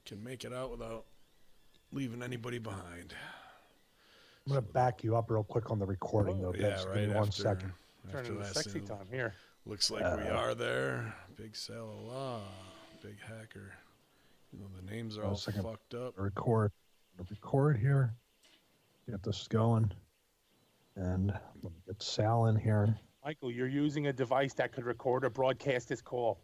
can make it out without leaving anybody behind. I'm going to back you up real quick on the recording, though, Yeah, Vince. right. Give me 1 second. After Turning to sexy time here. Looks like we are there. Big Salala, Big Hacker. You know, the names are all fucked up. Record here. Get this going. And let me get Sal in here. Michael, you're using a device that could record or broadcast this call.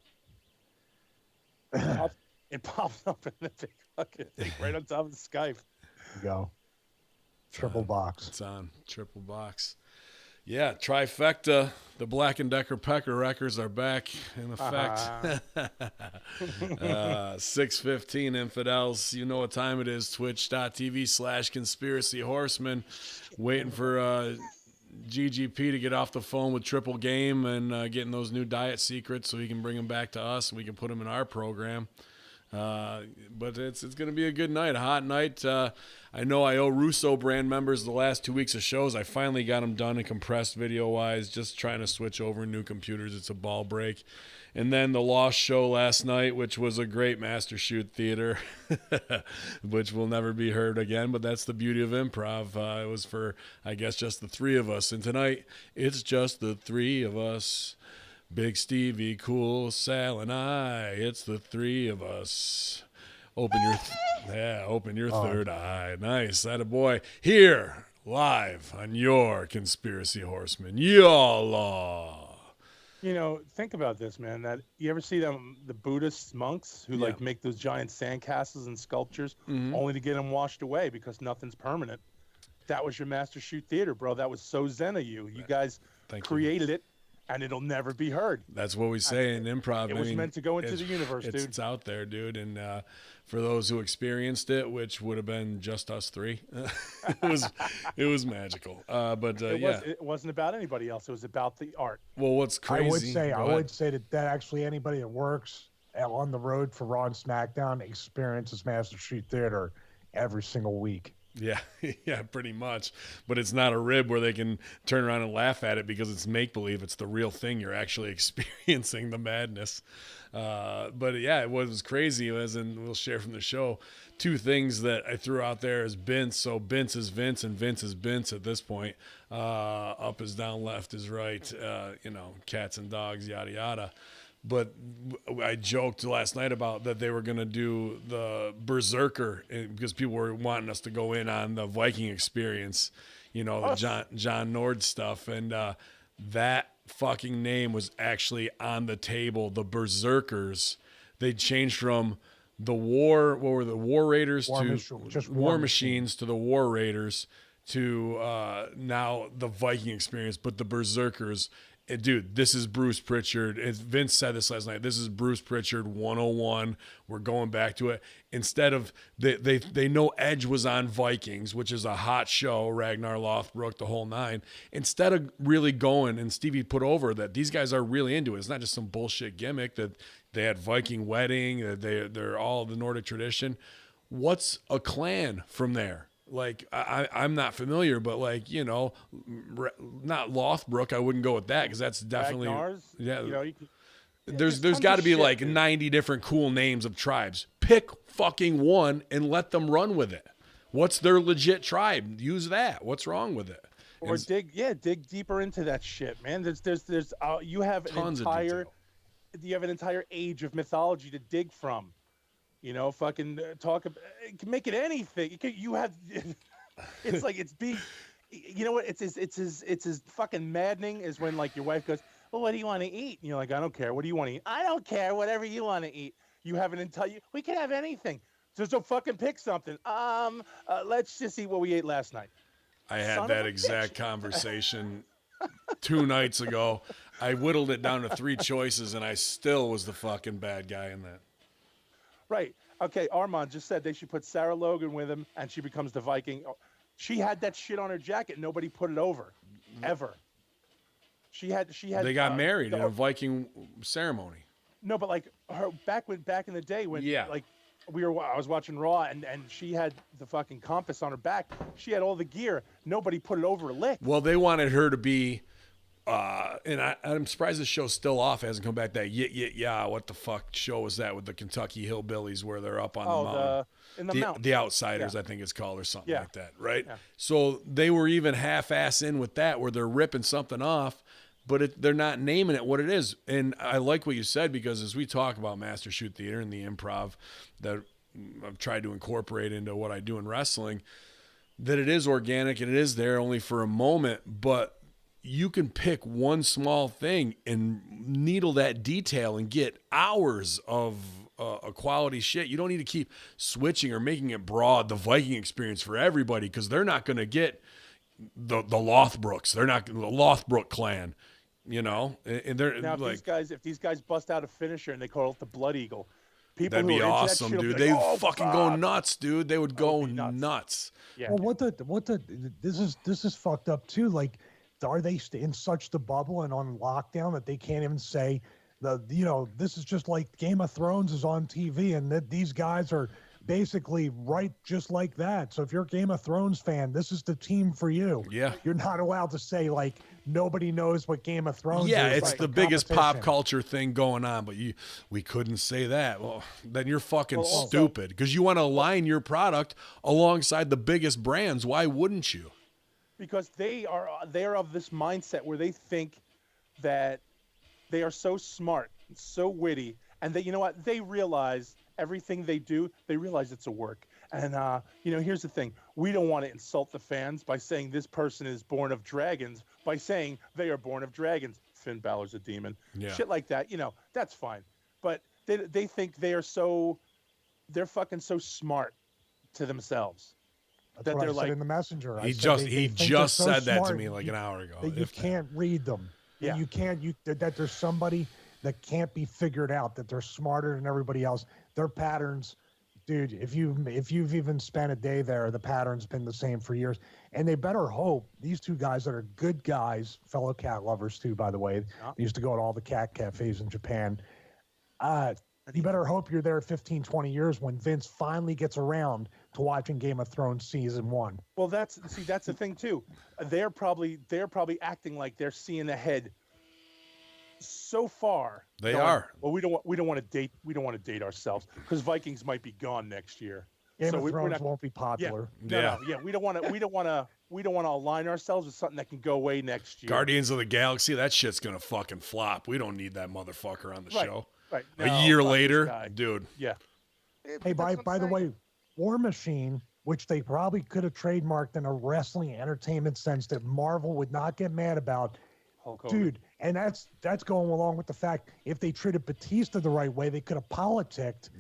It pops up in the big fucking thing right on top of the Skype. There you go. Triple box. It's on. Triple box. Yeah, trifecta. The Black & Decker Pecker Wreckers are back in effect. 6:15 infidels. You know what time it is. Twitch.tv/Conspiracy Horsemen. Waiting for GGP to get off the phone with Triple Game and getting those new diet secrets so he can bring them back to us and we can put them in our program. But it's going to be a good night, a hot night. I know I owe Russo brand members the last 2 weeks of shows. I finally got them done and compressed video-wise, just trying to switch over new computers. It's a ball break. And then the Lost show last night, which was a great Master Shoot theater, which will never be heard again. But that's the beauty of improv. It was for, I guess, just the three of us. And tonight, it's just the three of us. Big Stevie, Cool, Sal, and I. It's the three of us. Open your third eye. Nice. That a boy. Here, live on your Conspiracy Horsemen. Y'all. You know, think about this, man. That you ever see them, the Buddhist monks who like make those giant sandcastles and sculptures only to get them washed away because nothing's permanent. That was your Master Shoot theater, bro. That was so zen of you. You guys created it. And it'll never be heard. That's what we say in improv. It was meant to go into the universe, dude. It's out there, dude. And for those who experienced it, which would have been just us three, it was magical. It wasn't about anybody else. It was about the art. Well, what's crazy? I would say that actually anybody that works on the road for Raw and SmackDown experiences Master Shoot Theater every single week. Yeah, pretty much. But it's not a rib where they can turn around and laugh at it because it's make-believe. It's the real thing. You're actually experiencing the madness. But yeah, it was crazy. As in, we'll share from the show, two things that I threw out there as Bince. So Bince is Vince and Vince is Bince at this point. Up is down, left is right. Cats and dogs, yada, yada. But I joked last night about that they were going to do the Berserker because people were wanting us to go in on the Viking experience, the John Nord stuff. And that fucking name was actually on the table. The Berserkers, they changed from the War Raiders to War Machines to the War Raiders to now the Viking experience. But the Berserkers... Dude, this is Bruce Pritchard. Vince said this last night. This is Bruce Pritchard 101. We're going back to it. Instead of they know Edge was on Vikings, which is a hot show, Ragnar Lothbrok, the whole nine. Instead of really going, and Stevie put over that these guys are really into it. It's not just some bullshit gimmick that they had Viking wedding. They're all the Nordic tradition. What's a clan from there? Like, I'm not familiar, but not Lothbrok. I wouldn't go with that because that's definitely There's got to be like 90 different cool names of tribes. Pick fucking one and let them run with it. What's their legit tribe? Use that. What's wrong with it? Or dig deeper into that shit, man. You have an entire age of mythology to dig from. Fucking make it anything. You have, it's like it's being, what? It's as fucking maddening as when like your wife goes, well, what do you want to eat? And you're like, I don't care. What do you want to eat? I don't care. Whatever you want to eat. You have an entire. We can have anything. So fucking pick something. Let's just eat what we ate last night. I had that exact conversation 2 nights ago. I whittled it down to 3 choices, and I still was the fucking bad guy in that. Right. Okay. Armand just said they should put Sarah Logan with him, and she becomes the Viking. She had that shit on her jacket. Nobody put it over, ever. She had. They got married in a Viking ceremony. No, but like her back in the day when I was watching Raw and she had the fucking compass on her back. She had all the gear. Nobody put it over a lick. Well, they wanted her to be And I'm surprised this show's still off. It hasn't come back. That yeah. What the fuck show was that with the Kentucky hillbillies where they're up on the mountain? In the mountain. The Outsiders, I think it's called, or something like that, right? Yeah. So they were even half-ass in with that, where they're ripping something off, but they're not naming it what it is. And I like what you said, because as we talk about Master Shoot Theater and the improv that I've tried to incorporate into what I do in wrestling, that it is organic and it is there only for a moment, but you can pick one small thing and needle that detail and get hours of a quality shit. You don't need to keep switching or making it broad, the Viking experience for everybody, because they're not going to get the Lothbrooks. They're not the Lothbrok clan, and they're now, like, if these guys bust out a finisher and they call it the Blood Eagle, people that'd be awesome, dude. They fucking go nuts, dude. They would go nuts. Yeah. Well, this is fucked up too. Like, are they in such the bubble and on lockdown that they can't even say this is just like Game of Thrones is on TV, and that these guys are basically right just like that. So if you're a Game of Thrones fan, this is the team for you. Yeah. You're not allowed to say like nobody knows what Game of Thrones is. Yeah, it's like the biggest pop culture thing going on, but we couldn't say that. Well, then you're fucking stupid, because you want to align your product alongside the biggest brands. Why wouldn't you? Because they are of this mindset where they think that they are so smart, so witty, and that, you know what, they realize everything they do, they realize it's a work. And here's the thing: we don't want to insult the fans by saying this person is born of dragons, by saying they are born of dragons. Finn Balor's a demon, shit like that. That's fine. But they think they're fucking so smart to themselves. That's that what they're I said like in the messenger. He just said that to me like an hour ago. That you can't read them. Yeah. That there's somebody that can't be figured out, that they're smarter than everybody else. Their patterns, dude, if you've even spent a day there, the pattern's been the same for years. And they better hope these two guys that are good guys, fellow cat lovers too, by the way. They used to go to all the cat cafes in Japan. You better hope you're there 15, 20 years when Vince finally gets around to watching Game of Thrones season 1. Well, that's the thing too. They're probably acting like they're seeing ahead so far. They are. Well, we don't want to date ourselves, because Vikings might be gone next year. Game of Thrones won't be popular. No, we don't want to align ourselves with something that can go away next year. Guardians of the Galaxy, that shit's gonna fucking flop. We don't need that motherfucker on the show. Right. A year later, dude. Yeah. Hey, by the way, War Machine, which they probably could have trademarked in a wrestling entertainment sense that Marvel would not get mad about, dude. And that's going along with the fact, if they treated Batista the right way, they could have politicked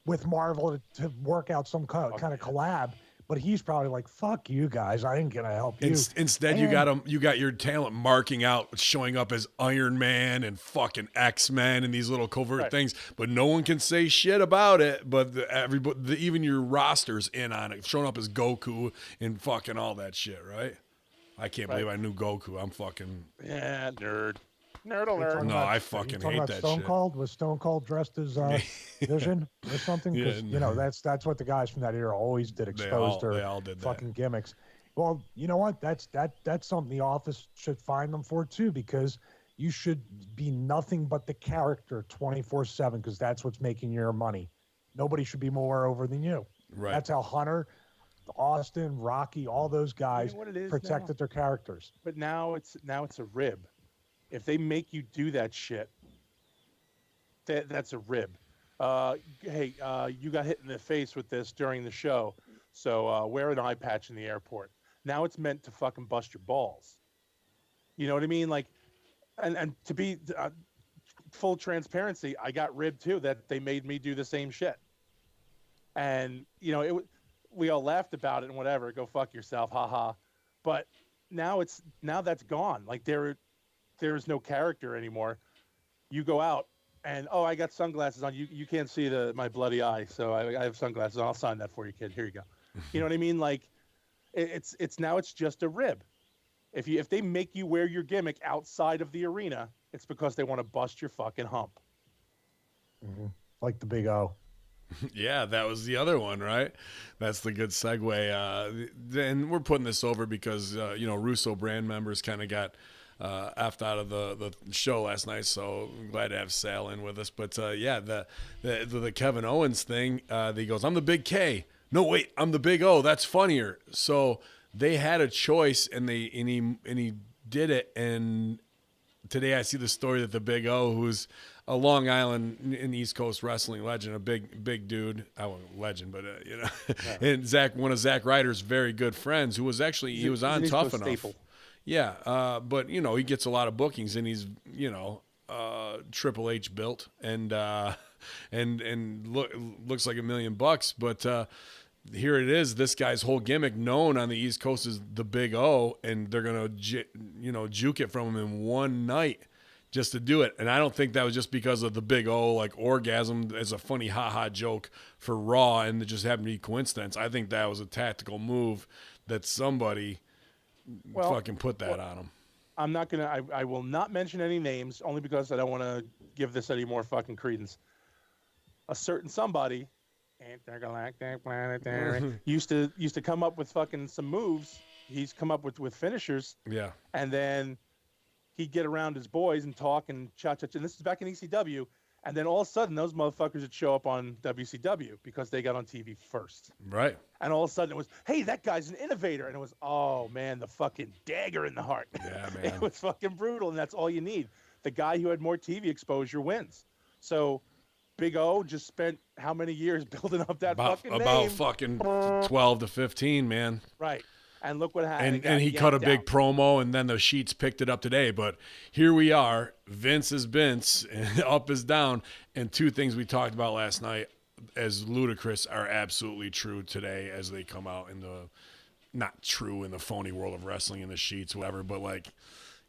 with Marvel to work out some kind of collab. But he's probably like, "Fuck you guys, I ain't gonna help you." Instead, you got your talent marking out, showing up as Iron Man and fucking X-Men and these little covert things, but no one can say shit about it. But even your roster's in on it, showing up as Goku and fucking all that shit, right? I can't believe I knew Goku. I'm fucking nerd alert. No, I fucking hate that Stone shit. Cold? Was Stone Cold dressed as Vision or something? Because that's what the guys from that era always did. Exposed they all did fucking that. Gimmicks. Well, you know what? That's something the Office should find them for too, because you should be nothing but the character 24/7, because that's what's making your money. Nobody should be more over than you. Right. That's how Hunter, Austin, Rocky, all those guys protected their characters. But now it's a rib. If they make you do that shit, that's a rib. Hey, you got hit in the face with this during the show, so wear an eye patch in the airport. Now it's meant to fucking bust your balls. You know what I mean? Like, and to be full transparency, I got ribbed too, that they made me do the same shit. And we all laughed about it and whatever. Go fuck yourself, haha. But now that's gone. Like there is no character anymore. You go out and I got sunglasses on. You can't see my bloody eye, so I have sunglasses on. I'll sign that for you, kid. Here you go. You know what I mean? Like it's just a rib. If they make you wear your gimmick outside of the arena, it's because they want to bust your fucking hump. Mm-hmm. Like the Big O. Yeah, that was the other one, right? That's the good segue. And we're putting this over because Russo brand members kind of got effed out of the show last night. So I'm glad to have Sal in with us. But yeah, the Kevin Owens thing. He goes, "I'm the big K." No, wait, I'm the big O. That's funnier. So they had a choice, and he did it. And today I see the story that the Big O, who's a Long Island and East Coast wrestling legend, a big dude. I won't legend, but yeah. And one of Zack Ryder's very good friends, who was actually he was on Tough Enough. Staple. Yeah, but he gets a lot of bookings, and he's Triple H built, and looks like $1 million. But here it is. This guy's whole gimmick, known on the East Coast, is the Big O, and they're gonna juke it from him in one night just to do it. And I don't think that was just because of the Big O, like orgasm as a funny ha joke for Raw, and it just happened to be coincidence. I think that was a tactical move that somebody fucking put that on him. I'm not gonna. I will not mention any names, only because I don't want to give this any more fucking credence. A certain somebody, intergalactic planetary, used to come up with fucking some moves. He's come up with finishers. Yeah. And then he'd get around his boys and talk and chat. And this is back in ECW. And then all of a sudden, those motherfuckers would show up on WCW because they got on TV first. Right. And all of a sudden it was, hey, that guy's an innovator. And it was, oh, man, the fucking dagger in the heart. Yeah, man. It was fucking brutal, and that's all you need. The guy who had more TV exposure wins. So Big O just spent how many years building up that fucking name? About fucking 12 to 15, man. Right. And look what happened. And he cut a big promo, and then the sheets picked it up today. But here we are. Vince is Vince, and up is down. And two things we talked about last night as ludicrous are absolutely true today as they come out in the, not true in the phony world of wrestling in the sheets, whatever, but like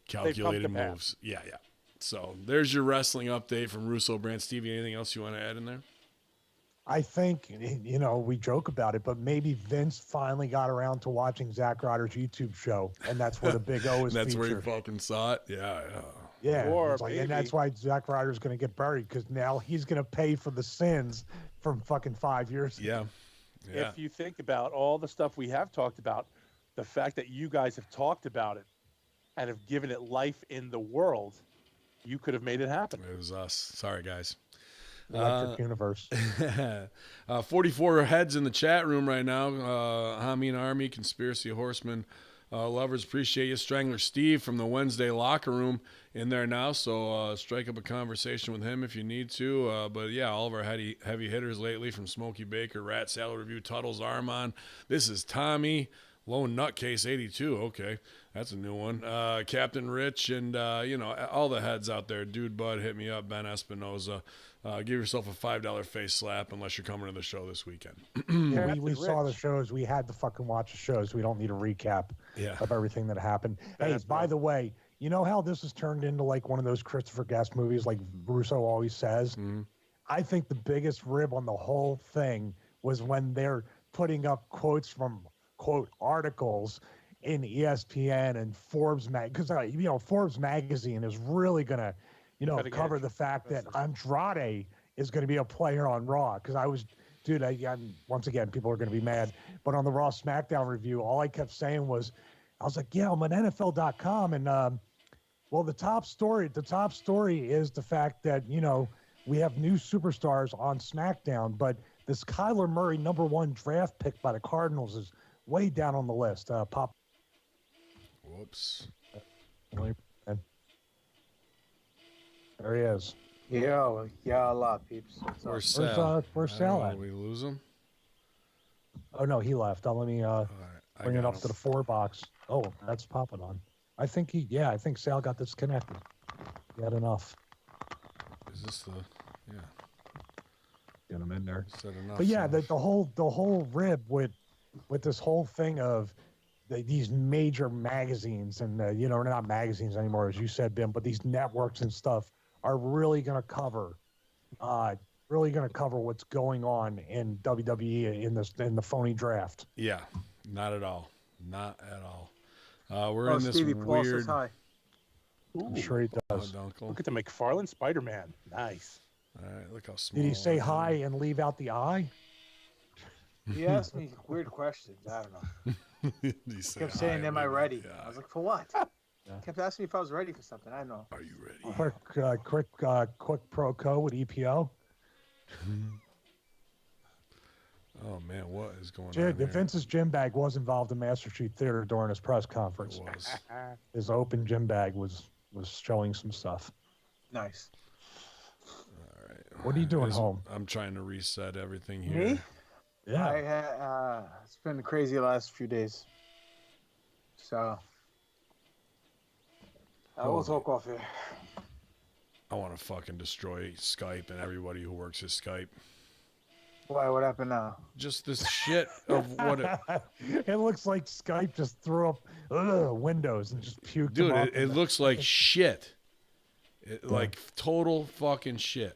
calculated moves. Yeah. So there's your wrestling update from Russo Brand. Stevie, anything else you want to add in there? I think, we joke about it, but maybe Vince finally got around to watching Zack Ryder's YouTube show, and that's where the Big O is That's featured. where he fucking saw it? Yeah. Yeah, and that's why Zack Ryder's going to get buried, because now he's going to pay for the sins from fucking 5 years ago. Yeah. If you think about all the stuff we have talked about, the fact that you guys have talked about it and have given it life in the world, you could have made it happen. It was us. Sorry, guys. Electric Universe. 44 heads in the chat room right now. Hameen Army, Conspiracy Horsemen, lovers, appreciate you. Strangler Steve from the Wednesday locker room in there now, so strike up a conversation with him if you need to. But yeah, all of our heavy hitters lately, from Smokey Baker, Rat Salad Review, Tuttle's Armon. This is Tommy, Lone Nutcase 82. Okay, that's a new one. Captain Rich, and all the heads out there. Dude Bud, hit me up. Ben Espinoza. Give yourself a $5 face slap unless you're coming to the show this weekend. Yeah, we saw the shows. We had to fucking watch the shows. We don't need a recap of everything that happened. Hey, by the way, you know how this has turned into like one of those Christopher Guest movies, like Russo always says? Mm-hmm. I think the biggest rib on the whole thing was when they're putting up quotes from, quote, articles in ESPN and Forbes because Forbes magazine is really gonna cover the fact that Andrade is going to be a player on Raw. Because once again, people are going to be mad, but on the Raw SmackDown review, all I kept saying was, I was like, yeah, I'm on NFL.com, and the top story is the fact that we have new superstars on SmackDown, but this Kyler Murray #1 draft pick by the Cardinals is way down on the list. Whoops. There he is. Yeah, a lot, peeps. Where's Sal at? Did we lose him? Oh, no, he left. Let me bring it up to the 4 box. Oh, that's popping on. I think Sal got disconnected. He had enough. Is this the, Get him in there. Enough, but yeah, the whole rib with this whole thing of these major magazines and, they're not magazines anymore, as you said, Ben, but these networks and stuff are really going to cover what's going on in WWE in the phony draft. Yeah, not at all. We're in this Stevie Paul says hi. I'm sure he does. Look at the McFarlane Spider-Man. Nice. All right, look how small. Did he say hi and leave out the eye? He asked me weird questions. I don't know. He kept saying, "Am I ready?" Yeah. I was like, "For what?" Kept asking me if I was ready for something. I don't know. Are you ready? Quick pro code with EPO. Oh man, what is going on Dude, here? Vince's gym bag was involved in Master Street Theater during his press conference. It was. His open gym bag was showing some stuff. Nice. All right. What are you doing home? I'm trying to reset everything here. Me? Yeah. I had it's been crazy the last few days. So I will talk off here. I want to fucking destroy Skype and everybody who works at Skype. Why? What happened now? Just this shit of what it... It looks like Skype just threw up windows and just puked Dude, them up. it looks like shit. Like total fucking shit.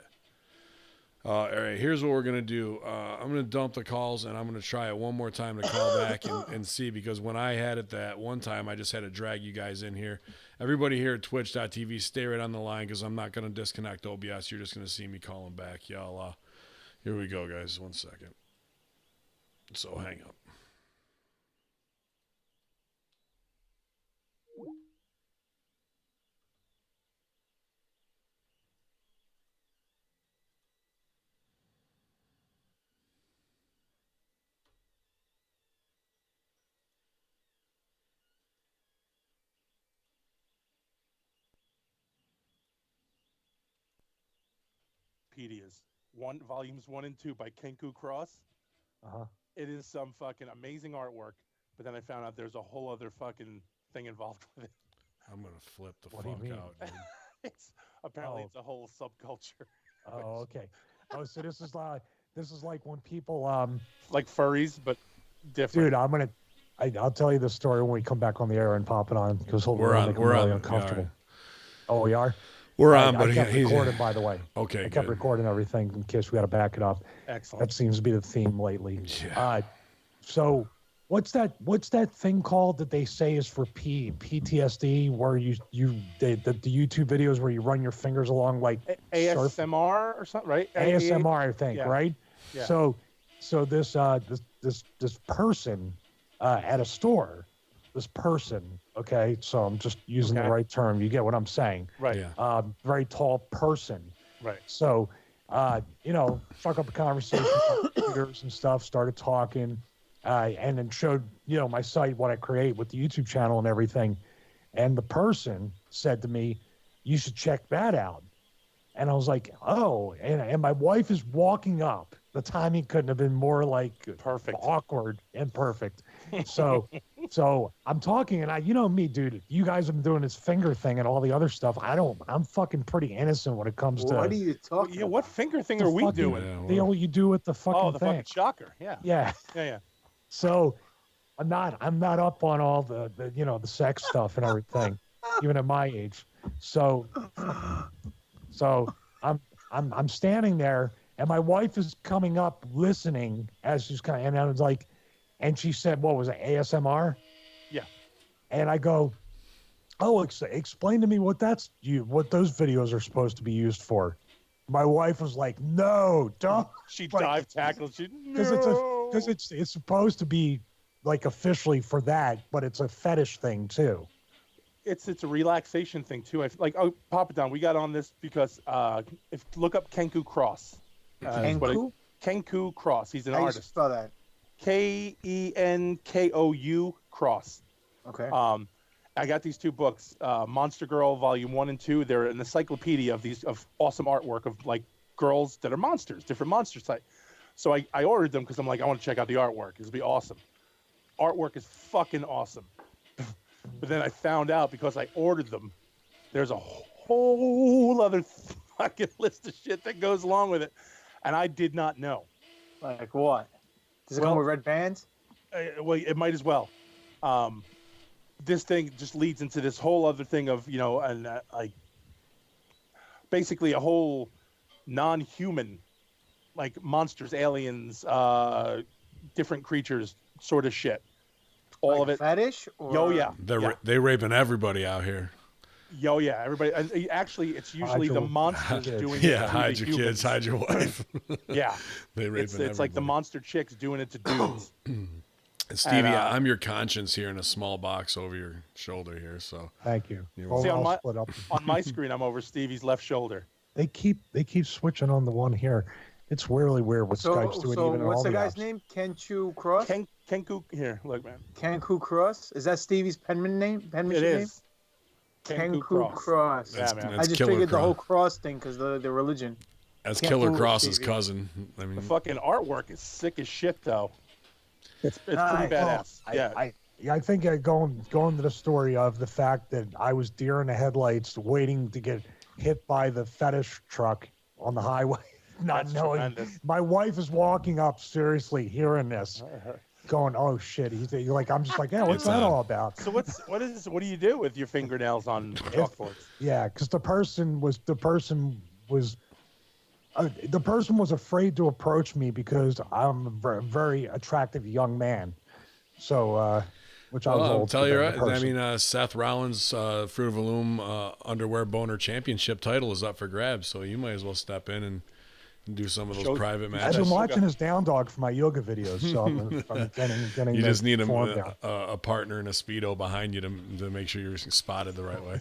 All right, here's what we're going to do. I'm going to dump the calls, and I'm going to try it one more time to call back and see, because when I had it that one time, I just had to drag you guys in here. Everybody here at twitch.tv, stay right on the line, because I'm not going to disconnect OBS. You're just going to see me calling back. Y'all, here we go, guys. 1 second. So hang up. Volumes 1 and 2 by Kenku Cross. It is some fucking amazing artwork, but then I found out there's a whole other fucking thing involved with it. I'm going to flip the What do you fuck mean? out, dude. It's a whole subculture. Oh, okay. Oh, so this is like when people like furries, but different. Dude, I'll tell you the story when we come back on the air and pop it on, because We're on. really uncomfortable. Oh, we are. We're on, but I kept he's recording, by the way. Okay, I kept recording everything in case we got to back it up. Excellent. That seems to be the theme lately. Yeah. So what's that thing called that they say is for PTSD, where the YouTube videos where you run your fingers along like ASMR or something, right? ASMR, I think, yeah. right? Yeah. So this person at a store, this person, okay, so I'm just using the right term. You get what I'm saying, right? Yeah. Very tall person, right? So, struck up a conversation about computers and stuff. Started talking, and then showed my site, what I create with the YouTube channel and everything. And the person said to me, "You should check that out." And I was like, "Oh," and my wife is walking up. The timing couldn't have been more like perfect, awkward, and perfect. So I'm talking, and me, dude. You guys have been doing this finger thing and all the other stuff. I'm fucking pretty innocent when it comes to. What are you talking? Yeah, what finger thing are we doing? The only you do with the fucking the thing. fucking shocker. Yeah. Yeah. So I'm not up on all the the sex stuff and everything, even at my age. So I'm standing there, and my wife is coming up listening as she's coming, and I was like, and she said, "What was it, ASMR?" Yeah. And I go, "Oh, explain to me what those videos are supposed to be used for." My wife was like, "No, don't." She dive tackled. Because it's supposed to be like officially for that, but it's a fetish thing too. It's a relaxation thing too. I'll pop it down. We got on this because look up Kenku Cross. Kenku Cross. He's an artist. How artist. You spell that? KENKOU Cross. Okay. I got these two books, Monster Girl Volume 1 and 2. They're an encyclopedia of awesome artwork of like girls that are monsters, different monster type. So I ordered them because I'm like, I want to check out the artwork. It'll be awesome. Artwork is fucking awesome. But then I found out, because I ordered them, there's a whole other fucking list of shit that goes along with it, and I did not know. Like what? Does it come with red bands? Well, it might as well. This thing just leads into this whole other thing of like basically a whole non-human, like monsters, aliens, different creatures, sort of shit. All like of it. Fetish? Or... Yo, yeah. They raping everybody out here. Yo, yeah. Everybody. Actually, it's usually the monsters doing it. Yeah, hide your kids, hide your wife. Yeah. They raping everybody. It's like the monster chicks doing it to dudes. Stevie, And, I'm your conscience here in a small box over your shoulder here. So Thank you. See, I'll split up. on my screen, I'm over Stevie's left shoulder. They keep switching on the one here. It's really weird what Skype's doing. So even in what's all the the guy's apps. name? Kenchu Cross? Kenku, here, look, man. Kenku Cross? Is that Stevie's penmanship name? It is. Kenku Cross. Yeah, man. I just figured the whole cross thing because the religion. That's Can't Killer fool with Cross's Stevie. cousin. I mean, The fucking artwork is sick as shit, though. It's pretty Nice. badass. Yeah. I think going to the story of the fact that I was deer in the headlights waiting to get hit by the fetish truck on the highway, not That's knowing. tremendous. My wife is walking up, seriously, hearing this, going, "Oh shit!" He's like, I'm just like, "Yeah, what's It's that on. all about?" So what do you do with your fingernails on chalkboards? Yeah, because the person was afraid to approach me because I'm a very attractive young man. So, which I was I'll old. tell for you the right. I person. mean, Seth Rollins' Fruit of the Loom underwear boner championship title is up for grabs, so you might as well step in and do some of those private I've matches. been watching his down dog for my yoga videos, so I'm getting You just need form down. a partner in a Speedo behind you to make sure you're spotted the right way.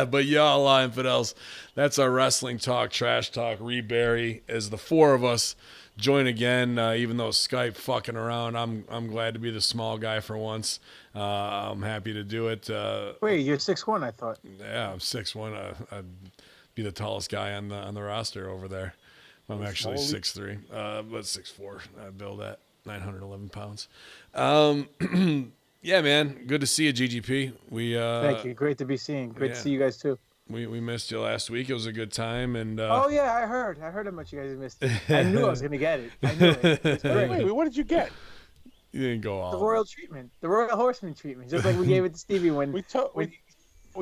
But y'all, infidels, that's our wrestling talk, trash talk, rebury. As the four of us join again, even though Skype fucking around, I'm glad to be the small guy for once. I'm happy to do it. Wait, you're 6'1", I thought. Yeah, I'm 6'1". I'd be the tallest guy on the roster over there. I'm actually 6'3", but 6'4". I build at 911 pounds. Yeah, man, good to see you, GGP. Thank you. Great to be seen. Great to see you guys too. We missed you last week. It was a good time, and Oh yeah, I heard how much you guys missed it. I knew I was gonna get it. I knew it. It's great. Wait, what did you get? you didn't go all The royal treatment, the royal horseman treatment, just like we gave it to Stevie when We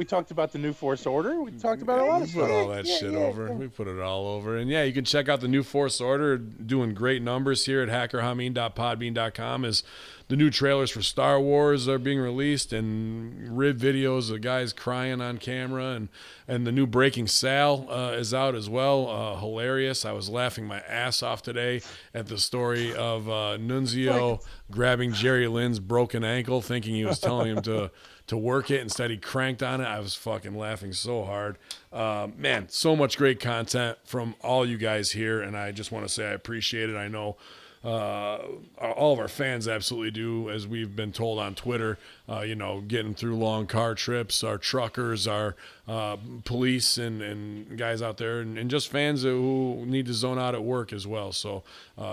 talked about the New Force Order. We talked about a lot of We put stuff. all that shit over. We put it all over. And yeah, you can check out the New Force Order, doing great numbers here at hackerhameen.podbean.com as the new trailers for Star Wars are being released and rib videos of guys crying on camera. And the new Breaking Sal is out as well. Hilarious. I was laughing my ass off today at the story of Nunzio grabbing Jerry Lynn's broken ankle, thinking he was telling him to work it. Instead, he cranked on it. I was fucking laughing so hard. Man, so much great content from all you guys here, and I just want to say I appreciate it. I know all of our fans absolutely do, as we've been told on Twitter, getting through long car trips, our truckers, our police and guys out there, and just fans who need to zone out at work as well. So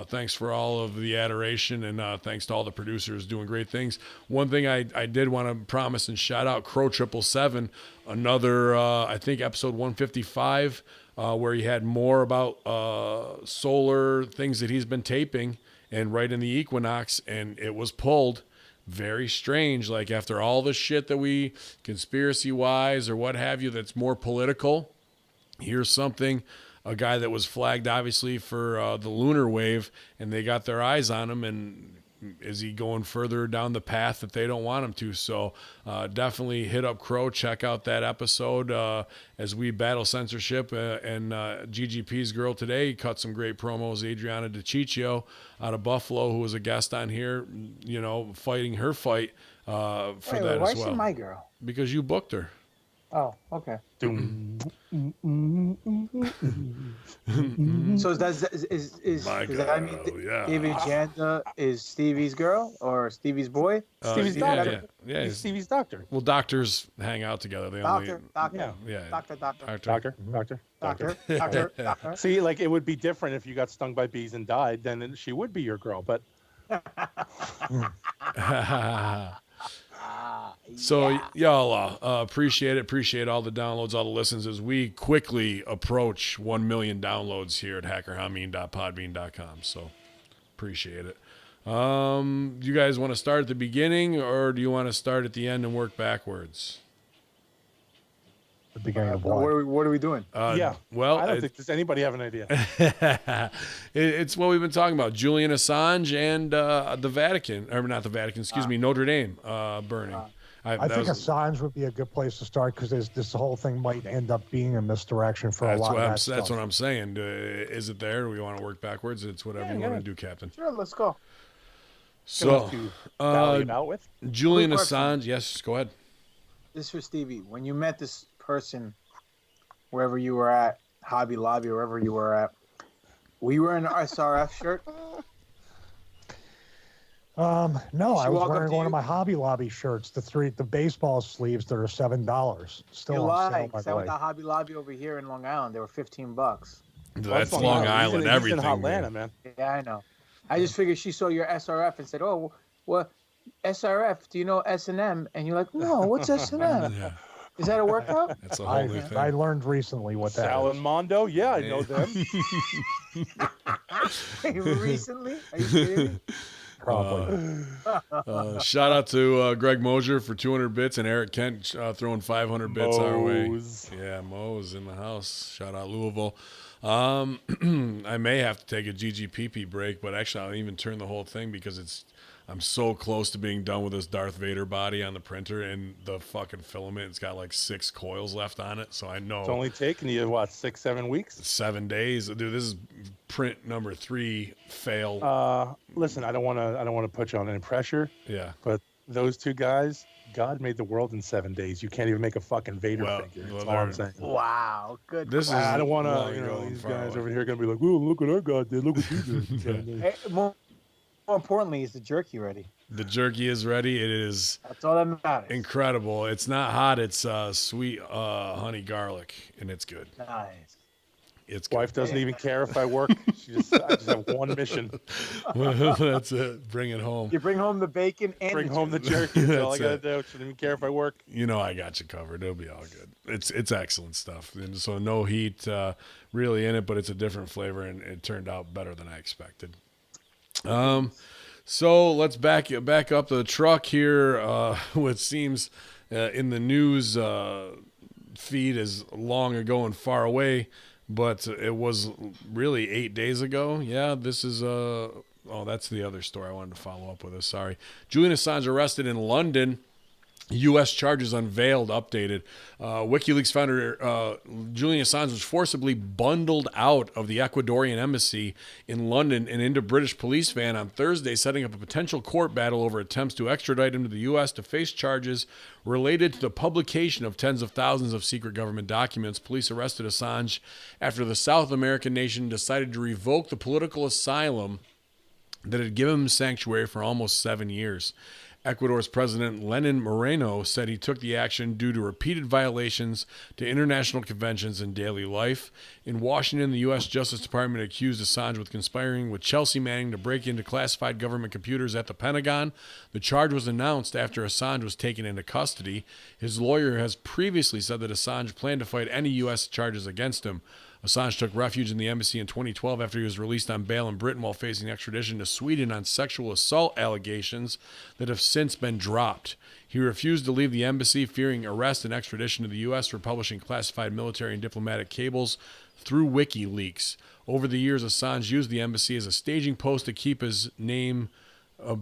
thanks for all of the adoration, and thanks to all the producers doing great things. One thing I did want to promise and shout out Crow 777, another, I think, episode 155, where he had more about solar things that he's been taping and right in the equinox, and it was pulled. Very strange. Like, after all the shit that we conspiracy-wise or what have you that's more political, here's something, a guy that was flagged obviously for the lunar wave, and they got their eyes on him, and is he going further down the path that they don't want him to? So definitely hit up Crow, check out that episode as we battle censorship. And GGP's girl today cut some great promos. Adriana DiCiccio out of Buffalo, who was a guest on here, fighting her fight for that why as well. is she my girl? Because you booked her. Oh, okay. So does My does that mean girl, yeah. David Janda is Stevie's girl or Stevie's boy? Stevie's yeah, doctor. Yeah. He's Stevie's doctor. Well, doctors hang out together. They Doctor. Doctor. See, like, it would be different if you got stung by bees and died. Then she would be your girl. But So y'all appreciate it. Appreciate all the downloads, all the listens as we quickly approach 1 million downloads here at hackerhameen.podbean.com. So appreciate it. Do you guys want to start at the beginning, or do you want to start at the end and work backwards? The beginning of what are we doing? yeah. Well, I don't think does anybody have an idea. It's what we've been talking about: Julian Assange and the Vatican, or not the Vatican, excuse me, Notre Dame burning. I think Assange would be a good place to start because this whole thing might end up being a misdirection for a lot of that stuff. That's what I'm saying. Is it there? Do we want to work backwards? It's whatever you want to do, Captain. Sure, let's go. So, Valley about with. Julian Quick question. Assange. Yes, go ahead. This is for Stevie. When you met this person, wherever you were at, Hobby Lobby, or wherever you were at, were you wearing an SRF shirt? No, I was walk up wearing to one of you? my Hobby Lobby shirts, the baseball sleeves that are $7. Still You on sale, lied. by 'Cause the I way. went to Hobby Lobby over here in Long Island. They were $15. That's Long Long Island. Island. He's in Everything. Hotlanta, man. man. Yeah, I know. I just figured she saw your SRF and said, "Oh, well, SRF. Do you know S&M?" And you're like, "No, what's S&M? Yeah, Is that a workout?" that's a whole new thing. I learned recently what that Sal is. and Mondo, yeah, I know them. Recently? Are you kidding me? Probably. Shout out to Greg Mosier for 200 bits and Eric Kent throwing 500 bits our way. Moe's. Yeah, Mo's in the house. Shout out Louisville. I may have to take a GGPP break, but actually I'll even turn the whole thing because I'm so close to being done with this Darth Vader body on the printer, and the fucking filament, it's got like 6 coils left on it, so I know It's only taken you, what, 6-7 weeks? 7 days. Dude, this is print number 3 fail. Listen, I don't want to put you on any pressure, Yeah. but those two guys, God made the world in 7 days. You can't even make a fucking Vader figure. That's all I'm saying. Wow, good. This is I don't want long to, ago these far guys away. over here are going to be like, "Whoa, look what our God did. Look what you did." Hey, more importantly, is the jerky ready? The jerky is ready. It is That's all that matters. incredible. It's not hot. It's sweet honey garlic, and it's good. Nice. It's good. Wife doesn't even care if I work. I just have one mission: That's it. Bring it home. You bring home the bacon and bring the home the jerky. jerky. That's all I That's got to do. She doesn't even care if I work. You know I got you covered. It'll be all good. It's excellent stuff. And so no heat really in it, but it's a different flavor, and it turned out better than I expected. So let's back up the truck here. What seems in the news feed is long ago and far away, but it was really 8 days ago. Yeah, this is that's the other story I wanted to follow up with. Sorry. Julian Assange arrested in London. U.S. charges unveiled, updated. WikiLeaks founder Julian Assange was forcibly bundled out of the Ecuadorian embassy in London and into British police van on Thursday, setting up a potential court battle over attempts to extradite him to the U.S. to face charges related to the publication of tens of thousands of secret government documents. Police arrested Assange after the South American nation decided to revoke the political asylum that had given him sanctuary for almost 7 years. Ecuador's President Lenin Moreno said he took the action due to repeated violations to international conventions and daily life. In Washington, the U.S. Justice Department accused Assange with conspiring with Chelsea Manning to break into classified government computers at the Pentagon. The charge was announced after Assange was taken into custody. His lawyer has previously said that Assange planned to fight any U.S. charges against him. Assange took refuge in the embassy in 2012 after he was released on bail in Britain while facing extradition to Sweden on sexual assault allegations that have since been dropped. He refused to leave the embassy, fearing arrest and extradition to the U.S. for publishing classified military and diplomatic cables through WikiLeaks. Over the years, Assange used the embassy as a staging post to keep his name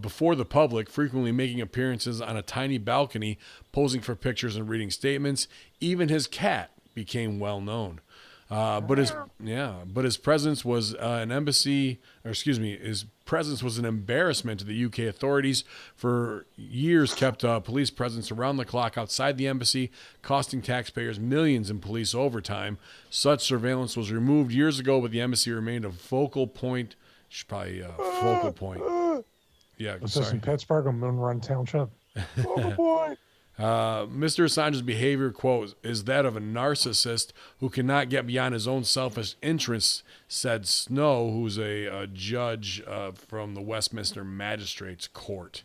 before the public, frequently making appearances on a tiny balcony, posing for pictures and reading statements. Even his cat became well known. But his presence was his presence was an embarrassment to the UK authorities. For years, kept police presence around the clock outside the embassy, costing taxpayers millions in police overtime. Such surveillance was removed years ago, but the embassy remained a focal point. Focal point. Yeah, Was this in Pittsburgh or Moon Run Township? Focal point. Mr. Assange's behavior, quote, is that of a narcissist who cannot get beyond his own selfish interests, said Snow, who's a judge from the Westminster Magistrates Court.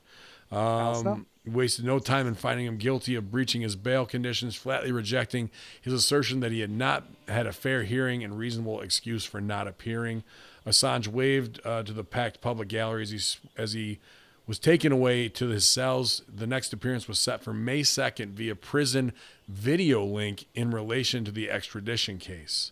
Wasted no time in finding him guilty of breaching his bail conditions, flatly rejecting his assertion that he had not had a fair hearing and reasonable excuse for not appearing. Assange waved to the packed public gallery as he was taken away to his cells. The next appearance was set for May 2nd via prison video link in relation to the extradition case.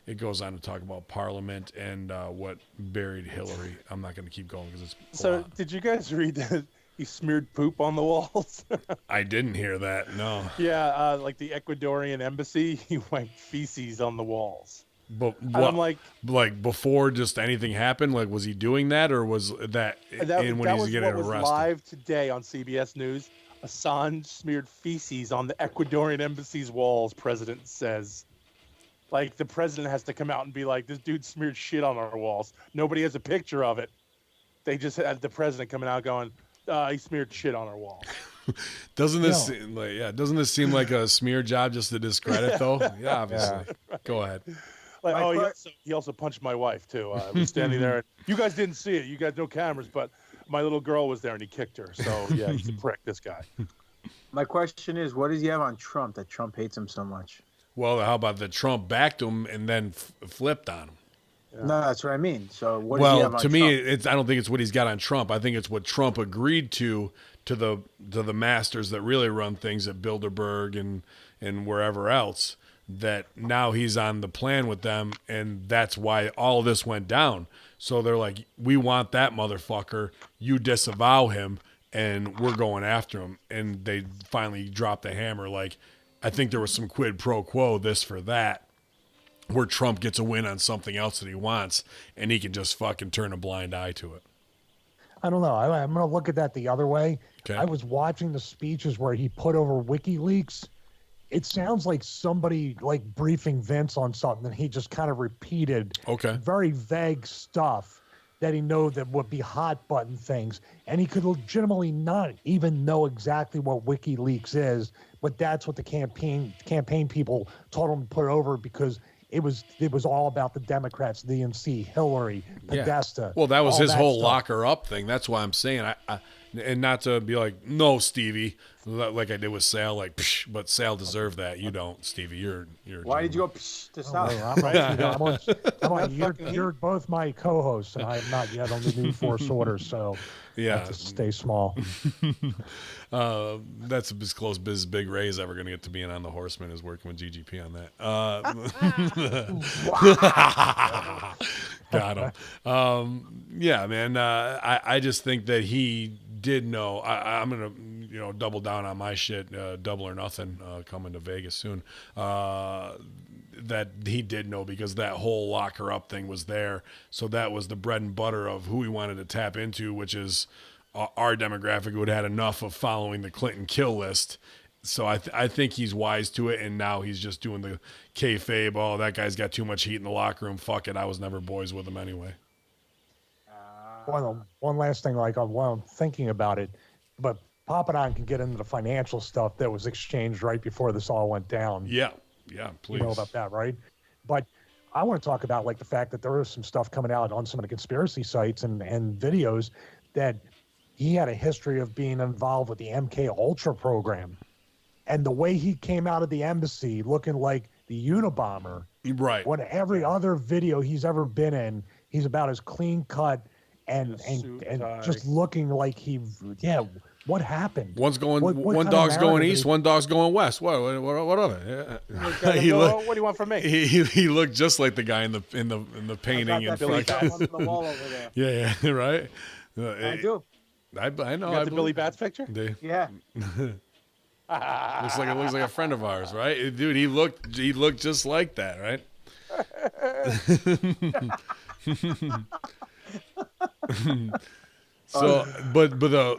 It goes on to talk about Parliament and what buried Hillary. I'm not going to keep going because it's So, did you guys read that he smeared poop on the walls? I didn't hear that, no. Yeah, like the Ecuadorian embassy, he wiped feces on the walls. But And I'm like before just anything happened, like was he doing that or was that in when he's getting arrested? Live today on CBS News. Assange smeared feces on the Ecuadorian embassy's walls, president says. Like, the president has to come out and be like, this dude smeared shit on our walls. Nobody has a picture of it. They just had the president coming out going, he smeared shit on our walls. Doesn't this seem like a smear job just to discredit though? Yeah, obviously. Yeah. Right. Go ahead. Like, he also punched my wife too. I was standing there. You guys didn't see it. You got no cameras, but my little girl was there and he kicked her. So yeah, he's a prick, this guy. My question is, what does he have on Trump that Trump hates him so much? Well, how about that Trump backed him and then flipped on him? Yeah. No, that's what I mean. So what does he have on Trump? Well, to me, I don't think it's what he's got on Trump. I think it's what Trump agreed to the masters that really run things at Bilderberg and wherever else, that now he's on the plan with them, and that's why all of this went down. So they're like, we want that motherfucker. You disavow him, and we're going after him. And they finally dropped the hammer. Like, I think there was some quid pro quo, this for that, where Trump gets a win on something else that he wants, and he can just fucking turn a blind eye to it. I don't know. I'm going to look at that the other way. Okay. I was watching the speeches where he put over WikiLeaks. It sounds like somebody like briefing Vince on something, and he just kind of repeated very vague stuff that he knew that would be hot button things. And he could legitimately not even know exactly what WikiLeaks is, but that's what the campaign people told him to put over because it was all about the Democrats, DNC, Hillary, Podesta. Yeah. Well, that was his whole locker up thing. That's why I'm saying I and not to be like, no, Stevie, like I did with Sal, like, psh, but Sal deserved that. You don't, Stevie. You're. Why did you go psh to Sal? You're both my co-hosts, and I am not yet on the new Force Orders, so yeah, I have to stay small. That's as close as Big Ray's ever going to get to being on the Horsemen is working with GGP on that. Got him. Yeah, man. I just think that he did know. I'm gonna double down on my shit. Double or nothing. Coming to Vegas soon. That he did know because that whole locker up thing was there. So that was the bread and butter of who he wanted to tap into, which is our demographic who had had enough of following the Clinton kill list. So I think he's wise to it, and now he's just doing the kayfabe. Oh, that guy's got too much heat in the locker room. Fuck it, I was never boys with him anyway. One last thing, like while I'm thinking about it, but Papadon can get into the financial stuff that was exchanged right before this all went down. Yeah, please. You know about that, right? But I want to talk about like the fact that there was some stuff coming out on some of the conspiracy sites and videos that he had a history of being involved with the MK Ultra program. And the way he came out of the embassy looking like the Unabomber, right? When every other video he's ever been in, he's about as clean cut and just looking like what happened? One's going, one dog's going east, one dog's going west. What of it? Yeah. What do you want from me? He looked just like the guy in the painting and Billy Bats on the wall over there. Yeah, right. I do. I know. You got the Billy Bats picture? Yeah. looks like a friend of ours, right? Dude, he looked just like that, right? So, but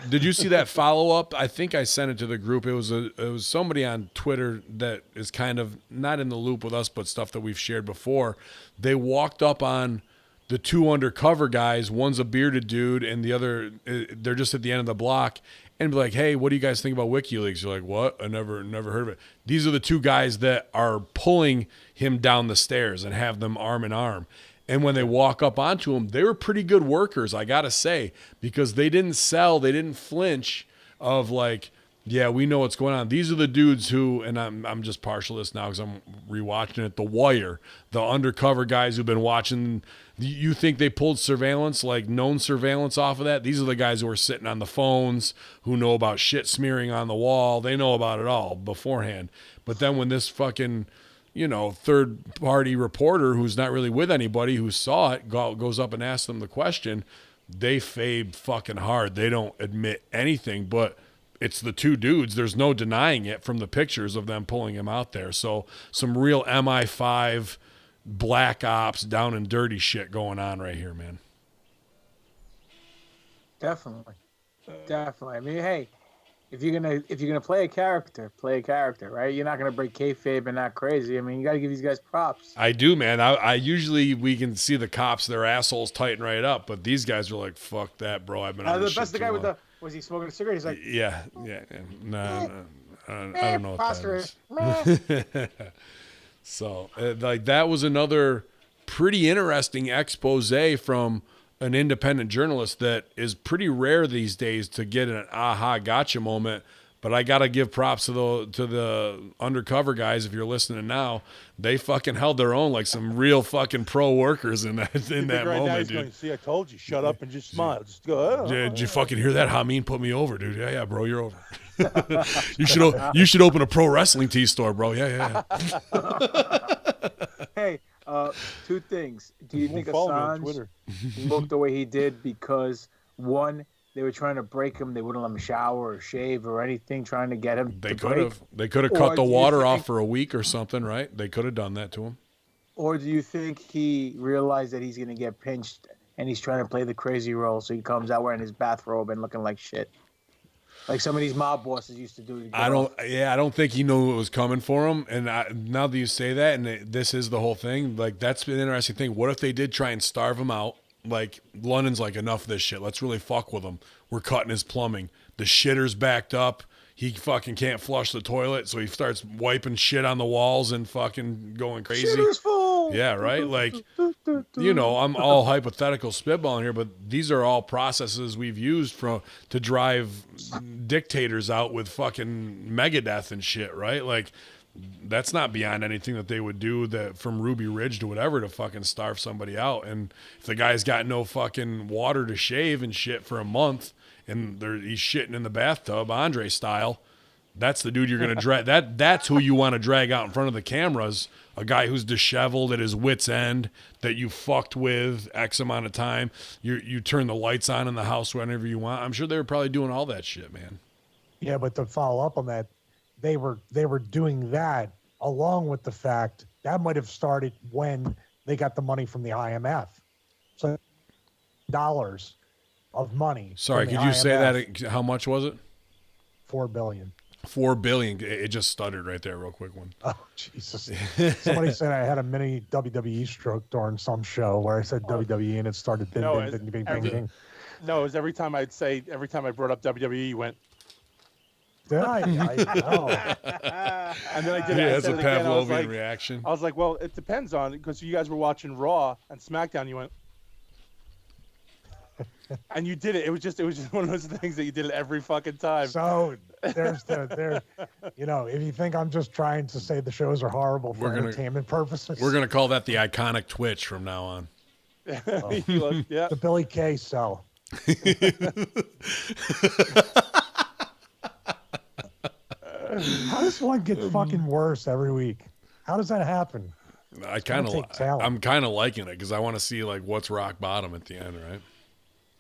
did you see that follow up? I think I sent it to the group. It was somebody on Twitter that is kind of not in the loop with us, but stuff that we've shared before. They walked up on the two undercover guys. One's a bearded dude, and the other they're just at the end of the block. And be like, hey, what do you guys think about WikiLeaks? You're like, what? I never heard of it. These are the two guys that are pulling him down the stairs and have them arm in arm. And when they walk up onto him, they were pretty good workers, I got to say, because they didn't flinch of like, yeah, we know what's going on. These are the dudes who, and I'm just partial to this now because I'm rewatching it, The Wire, the undercover guys who've been watching. You think they pulled surveillance, like known surveillance off of that? These are the guys who are sitting on the phones, who know about shit smearing on the wall. They know about it all beforehand. But then when this fucking third-party reporter who's not really with anybody who saw it goes up and asks them the question, they fabe fucking hard. They don't admit anything, but it's the two dudes. There's no denying it from the pictures of them pulling him out there. So some real MI5 black ops, down and dirty shit going on right here, man. Definitely. I mean, hey, if you're gonna play a character, right? You're not gonna break kayfabe and not crazy. I mean, you gotta give these guys props. I do, man. I usually we can see the cops, their assholes tighten right up, but these guys are like, fuck that, bro. I've been on this shit That's the guy long. with was he smoking a cigarette? He's like, yeah. No, I don't know what that is. So, like, that was another pretty interesting expose from an independent journalist that is pretty rare these days to get an aha gotcha moment. But I gotta give props to the undercover guys. If you're listening now, they fucking held their own like some real fucking pro workers in that moment, dude. Going, see, I told you, shut up and just smile. Just go. Did you fucking hear that? Hameen put me over, dude. Yeah, bro, you're over. you should open a pro wrestling tee store, bro. Yeah. Hey, two things. Do you think Assange looked the way he did because, one, they were trying to break him, they wouldn't let him shower or shave or anything, trying to get him They could have cut the water off for a week or something, right? They could have done that to him. Or do you think he realized that he's going to get pinched and he's trying to play the crazy role, so he comes out wearing his bathrobe and looking like shit? Like some of these mob bosses used to do. I don't think he knew what was coming for him. And now that you say that, and this is the whole thing, like that's been an interesting thing. What if they did try and starve him out? Like London's like, enough of this shit. Let's really fuck with him. We're cutting his plumbing. The shitter's backed up. He fucking can't flush the toilet, so he starts wiping shit on the walls and fucking going crazy. Shitter's full. Yeah, right? Like, you know, I'm all hypothetical spitballing here, but these are all processes we've used to drive dictators out with fucking Megadeth and shit, right? Like, that's not beyond anything that they would do that from Ruby Ridge to whatever to fucking starve somebody out. And if the guy's got no fucking water to shave and shit for a month and he's shitting in the bathtub, Andre style, that's the dude you're going to drag. That's who you want to drag out in front of the cameras. A guy who's disheveled at his wit's end that you fucked with X amount of time. You turn the lights on in the house whenever you want. I'm sure they were probably doing all that shit, man. Yeah, but to follow up on that, they were doing that along with the fact that might have started when they got the money from the IMF. So dollars of money. Sorry, could you say that? How much was it? $4 billion. $4 billion. It just stuttered right there, real quick one. Oh Jesus! Somebody said I had a mini WWE stroke during some show where I said WWE and it started ding ding ding ding ding ding. No, it was every time I brought up WWE, you went. Did I? No. And then I did it. Yeah, it's a Pavlovian like, reaction. I was like, well, it depends on, because you guys were watching Raw and SmackDown. You went, and you did it. It was just one of those things that you did it every fucking time. So you know, if you think I'm just trying to say the shows are horrible for entertainment purposes, we're gonna call that the iconic Twitch from now on. Yeah. The Billy Kay cell. How does one get fucking worse every week? How does that happen? I'm kind of liking it because I want to see like what's rock bottom at the end, right?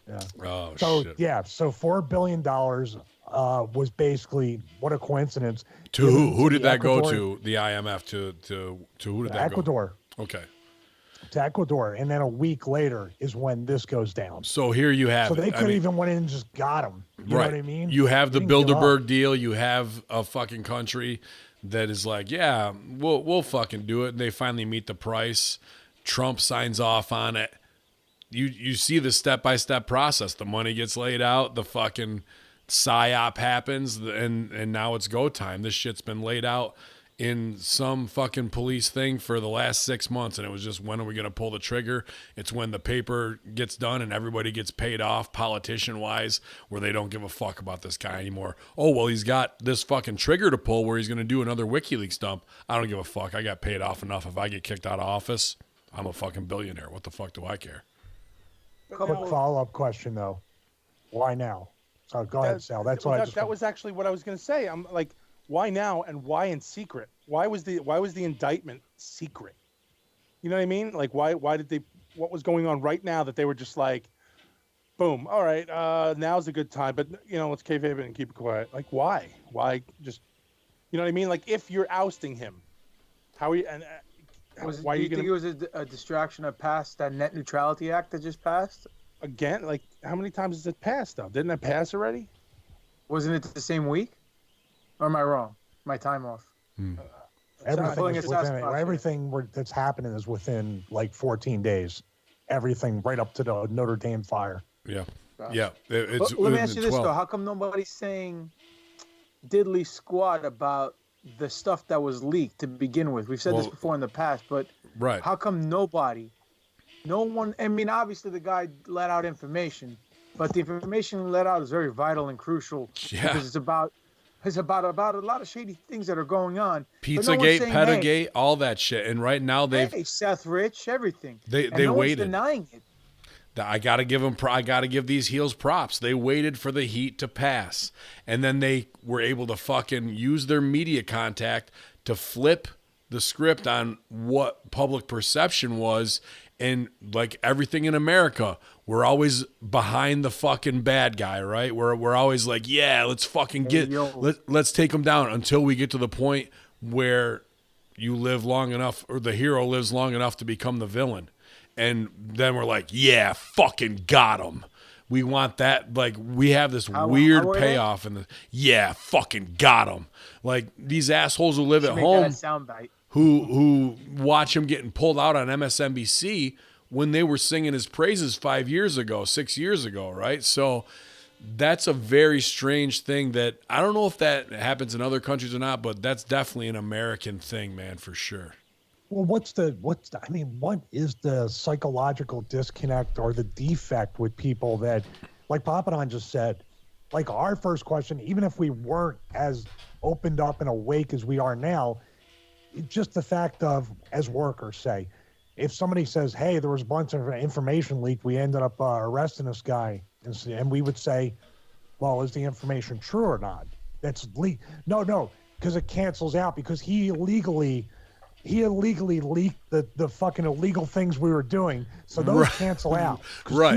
Yeah. Oh shit. Yeah. So $4 billion was basically, what a coincidence. To who did that go to? The IMF to who did that Ecuador. Go? Okay. To Ecuador, and then a week later is when this goes down. So here you have. So they could even went in and just got him. You know what I mean? You have the Bilderberg deal. You have a fucking country that is like, yeah, we'll fucking do it. And they finally meet the price. Trump signs off on it. You see the step-by-step process. The money gets laid out. The fucking psyop happens, and now it's go time. This shit's been laid out in some fucking police thing for the last 6 months, and it was just, when are we going to pull the trigger? It's when the paper gets done and everybody gets paid off politician-wise, where they don't give a fuck about this guy anymore. Oh, well, he's got this fucking trigger to pull where he's going to do another WikiLeaks dump. I don't give a fuck. I got paid off enough. If I get kicked out of office, I'm a fucking billionaire. What the fuck do I care? Quick follow-up question, though. Why now? So go ahead, Sal. That was actually what I was going to say. I'm like, why now and why in secret? Why was the indictment secret? You know what I mean? Like, why did they? What was going on right now that they were just like, boom, all right, now's a good time, but let's kayfabe it and keep it quiet. Like, why? Why just, you know what I mean? Like, if you're ousting him, how are you? And why do are you think it was a distraction of that net neutrality act that just passed? Again, like, how many times has it passed, though? Didn't it pass already? Wasn't it the same week? Or am I wrong? My time off. Everything that's happening is within like 14 days. Everything right up to the Notre Dame fire. Yeah. Gosh. Yeah. Let me ask you this, though. How come nobody's saying diddly squat about the stuff that was leaked to begin with? We've said this before in the past, but how come no one, I mean, obviously the guy let out information, but the information let out is very vital and crucial because it's about a lot of shady things that are going on. Pizzagate, Pedagate, all that shit. And right now Seth Rich, everything. They no waited. One's denying it. I gotta give these heels props. They waited for the heat to pass, and then they were able to fucking use their media contact to flip the script on what public perception was. And like everything in America, we're always behind the fucking bad guy, right? We're always like, yeah, let's fucking let's take him down until we get to the point where you live long enough, or the hero lives long enough to become the villain. And then we're like, yeah, fucking got him. We want that. Like, we have this weird payoff in the, yeah, fucking got him. Like, these assholes who live at home who watch him getting pulled out on MSNBC when they were singing his praises 6 years ago, right? So that's a very strange thing that I don't know if that happens in other countries or not, but that's definitely an American thing, man, for sure. Well, what is the psychological disconnect or the defect with people that, like Papadon just said, like our first question, even if we weren't as opened up and awake as we are now, just the fact of, as workers say, if somebody says, hey, there was a bunch of information leaked, we ended up arresting this guy, and we would say, well, is the information true or not? That's leaked. No, because it cancels out, because he illegally leaked the fucking illegal things we were doing, so those cancel out. Right.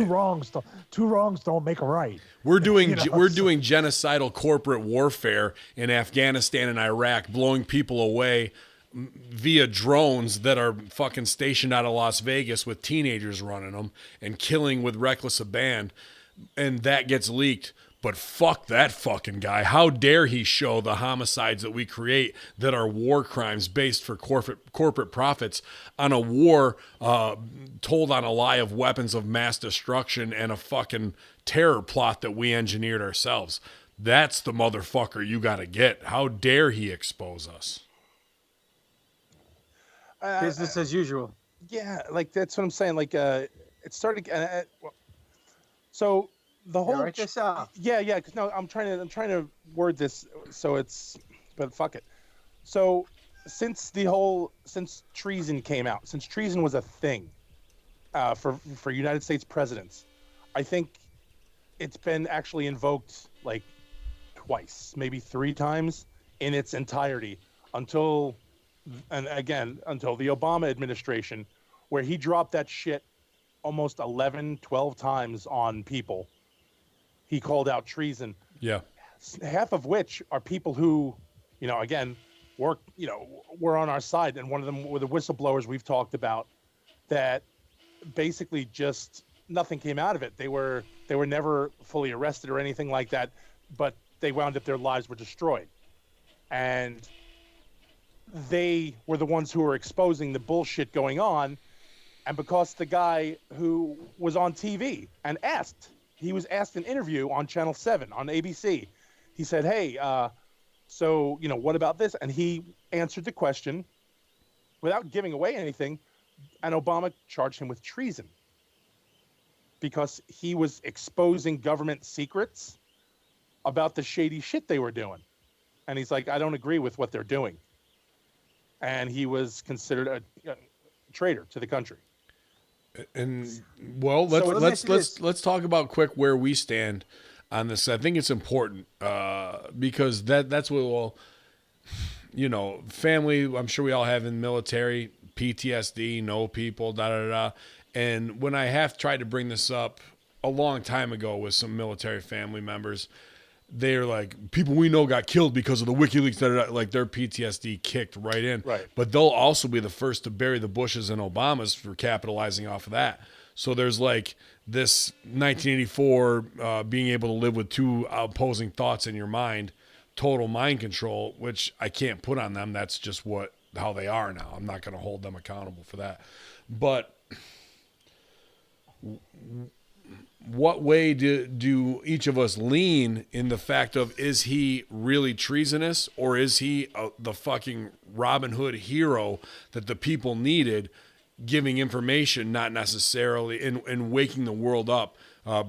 Two wrongs don't make a right. We're doing genocidal corporate warfare in Afghanistan and Iraq, blowing people away via drones that are fucking stationed out of Las Vegas with teenagers running them and killing with reckless abandon, and that gets leaked. But fuck that fucking guy. How dare he show the homicides that we create that are war crimes based for corporate profits on a war told on a lie of weapons of mass destruction and a fucking terror plot that we engineered ourselves. That's the motherfucker you got to get. How dare he expose us? Business as usual. Yeah, like that's what I'm saying. Like it started. So the whole write this out. Yeah. Because no, I'm trying to word this so it's. But fuck it. So since treason came out, since treason was a thing, for United States presidents, I think it's been actually invoked like twice, maybe 3 times in its entirety until the Obama administration, where he dropped that shit almost 11, 12 times on people. He called out treason. Yeah. Half of which are people who, again, were on our side. And one of them were the whistleblowers we've talked about that basically just nothing came out of it. They were never fully arrested or anything like that, but they wound up, their lives were destroyed. And they were the ones who were exposing the bullshit going on. And because the guy who was on TV and he was asked an interview on Channel 7 on ABC. He said, hey, so, what about this? And he answered the question without giving away anything. And Obama charged him with treason because he was exposing government secrets about the shady shit they were doing. And he's like, I don't agree with what they're doing. And he was considered a traitor to the country. And well, let's talk about quick where we stand on this. I think it's important because that's what family. I'm sure we all have in military PTSD, know people, And when I have tried to bring this up a long time ago with some military family members, they're like, people we know got killed because of the WikiLeaks, like their PTSD kicked right in. Right. But they'll also be the first to bury the Bushes and Obamas for capitalizing off of that. So there's like this 1984 being able to live with two opposing thoughts in your mind, total mind control, which I can't put on them. That's just how they are now. I'm not going to hold them accountable for that. But what way do each of us lean in the fact of, is he really treasonous, or is he the fucking Robin Hood hero that the people needed, giving information, not necessarily, and waking the world up?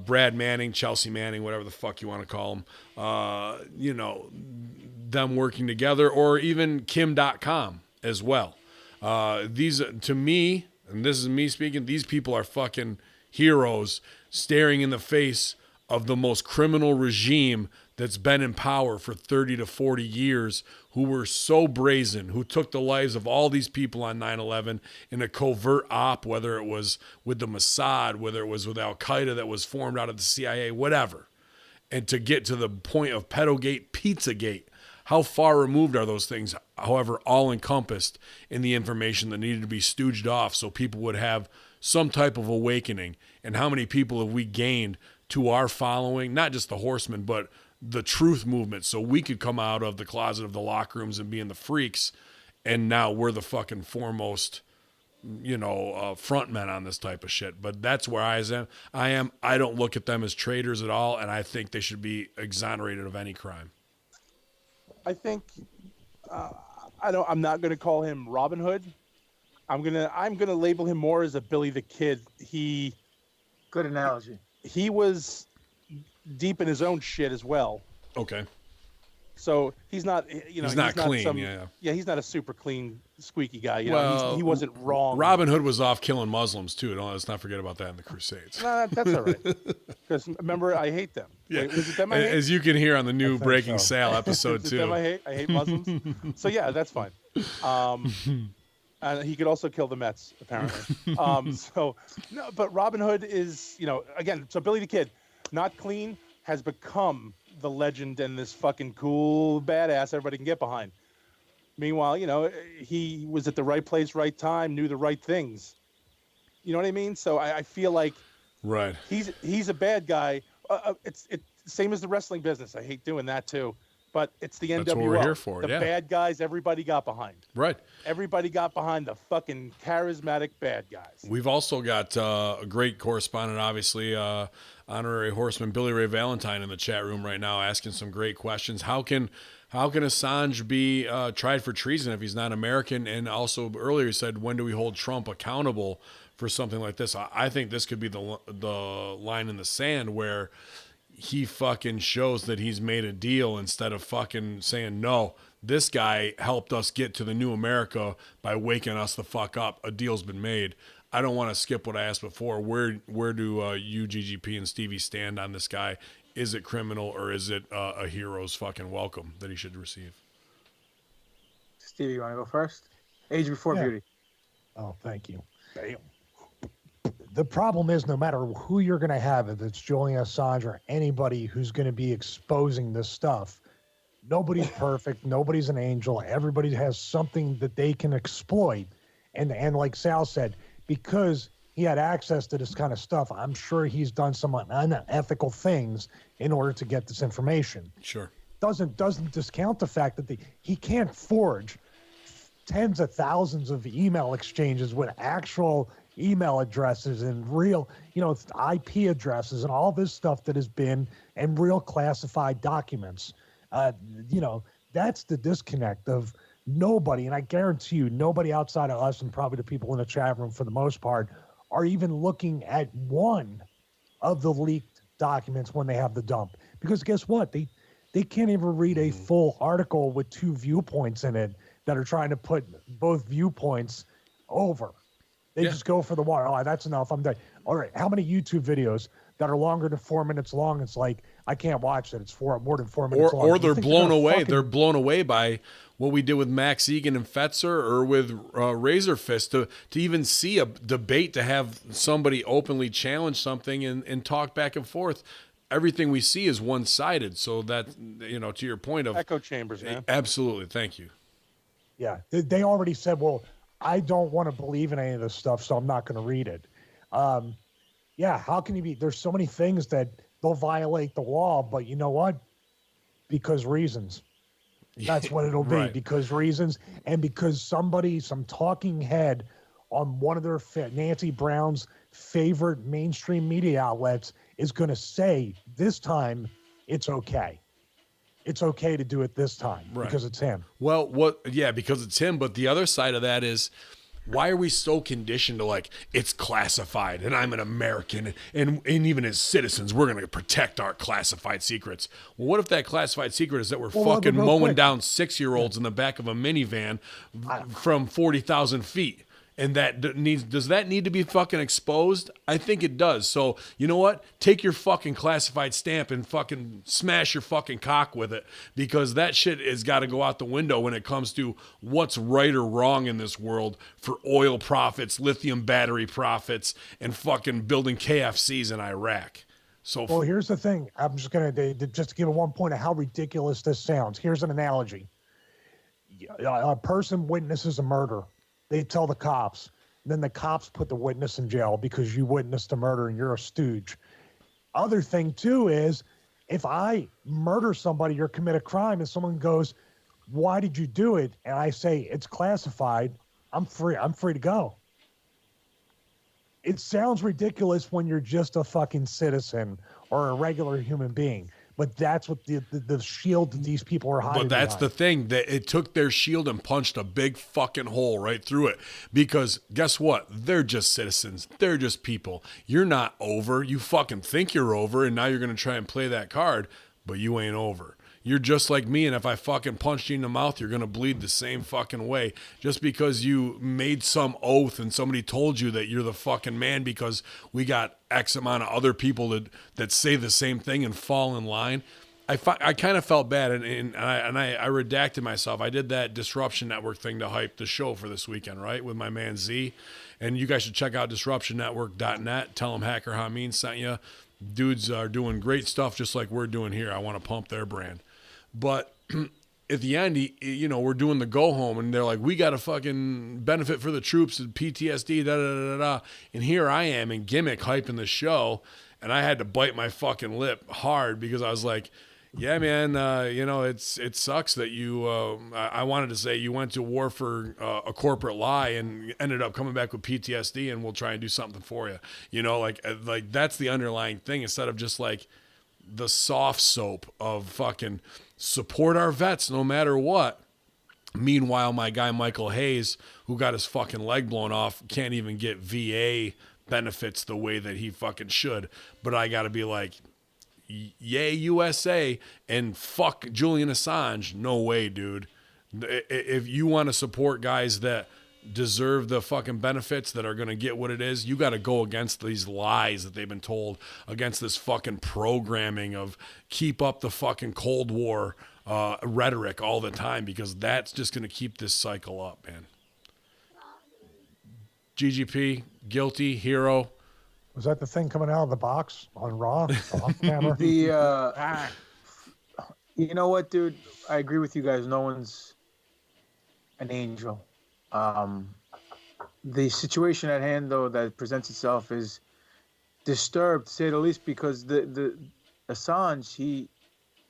Brad Manning, Chelsea Manning, whatever the fuck you want to call them, them working together, or even Kim.com as well. These, to me, and this is me speaking, these people are fucking heroes staring in the face of the most criminal regime that's been in power for 30 to 40 years, who were so brazen, who took the lives of all these people on 9/11 in a covert op, whether it was with the Mossad, whether it was with Al-Qaeda that was formed out of the CIA, whatever. And to get to the point of Pedogate, Pizzagate, how far removed are those things, however, all encompassed in the information that needed to be stooged off so people would have some type of awakening? And how many people have we gained to our following, not just the Horsemen, but the truth movement, so we could come out of the closet of the locker rooms and being the freaks, and now we're the fucking foremost, front men on this type of shit. But that's where I am. I don't look at them as traitors at all, and I think they should be exonerated of any crime. I think I'm not going to call him Robin Hood. I'm gonna label him more as a Billy the Kid. Good analogy. He was deep in his own shit as well. Okay. So he's not, he's not clean. Yeah, he's not a super clean, squeaky guy. Well, he wasn't wrong. Robin Hood was off killing Muslims too. Let's not forget about that in the Crusades. Nah, that's all right. Because remember, I hate them. Yeah. Wait, was it them I hate? As you can hear on the new Breaking Sale episode Is too. it them I hate Muslims. So yeah, that's fine. And he could also kill the Mets, apparently. But Robin Hood is, again, so Billy the Kid, not clean, has become the legend and this fucking cool badass everybody can get behind. Meanwhile, he was at the right place, right time, knew the right things. You know what I mean? So I feel like right. He's a bad guy. It's same as the wrestling business. I hate doing that too. But it's the NWO. That's what we're here for. The bad guys, everybody got behind. Right. Everybody got behind the fucking charismatic bad guys. We've also got a great correspondent, obviously, honorary horseman Billy Ray Valentine in the chat room right now, asking some great questions. How can Assange be tried for treason if he's not American? And also earlier he said, when do we hold Trump accountable for something like this? I think this could be the line in the sand where he fucking shows that he's made a deal instead of fucking saying, no, this guy helped us get to the new America by waking us the fuck up. A deal's been made. I don't want to skip what I asked before. Where do you, GGP, and Stevie stand on this guy? Is it criminal, or is it a hero's fucking welcome that he should receive? Stevie, you want to go first? Age before beauty. Oh, thank you. Damn. The problem is, no matter who you're going to have, if it's Julian Assange or anybody who's going to be exposing this stuff, nobody's perfect. Nobody's an angel. Everybody has something that they can exploit. And like Sal said, because he had access to this kind of stuff, I'm sure he's done some unethical things in order to get this information. Sure. Doesn't discount the fact that he can't forge tens of thousands of email exchanges with actual email addresses and real, IP addresses and all this stuff that has been, and real classified documents. That's the disconnect of nobody, and I guarantee you, nobody outside of us and probably the people in the chat room for the most part are even looking at one of the leaked documents when they have the dump. Because guess what? They can't even read a full article with two viewpoints in it that are trying to put both viewpoints over. They just go for the water. Oh, that's enough. I'm done. All right. How many YouTube videos that are longer than 4 minutes long? It's like, I can't watch that. It's more than 4 minutes long. Or they're blown away. They're blown away by what we did with Max Egan and Fetzer, or with Razor Fist, to even see a debate, to have somebody openly challenge something and talk back and forth. everything we see is one-sided. So that, to your point of echo chambers, man. Absolutely. Thank you. Yeah. They already said, well, I don't want to believe in any of this stuff, so I'm not going to read it. Yeah. How can you be, there's so many things that they'll violate the law, but you know what? Because reasons. That's what it'll be. Right. Because reasons, and because some talking head on one of their Nancy Brown's favorite mainstream media outlets is going to say this time it's okay. It's okay to do it this time because it's him. Well, because it's him. But the other side of that is, why are we so conditioned to it's classified and I'm an American and even as citizens, we're going to protect our classified secrets. Well, what if that classified secret is that we're fucking mowing down 6-year-olds in the back of a minivan from 40,000 feet? And does that need to be fucking exposed? I think it does. So, you know what? Take your fucking classified stamp and fucking smash your fucking cock with it, because that shit has got to go out the window when it comes to what's right or wrong in this world for oil profits, lithium battery profits, and fucking building KFCs in Iraq. So, well, here's the thing. I'm just going to just give one point of how ridiculous this sounds. Here's an analogy. A person witnesses a murder. They tell the cops. Then the cops put the witness in jail because you witnessed a murder and you're a stooge. Other thing, too, is if I murder somebody or commit a crime and someone goes, why did you do it? And I say, it's classified. I'm free. I'm free to go. It sounds ridiculous when you're just a fucking citizen or a regular human being. But that's what the shield that these people are hiding. But that's behind. the thing, that it took their shield and punched a big fucking hole right through it. Because guess what? They're just citizens. They're just people. You're not over. You fucking think you're over, and now you're going to try and play that card, but you ain't over. You're just like me, and if I fucking punched you in the mouth, you're going to bleed the same fucking way. Just because you made some oath and somebody told you that you're the fucking man because we got X amount of other people that say the same thing and fall in line. I kind of felt bad, and I redacted myself. I did that Disruption Network thing to hype the show for this weekend, right, with my man Z. And you guys should check out disruptionnetwork.net. Tell them Hacker Hameen sent you. Dudes are doing great stuff just like we're doing here. I want to pump their brand. But at the end, we're doing the go home, and they're like, we got to fucking benefit for the troops and PTSD, da-da-da-da-da. And here I am in gimmick hyping the show, and I had to bite my fucking lip hard because I was like, yeah, man, it sucks that you, I wanted to say you went to war for a corporate lie and ended up coming back with PTSD, and we'll try and do something for you. Like that's the underlying thing, instead of just like the soft soap of fucking support our vets no matter what. Meanwhile, my guy Michael Hayes, who got his fucking leg blown off, can't even get VA benefits the way that he fucking should. But I got to be like, yay USA and fuck Julian Assange. No way, dude. If you want to support guys that deserve the fucking benefits, that are going to get what it is, you got to go against these lies that they've been told, against this fucking programming of keep up the fucking Cold War rhetoric all the time, because that's just going to keep this cycle up, man. GGP, guilty, hero. Was that the thing coming out of the box on Raw? You know what, dude? I agree with you guys. No one's an angel. The situation at hand, though, that presents itself is disturbed, to say the least, because the Assange,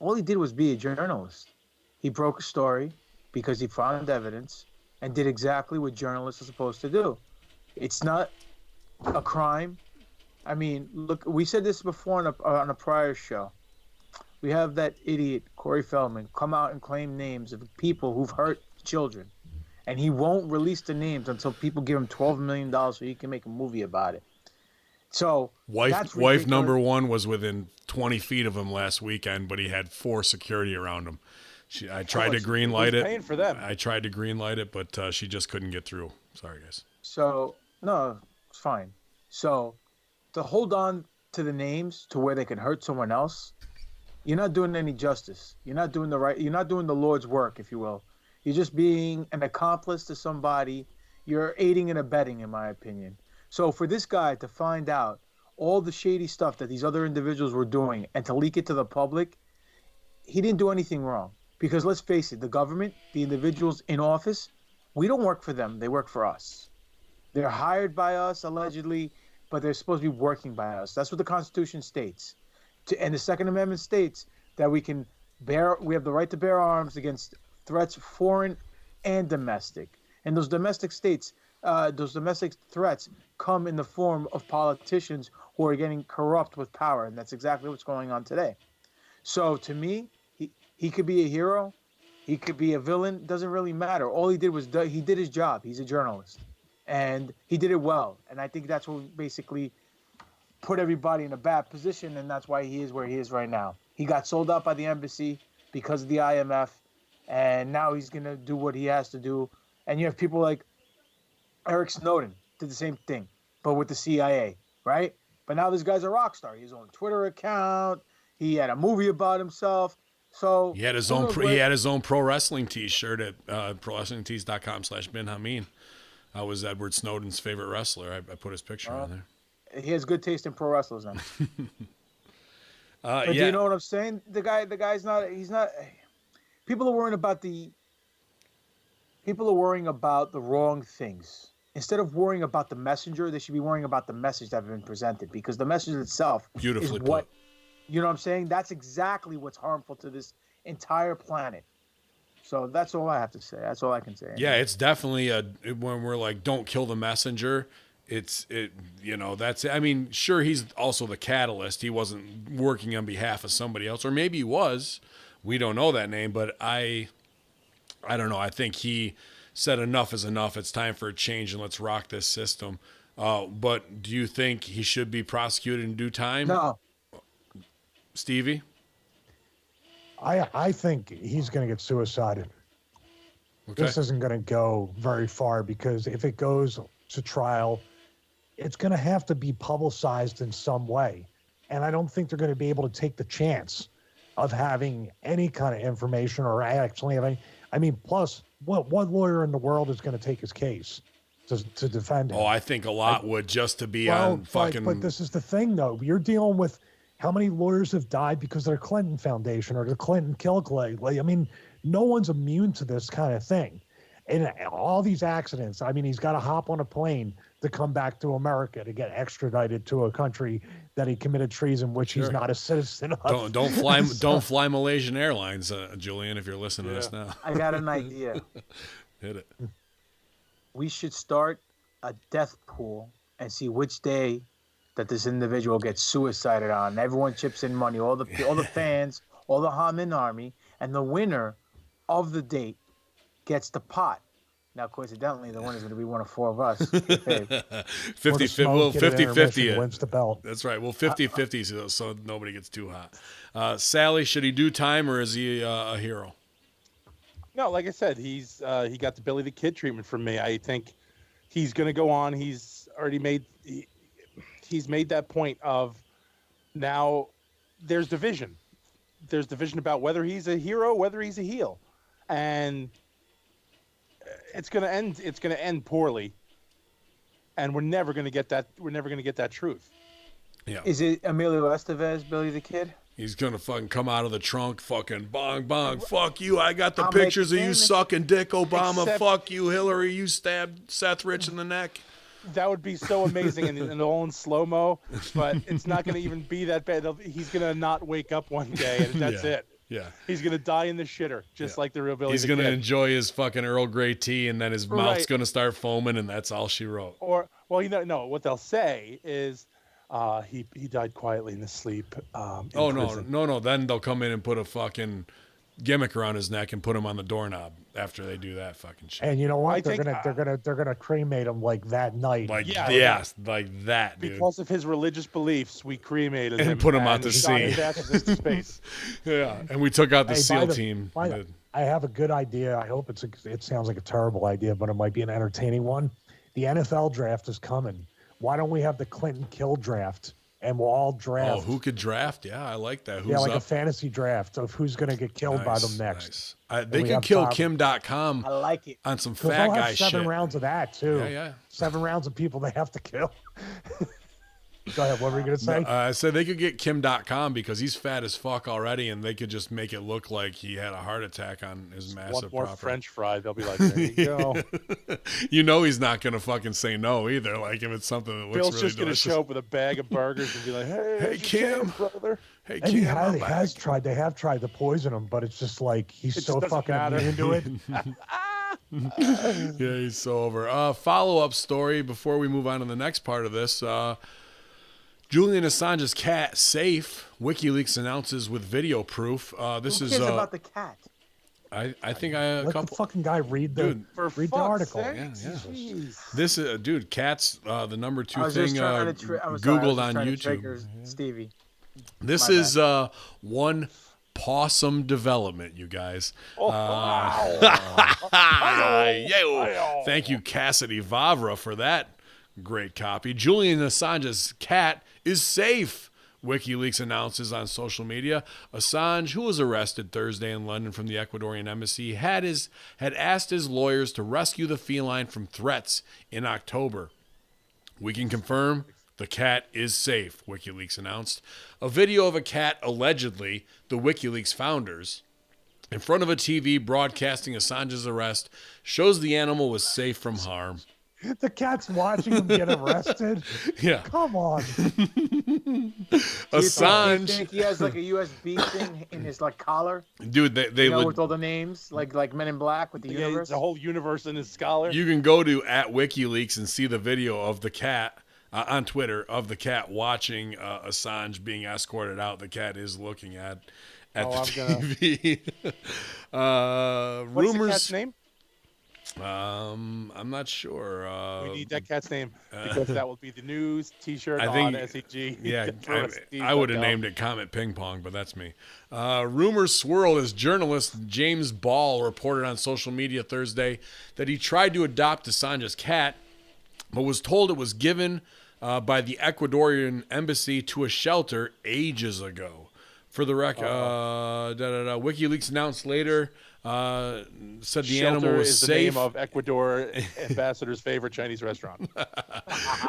all he did was be a journalist. He broke a story because he found evidence and did exactly what journalists are supposed to do. It's not a crime. I mean, look, we said this before on a prior show. We have that idiot, Corey Feldman, come out and claim names of people who've hurt children. And he won't release the names until people give him $12 million so he can make a movie about it. So wife number one was within 20 feet of him last weekend, but he had 4 security around him. I tried to green light it. Paying for them. I tried to green light it, but she just couldn't get through. Sorry, guys. So, no, it's fine. So, to hold on to the names to where they can hurt someone else, you're not doing any justice. You're not doing the Lord's work, if you will. You're just being an accomplice to somebody. You're aiding and abetting, in my opinion. So for this guy to find out all the shady stuff that these other individuals were doing and to leak it to the public, he didn't do anything wrong. Because let's face it, the government, the individuals in office, we don't work for them. They work for us. They're hired by us, allegedly, but they're supposed to be working by us. That's what the Constitution states. And the Second Amendment states that we have the right to bear arms against threats, foreign and domestic. And those domestic threats come in the form of politicians who are getting corrupt with power. And that's exactly what's going on today. So to me, he could be a hero. He could be a villain. Doesn't really matter. All he did was he did his job. He's a journalist. And he did it well. And I think that's what basically put everybody in a bad position. And that's why he is where he is right now. He got sold out by the embassy because of the IMF. And now he's going to do what he has to do. And you have people like Eric Snowden did the same thing, but with the CIA, right? But now this guy's a rock star. He has his own Twitter account. He had a movie about himself. So he had his own pro wrestling T-shirt at prowrestlingtees.com/bin Hameen. I was Edward Snowden's favorite wrestler. I put his picture on there. He has good taste in pro wrestlers now. But do you know what I'm saying? The guy's not. He's not. People are worrying about the wrong things. Instead of worrying about the messenger, they should be worrying about the message that has been presented, because the message itself is what, you know what I'm saying? That's exactly what's harmful to this entire planet. So that's all I have to say. That's all I can say. Yeah, it's definitely when we're like, don't kill the messenger. That's, I mean, sure, he's also the catalyst. He wasn't working on behalf of somebody else, or maybe he was. We don't know that name, but I don't know. I think he said enough is enough. It's time for a change, and let's rock this system. But do you think he should be prosecuted in due time? No. Stevie? I think he's going to get suicided. Okay. This isn't going to go very far, because if it goes to trial, it's going to have to be publicized in some way. And I don't think they're going to be able to take the chance of having any kind of information or actually having. I mean, plus, what lawyer in the world is going to take his case to defend him? Oh, I think a lot would, just to be on fucking. But this is the thing, though. You're dealing with how many lawyers have died because of the Clinton Foundation or the Clinton kill clay. I mean, no one's immune to this kind of thing. And all these accidents, I mean, he's got to hop on a plane to come back to America to get extradited to a country that he committed treason, which he's not a citizen of. Don't fly Malaysian Airlines, Julian, if you're listening to this now. I got an idea. Hit it. We should start a death pool and see which day that this individual gets suicided on. Everyone chips in money, all the fans, all the Hamin army, and the winner of the date gets the pot. Now, coincidentally, the winner is going to be one of four of us. 50-50 wins the belt. That's right. Well, 50-50 so nobody gets too hot. Sally, should he do time, or is he a hero? No, like I said, he got the Billy the Kid treatment from me. I think he's going to go on. He's already made that point of, now there's division. There's division about whether he's a hero, whether he's a heel, and it's going to end poorly, and we're never going to get that truth. Yeah. Is it Emilio Estevez, Billy the Kid? He's going to fucking come out of the trunk, fucking bong, bong, fuck you. I got the pictures of you sucking dick, Obama. Fuck you, Hillary. You stabbed Seth Rich in the neck. That would be so amazing and all in slow-mo, but it's not going to even be that bad. He's going to not wake up one day, and that's it. Yeah. He's going to die in the shitter, just like the real Billy. He's going to enjoy his fucking Earl Grey tea, and then his mouth's going to start foaming, and that's all she wrote. Or, well, no, what they'll say is he died quietly in his sleep. No. Then they'll come in and put a fucking gimmick around his neck and put him on the doorknob after they do that fucking shit. And you know what? They're gonna cremate him like that night. Like that, dude. Because of his religious beliefs, we cremated him and put him out to sea. Space. Yeah, and we took out the SEAL team. I have a good idea. I hope it sounds like a terrible idea, but it might be an entertaining one. The NFL draft is coming. Why don't we have the Clinton kill draft? And we'll all draft. Oh, who could draft? Yeah, I like that. Who's a fantasy draft of who's going to get killed by them next. They could kill Kim.com. I like it. On some fat guy shit. 7 rounds of that, too. Yeah. 7 rounds of people they have to kill. Go ahead. What were you going to say? I said they could get Kim.com because he's fat as fuck already, and they could just make it look like he had a heart attack on his massive One more property. French fry, they'll be like, there you go. You know he's not going to fucking say no either. Like if it's something that looks Bill's really just going to show up with a bag of burgers and be like, hey Kim, brother. Hey, and he has tried. They have tried to poison him, but it's just like he's so fucking immune to it. Yeah, he's so over. Follow-up story before we move on to the next part of this. Julian Assange's cat safe. WikiLeaks announces with video proof. This Who is cares about the cat? I think I Let the fucking guy read the article. Yeah. This is dude. Cats. The number 2 thing Googled on YouTube. Stevie. This is one possum development, you guys. Thank you, Cassidy Vavra, for that great copy. Julian Assange's cat is safe, WikiLeaks announces on social media. Assange, who was arrested Thursday in London from the Ecuadorian embassy, had asked his lawyers to rescue the feline from threats in October. We can confirm the cat is safe, WikiLeaks announced. A video of a cat, allegedly, the WikiLeaks founders, in front of a TV broadcasting Assange's arrest, shows the animal was safe from harm. The cat's watching him get arrested. Yeah. Come on. Assange. Do you think he has like a USB thing in his like collar? Dude, they with all the names, like Men in Black with the universe. The whole universe in his scholar. You can go to @WikiLeaks and see the video of the cat on Twitter of the cat watching Assange being escorted out. The cat is looking at the TV. What's Rumors. the cat's name? I'm not sure. We need that cat's name because that will be the news T-shirt I on think, SEG. Yeah, I would have named it Comet Ping Pong, but that's me. Rumors swirl as journalist James Ball reported on social media Thursday that he tried to adopt Assange's cat, but was told it was given by the Ecuadorian embassy to a shelter ages ago. For the record, WikiLeaks announced later. Said the animal was is the safe. name of Ecuador ambassador's favorite Chinese restaurant.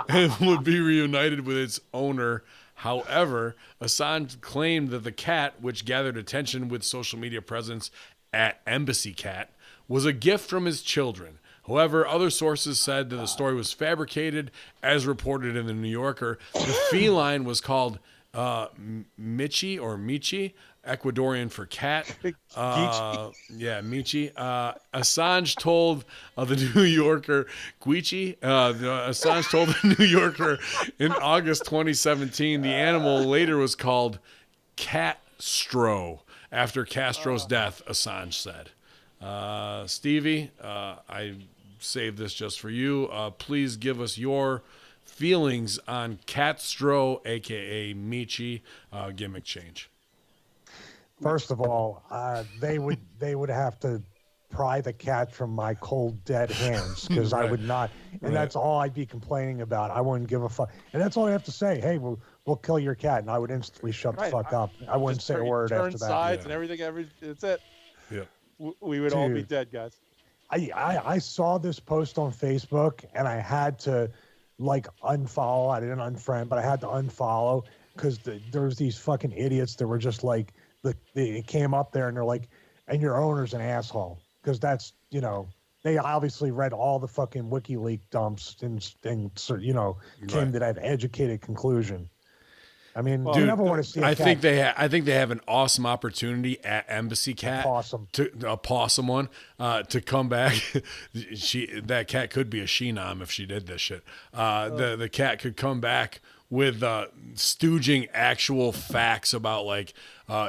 And would be reunited with its owner. However, Assange claimed that the cat, which gathered attention with social media presence at Embassy Cat, was a gift from his children. However, other sources said that the story was fabricated, as reported in the New Yorker. The feline was called Michi or Michi, Ecuadorian for cat. Michi. Assange told the New Yorker, Assange told the New Yorker in August 2017 the animal later was called Castro after Castro's death, Assange said. Stevie, I saved this just for you. Please give us your feelings on Castro, a.k.a. Michi, gimmick change. First of all, they would have to pry the cat from my cold dead hands because I would not, and that's all I'd be complaining about. I wouldn't give a fuck, and that's all I have to say. Hey, we'll kill your cat, and I would instantly shut the fuck up. I wouldn't say a word after that. Sides and everything. That's it. Yeah, we would all be dead, guys. I saw this post on Facebook, and I had to unfollow. I didn't unfriend, but I had to unfollow because there was these fucking idiots that were just like. They came up there and they're like, and your owner's an asshole because that's they obviously read all the fucking WikiLeaks dumps and came to that educated conclusion. I mean, you never want to see. I think they have an awesome opportunity at Embassy Cat, a possum one, to come back. That cat could be a she-nom if she did this shit. The cat could come back with stooging actual facts about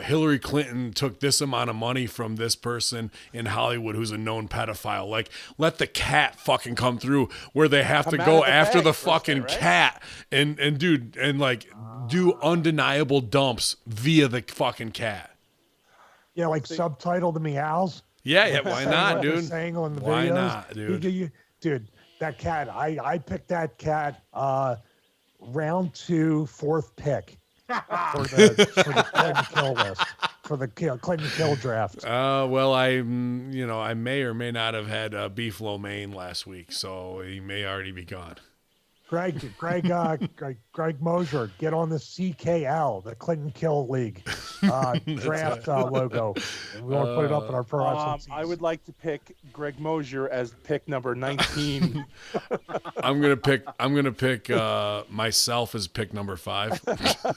Hillary Clinton took this amount of money from this person in Hollywood who's a known pedophile. Let the cat fucking come through where they have to go after the fucking cat and do undeniable dumps via the fucking cat. Yeah, subtitle the meows. Yeah, why not, dude? Saying on the why videos. Not, dude? Dude, that cat, I picked that cat round 2, 4th pick for the Clinton kill list, for the Clinton kill draft. Well, I may or may not have had beef lo mein last week, so he may already be gone. Greg Mosier, get on the CKL, the Clinton Kill League draft logo. We want to put it up in our pro wrestling. I would like to pick Greg Mosier as pick number 19. I'm gonna pick myself as pick number 5.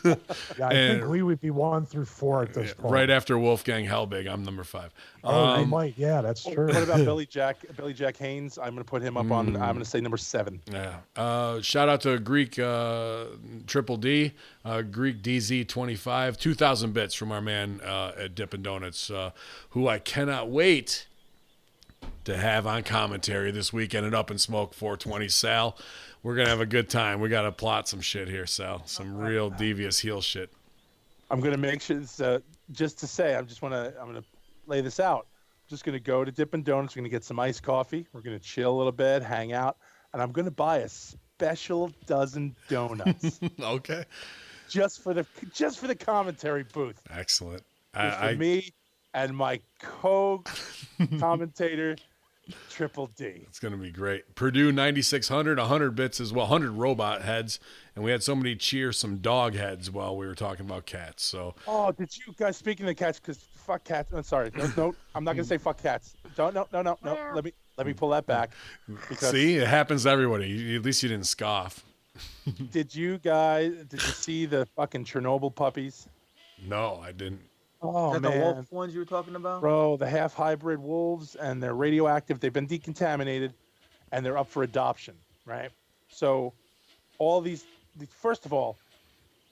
Yeah, I think we would be 1 through 4 at this point. Right after Wolfgang Helbig, I'm number 5. Oh, you might. Yeah, that's true. What about Billy Jack Haynes? I'm going to put him up on. I'm going to say number 7. Yeah. Shout out to Greek Triple D, Greek DZ25, 2,000 bits from our man at Dippin' Donuts, who I cannot wait to have on commentary this weekend at Up in Smoke 420. Sal, we're going to have a good time. We got to plot some shit here, Sal. Some real devious heel shit. I'm going to make sure just to say, I'm going to lay this out. I'm just going to go to Dippin' Donuts. We're going to get some iced coffee. We're going to chill a little bit, hang out, and I'm going to buy a special dozen donuts. Okay. Just for the commentary booth. Excellent. For me and my co-commentator, Triple D. It's going to be great. Purdue 9600, 100 bits as well, 100 robot heads, and we had somebody cheer some dog heads while we were talking about cats. So. Oh, did you guys, speaking of cats, because fuck cats. I'm sorry. No, I'm not going to say fuck cats. No. Let me pull that back. See, it happens to everybody. At least you didn't scoff. Did you see the fucking Chernobyl puppies? No, I didn't. Oh, man. The wolf ones you were talking about? Bro, the half hybrid wolves, and they're radioactive. They've been decontaminated, and they're up for adoption, right? So all these first of all,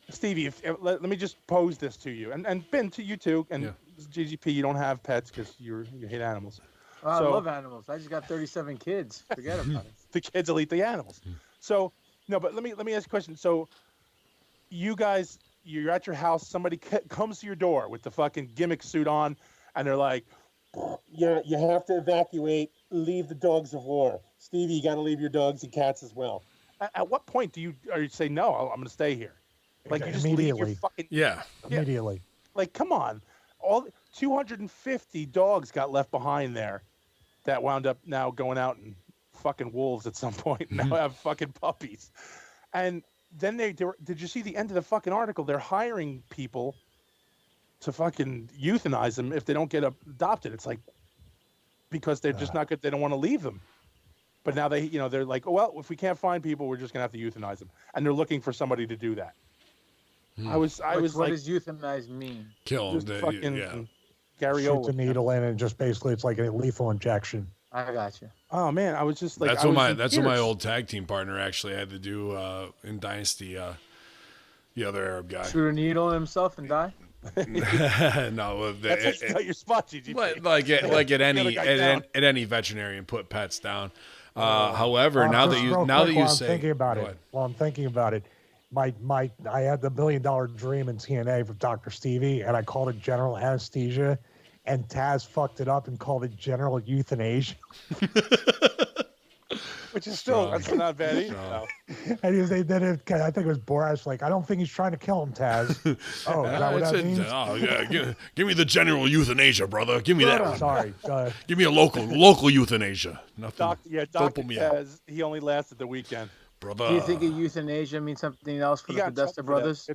Stevie, let me just pose this to you, and Ben, to you too, and GGP, you don't have pets because you hate animals. I love animals. I just got 37 kids. Forget about it. The kids will eat the animals. So, no, but let me ask you a question. So you guys, you're at your house, somebody comes to your door with the fucking gimmick suit on, and they're like, you have to evacuate, leave the dogs of war. Stevie, you got to leave your dogs and cats as well. At what point do you say, no, I'm going to stay here? Like, you just leave your fucking... Yeah. Immediately. Like, come on. All 250 dogs got left behind there that wound up now going out and fucking wolves at some point. Now have fucking puppies. And then did you see the end of the fucking article? They're hiring people to fucking euthanize them if they don't get adopted. It's like, because they're just not good. They don't want to leave them. But now they're like, oh, well, if we can't find people, we're just going to have to euthanize them. And they're looking for somebody to do that. I was what like, does euthanize mean? Kill them. Garriola. Shoot the needle in, and just basically it's like a lethal injection. I got you. Oh man, I was just like, that's what my old tag team partner actually had to do in Dynasty. The other Arab guy. Shoot a needle in himself and die. No, that's how you cut your spot, GG. Like at any veterinarian, put pets down. However, now that you say, while I'm thinking about it, I had the $1 million dream in TNA for Dr. Stevie, and I called it general anesthesia, and Taz fucked it up and called it general euthanasia. Which is still that's not bad either. No. And I think it was Boras. Like, I don't think he's trying to kill him, Taz. Oh, is that what that means? Oh, yeah, give me the general euthanasia, brother. Give me that one. Sorry. Give me a local euthanasia. Nothing. Dr. Taz, he only lasted the weekend. Brother. Do you think euthanasia means something else for the Podesta brothers?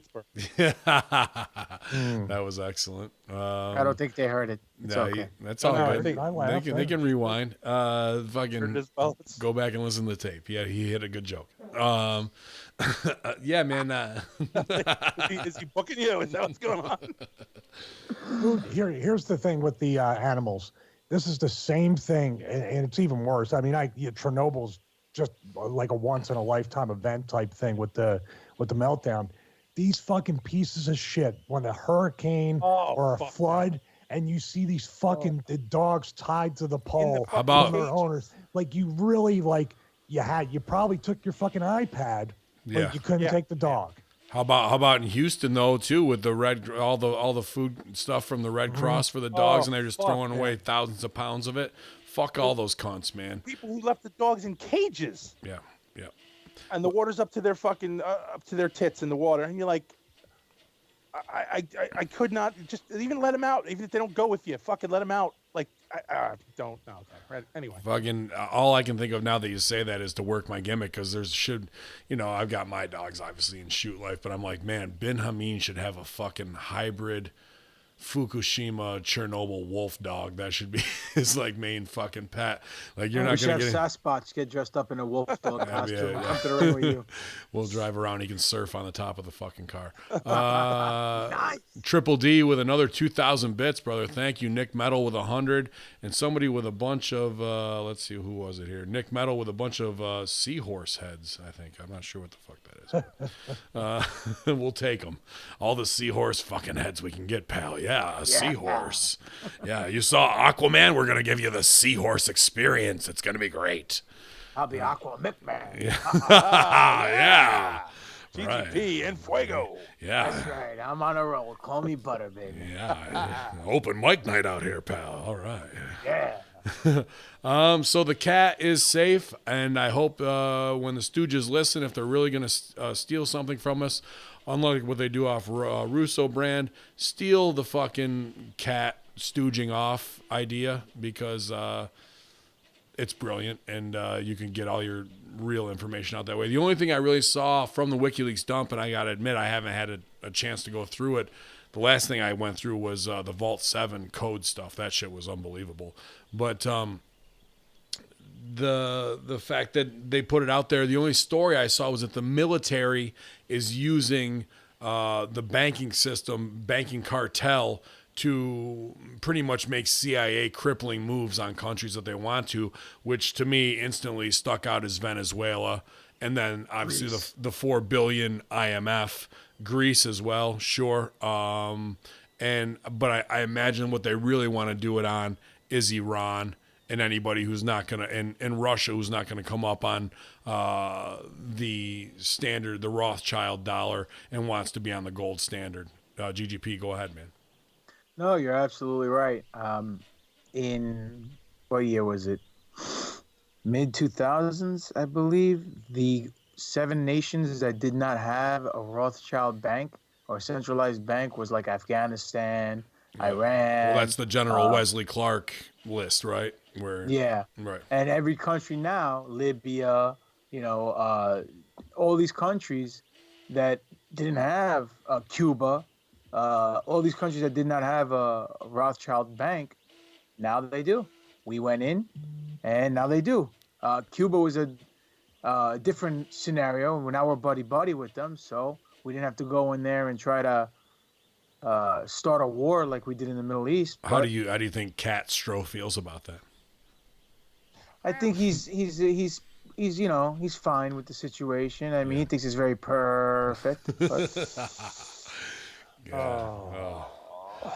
That was excellent. I don't think they heard it. It's okay. That's all good. They can rewind. Fucking go back and listen to the tape. Yeah, he hit a good joke. Yeah, man. Is he booking you? Is that what's going on? Here's the thing with the animals. This is the same thing, and it's even worse. I mean, Chernobyl's just like a once in a lifetime event type thing with the meltdown. These fucking pieces of shit, when a hurricane or a flood, and you see these fucking the dogs tied to the pole from their owners, like you really you probably took your fucking iPad, but you couldn't take the dog. How about in Houston though too, with the all the food stuff from the Red Cross for the dogs, and they're just throwing away thousands of pounds of it. Fuck all those cunts, man. People who left the dogs in cages. Yeah. And the water's up to their fucking up to their tits in the water, and you're like, I could not just even let them out. Even if they don't go with you, fucking let them out. Like, don't. No, okay. Right. Anyway. Fucking, all I can think of now that you say that is to work my gimmick, because I've got my dogs obviously in shoot life, but I'm like, man, Ben Hameen should have a fucking hybrid Fukushima Chernobyl wolf dog. That should be his like main fucking pet. Like, you're not gonna get Sasquatch get dressed up in a wolf dog costume. Come to the ring with you. We'll drive around. He can surf on the top of the fucking car. Nice. Triple D with another 2,000 bits, brother. Thank you. Nick Metal with 100, and somebody with a bunch of let's see, who was it here? Nick Metal with a bunch of seahorse heads. I think, I'm not sure what the fuck that is. We'll take them. All the seahorse fucking heads we can get, pal. Yeah, a seahorse. Yeah, you saw Aquaman? We're going to give you the seahorse experience. It's going to be great. I'll be Aqua McMahon. Yeah. Yeah. GGP and Fuego. Yeah. That's right. I'm on a roll. Call me Butter, baby. Yeah. Open mic night out here, pal. All right. Yeah. So the cat is safe, and I hope when the Stooges listen, if they're really going to steal something from us, unlike what they do off Russo brand, steal the fucking cat stooging off idea, because it's brilliant, and you can get all your real information out that way. The only thing I really saw from the WikiLeaks dump, and I got to admit I haven't had a chance to go through it, the last thing I went through was the Vault 7 code stuff. That shit was unbelievable. But the fact that they put it out there, the only story I saw was that the military is using the banking system, banking cartel, to pretty much make CIA crippling moves on countries that they want to, which to me instantly stuck out as Venezuela. And then obviously the 4 billion IMF, Greece as well, sure. But I imagine what they really want to do it on is Iran, and anybody who's not going to, and Russia, who's not going to come up on the standard, the Rothschild dollar, and wants to be on the gold standard. GGP, go ahead, man. No, you're absolutely right. In what year was it? Mid 2000s, I believe. The 7 nations that did not have a Rothschild bank or centralized bank was like Afghanistan, Iran. Well, that's the General Wesley Clark list, right? Right. And every country now, Libya, all these countries that didn't have Cuba, all these countries that did not have a Rothschild bank, now they do. We went in, and now they do. Cuba was a different scenario, and now we're buddy-buddy with them, so we didn't have to go in there and try to start a war like we did in the Middle East. How do you think Kat Stroh feels about that? I think he's fine with the situation. I mean, he thinks it's very perfect. But...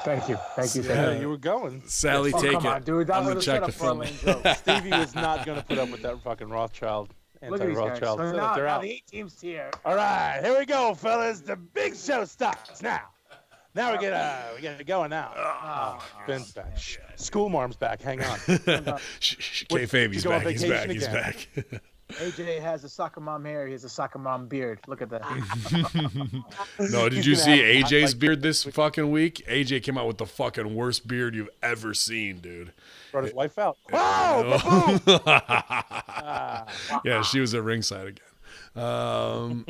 Thank you. Yeah, you were going. Sally, take come it. On, dude. That was check the film. Stevie was not going to put up with that fucking Rothschild. Anti-Rothschild. So now the 8 team's here. All right, here we go, fellas. The big show starts now. Now we get it going now. Ben's back. School marm's back. Hang on. Kayfabe, he's back. He's back. AJ has a soccer mom hair. He has a soccer mom beard. Look at that. No, did you see AJ's beard this fucking week? AJ came out with the fucking worst beard you've ever seen, dude. Brought his wife out. Wow! Yeah, she was at ringside again. So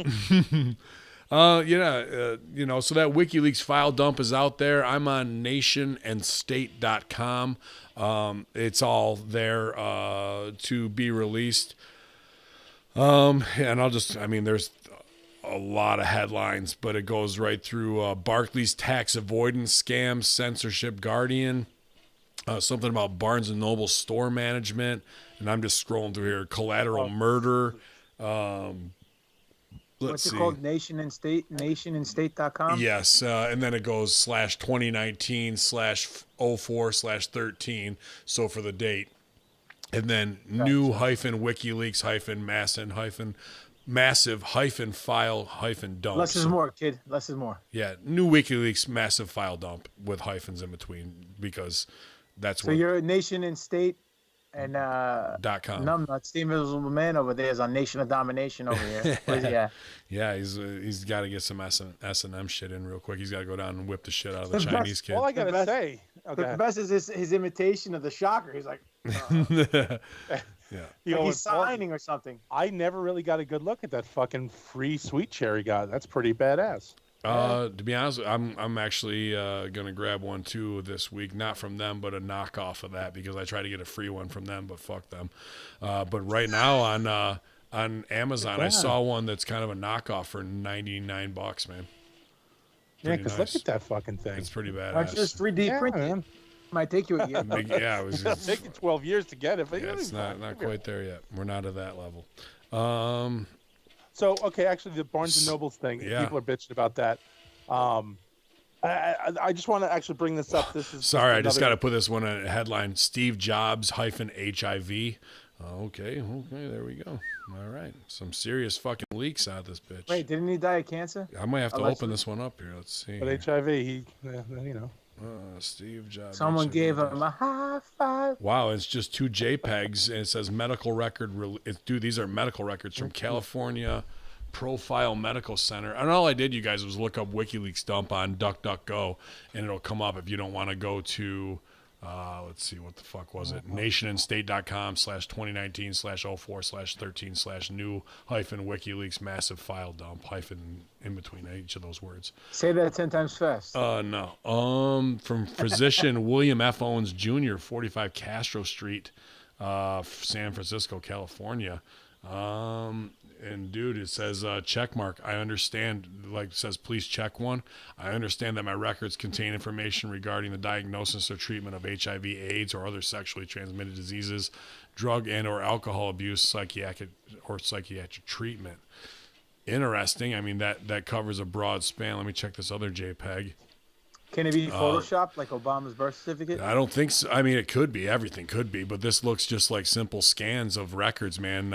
that WikiLeaks file dump is out there. I'm on nationandstate.com. It's all there to be released. And there's a lot of headlines, but it goes right through Barclays tax avoidance scams, censorship guardian, something about Barnes & Noble store management, and I'm just scrolling through here, collateral murder. What's it called? Nationandstate.com? Yes, and then it goes /2019/04/13, so for the date. And then new -WikiLeaks massive file dump. Less is more, kid. Less is more. Yeah, new WikiLeaks massive file dump with hyphens in between, because that's so you're Nation and State And .com. Numbnut, Steve Invisible Man over there is on Nation of Domination over here. Where's he at? Yeah, he's got to get some S&M shit in real quick. He's got to go down and whip the shit out of the Chinese kid. All I gotta say, the best is his imitation of the Shocker. He's like, yeah, like he's signing or something. I never really got a good look at that fucking free Sweet Cherry guy. That's pretty badass. To be honest, I'm actually gonna grab one too this week, not from them, but a knockoff of that because I tried to get a free one from them, but fuck them. But right now on Amazon, I saw one that's kind of a knockoff for $99, man. Pretty because look at that fucking thing. It's pretty badass. It's just 3D printed. Man. Might take you a year. Yeah, it was just, taking 12 years to get it, but it's not quite there yet. We're not at that level. So, okay, actually, the Barnes & Noble's thing, people are bitching about that. I just want to actually bring this up. This is sorry, I just got to put this one in a headline. Steve Jobs -HIV. Okay, there we go. All right, some serious fucking leaks out of this bitch. Wait, didn't he die of cancer? I might have to open this one up here. Let's see. But HIV, you know. Steve Jobs. Someone gave him a high five. Wow, it's just 2 JPEGs, and it says medical record. Dude, these are medical records from California Profile Medical Center. And all I did, you guys, was look up WikiLeaks dump on DuckDuckGo, and it'll come up if you don't want to go to, let's see, what the fuck was it? nationandState.com/2019/04/13/new-WikiLeaks massive file dump hyphen in between each of those words. Say that 10 times fast. No. From physician William F. Owens Jr., 45 Castro Street, San Francisco, California. And dude, it says check mark. I understand, like it says, please check one. I understand that my records contain information regarding the diagnosis or treatment of HIV, AIDS, or other sexually transmitted diseases, drug and or alcohol abuse, psychiatric treatment. Interesting. I mean, that covers a broad span. Let me check this other JPEG. Can it be photoshopped like Obama's birth certificate? I don't think so. I mean, it could be. Everything could be. But this looks just like simple scans of records, man.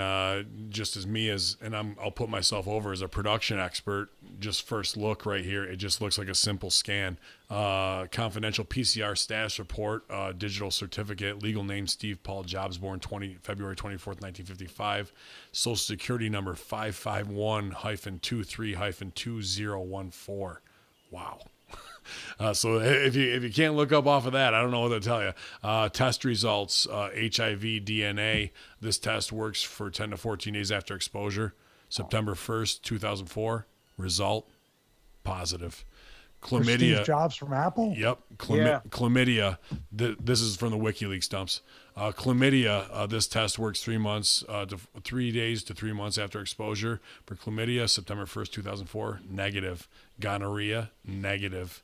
Just as me as, and I'll put myself over as a production expert. Just first look right here, it just looks like a simple scan. Confidential PCR status report, digital certificate, legal name Steve Paul Jobs, born February 24th, 1955. Social Security number 551-23-2014. Wow. So if you can't look up off of that, I don't know what to tell you. Test results, HIV DNA. This test works for 10 to 14 days after exposure. September 1st, 2004. Result, positive. Chlamydia. Steve Jobs from Apple? Yep. Chlamydia. This is from the WikiLeaks dumps. Chlamydia. This test works 3 days to 3 months after exposure. For chlamydia, September 1st, 2004. Negative. Gonorrhea. Negative.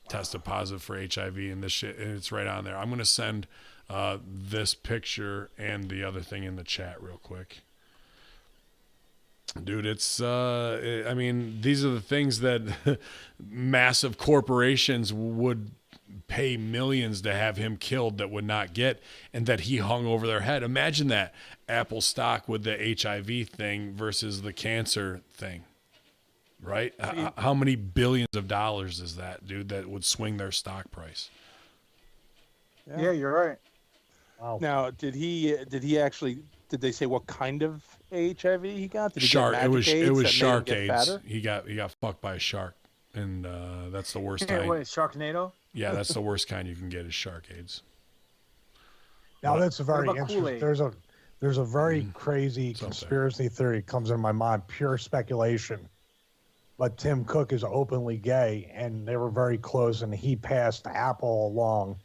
Tested positive for HIV, and this shit, and it's right on there. I'm gonna send this picture and the other thing in the chat real quick. Dude, it's I mean, these are the things that massive corporations would pay millions to have him killed that would not get, and that he hung over their head. Imagine that Apple stock with the HIV thing versus the cancer thing, right? How many billions of dollars is that, dude, that would swing their stock price? Yeah, you're right. Wow. Now, did they say what kind of HIV he got? Did he Shark. get It was shark AIDS. AIDS. He got fucked by a shark, and that's the worst kind. Wait, Sharknado? Yeah, that's the worst kind you can get is shark AIDS. Now that's a very about interesting. Kool-Aid? There's a very crazy conspiracy theory that comes in my mind, pure speculation. But Tim Cook is openly gay, and they were very close, and he passed Apple along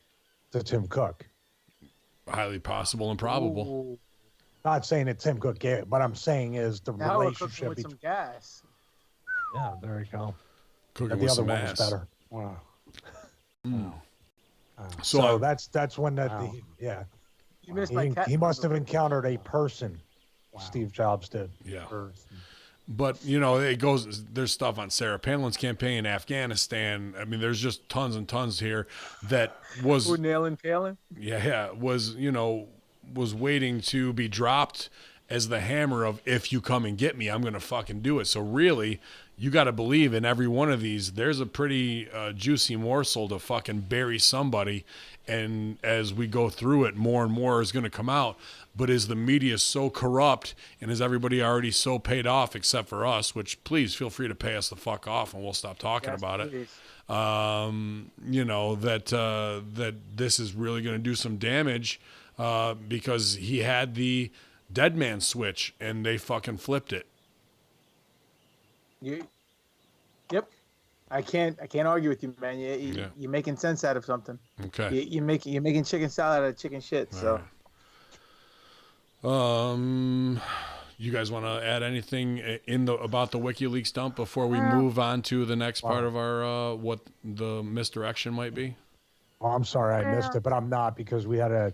to Tim Cook. Highly possible and probable. Ooh. Not saying that Tim Cook gay, but I'm saying is the Now we're cooking relationship with some between. gas. Yeah, there you go. Cooking And the with other some one ass. was better. Wow. So that's when that Wow. yeah. You missed my cat. He must have encountered a person. Wow. Steve Jobs did. Yeah. Person. But, you know, it goes, there's stuff on Sarah Palin's campaign in Afghanistan. I mean, there's just tons and tons here that was, Who nailing Palin? was waiting to be dropped as the hammer of, if you come and get me, I'm going to fucking do it. So really, you got to believe in every one of these, there's a pretty juicy morsel to fucking bury somebody. And as we go through it, more and more is going to come out. But is the media so corrupt, and is everybody already so paid off except for us, which please feel free to pay us the fuck off and we'll stop talking about it. You know, that this is really going to do some damage because he had the dead man switch and they fucking flipped it. Yep. I can't argue with you, man. You're making sense out of something. Okay. You're making chicken salad out of chicken shit. So. Right. You guys want to add anything about the WikiLeaks dump before we move on to the next part of our what the misdirection might be? Oh, I'm sorry I missed it, but I'm not, because we had a